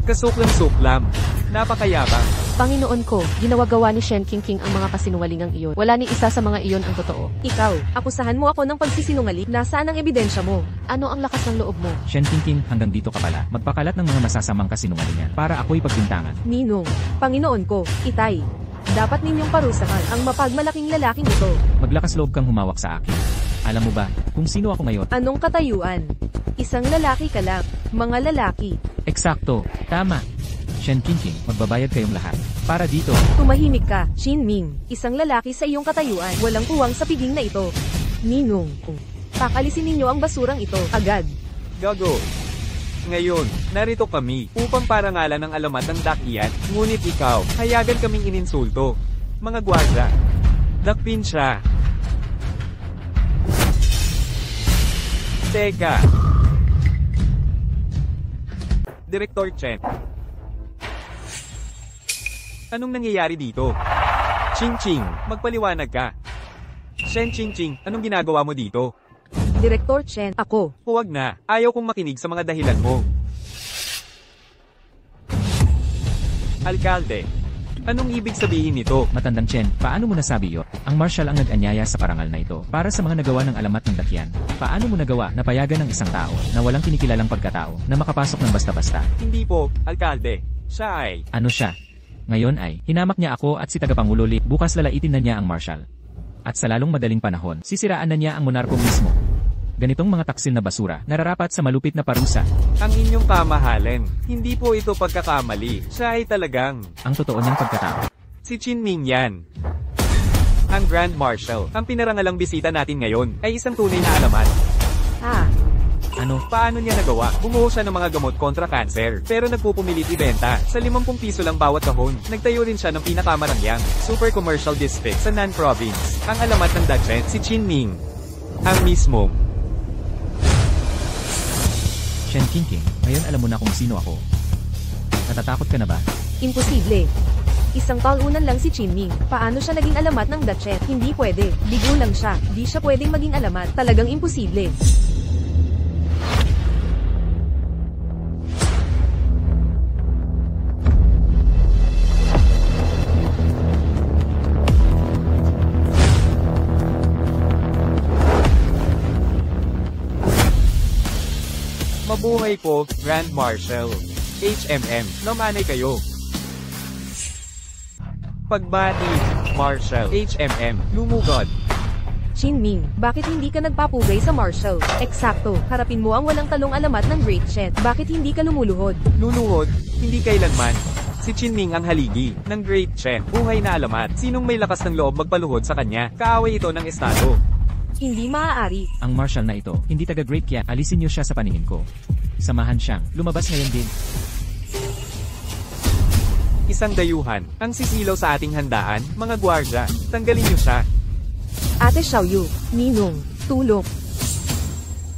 Kasuklam-suklam. Napakayabang. Panginoon ko, ginawa-gawa ni Shen Qingqing ang mga kasinungalingang iyon. Wala ni isa sa mga iyon ang totoo. Ikaw, akusahan mo ako ng pagsisinungaling. Nasaan ang ebidensya mo? Ano ang lakas ng loob mo? Shen Qingqing, hanggang dito ka pala, magpakalat ng mga masasamang kasinungalingan, para ako'y pagbintangan. Ninong, Panginoon ko, Itay. Dapat ninyong parusahan ang mapagmalaking lalaking ito. Maglakas loob kang humawak sa akin. Alam mo ba, kung sino ako ngayon? Anong katayuan? Isang lalaki ka lang. Mga lalaki. Eksakto, tama. Shen Qingqing, magbabayad kayong lahat. Para dito, Tumahimik ka, Shin Ming. Isang lalaki sa iyong katayuan. Walang puwang sa piging na ito. Ninong, pakalisin ninyo ang basurang ito, agad. Gago. Ngayon, narito kami upang parangalan ng alamat ng dakian. Ngunit ikaw, hayagan kaming ininsulto. Mga gwardiya. Dakpin siya. Teka. Director Chen. Anong nangyayari dito? Ching-ching, magpaliwanag ka. Shen Ching-ching, anong ginagawa mo dito? Direktor Chen, ako. Huwag na, ayaw kong makinig sa mga dahilan mo. Alkalde. Anong ibig sabihin nito? Matandang Chen, paano mo nasabi yo? Ang marshal ang nag-anyaya sa parangal na ito para sa mga nagawa ng alamat ng dakyan. Paano mo nagawa na payagan ng isang tao na walang kinikilalang pagkatao na makapasok ng basta-basta? Hindi po, Alkalde. Siya ay... Ano siya? Ngayon ay, hinamak niya ako at si Tagapangulo Li. Bukas lalaitin na niya ang marshal. At sa lalong madaling panahon, sisiraan na niya ang monarko mismo. Ganitong mga taksil na basura, nararapat sa malupit na parusa. Ang inyong kamahalin, hindi po ito pagkakamali. Siya ay talagang... Ang totoo niyang pagkatao. Si Qin Ming yan. Ang Grand Marshal. Ang pinarangalang bisita natin ngayon ay isang tunay na alamat. Ano? Paano niya nagawa? Bumuo siya ng mga gamot kontra cancer, pero nagpupumilit ibenta. Sa 50 piso lang bawat kahon. Nagtayo rin siya ng pinakamarangyang super commercial district sa Nan Province. Ang alamat ng Dachshund, si Qin Ming. Ang mismo. Shen Qingqing, ngayon alam mo na kung sino ako. Natatakot ka na ba? Imposible. Isang talunan lang si Qin Ming. Paano siya naging alamat ng Dachshund? Hindi pwede. Bigo lang siya. Di siya pwedeng maging alamat. Talagang imposible. Mabuhay po, Grand Marshal. HMM, namanay kayo. Pagbati, Marshal. HMM, lumugod. Qin Ming, bakit hindi ka nagpapugay sa marshal? Eksakto, harapin mo ang walang talong alamat ng Great Shen. Bakit hindi ka lumuluhod? Luluhod, hindi kailanman. Si Qin Ming ang haligi ng Great Chen. Buhay na alamat. Sinong may lakas ng loob magpaluhod sa kanya? Kaaway ito ng estado. Hindi maaari. Ang marshal na ito, hindi taga-great kaya alisin niyo siya sa paningin ko. Samahan siyang, lumabas ngayon din. Isang dayuhan, ang sisilaw sa ating handaan, mga gwardya, tanggalin niyo siya. Ate Xiaoyu, Ninong, tulong.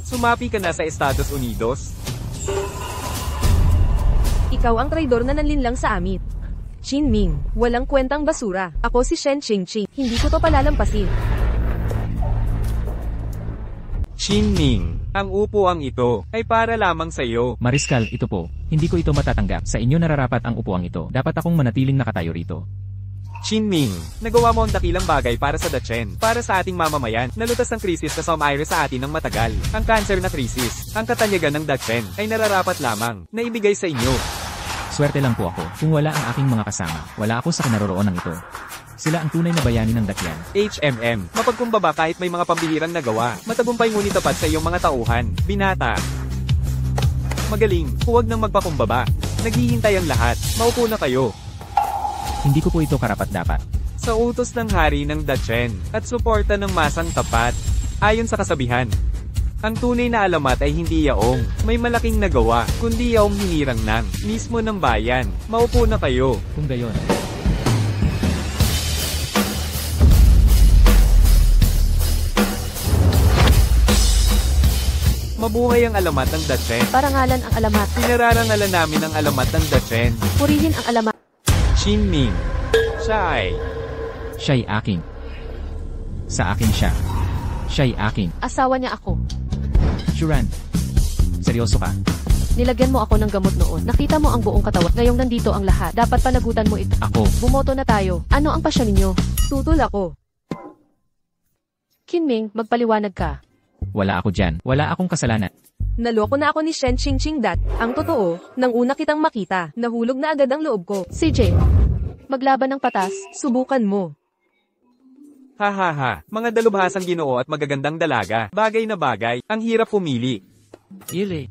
Sumapi ka na sa Estados Unidos. Ikaw ang traidor na nanlinlang sa amin. Qin Ming, walang kwentang basura. Ako si Shen Qingqing, hindi ko to palalampasin. Qin Ming, ang upuang ito ay para lamang sa iyo. Mariskal, ito po. Hindi ko ito matatanggap. Sa inyo nararapat ang upuang ito. Dapat akong manatiling nakatayo rito. Qin Ming, nagawa mo ang dakilang bagay para sa Dachshund, para sa ating mamamayan. Nalutas ang krisis na sumaire sa atin ng matagal. Ang cancer na krisis, ang katanyagan ng Dachshund ay nararapat lamang na ibigay sa inyo. Swerte lang po ako. Kung wala ang aking mga kasama, wala ako sa kinaroroonan ito. Sila ang tunay na bayani ng dakyan. HMM, mapagkumbaba kahit may mga pambihirang nagawa. Matagumpay ngunit tapat sa iyong mga tauhan. Binata. Magaling, huwag nang magpakumbaba. Naghihintay ang lahat. Maupo na kayo. Hindi ko po ito karapat-dapat. Sa utos ng hari ng Dachshund at suporta ng masang tapat. Ayon sa kasabihan, ang tunay na alamat ay hindi yaong may malaking nagawa, kundi yaong hinirang ng mismo ng bayan. Maupo na kayo. Kung gayon, mabuhay ang alamat ng Dachshund. Parangalan ang alamat. Pinararangalan namin ang alamat ng Dachshund. Purihin ang alamat. Qin Ming. Siya ay siya'y akin. Sa akin siya. Siya'y akin. Asawa niya ako. Shuran, seryoso ka? Nilagyan mo ako ng gamot noon. Nakita mo ang buong katawan. Ngayong nandito ang lahat. Dapat panagutan mo ito. Ako. Bumoto na tayo. Ano ang pasya ninyo? Tutol ako. Qin Ming, magpaliwanag ka. Wala ako dyan. Wala akong kasalanan. Naloko na ako ni Shen Qingqing dat. Ang totoo, nang una kitang makita, nahulog na agad ang loob ko. CJ, maglaban ng patas. Subukan mo. hahaha, mga dalubhasang Ginoo at magagandang dalaga. Bagay na bagay, ang hirap pumili. Ili.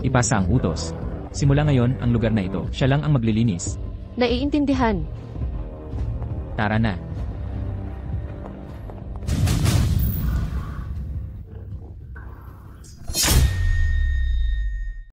Ipasa ang utos. Simula ngayon, ang lugar na ito, siya lang ang maglilinis. Naiintindihan. Tara na.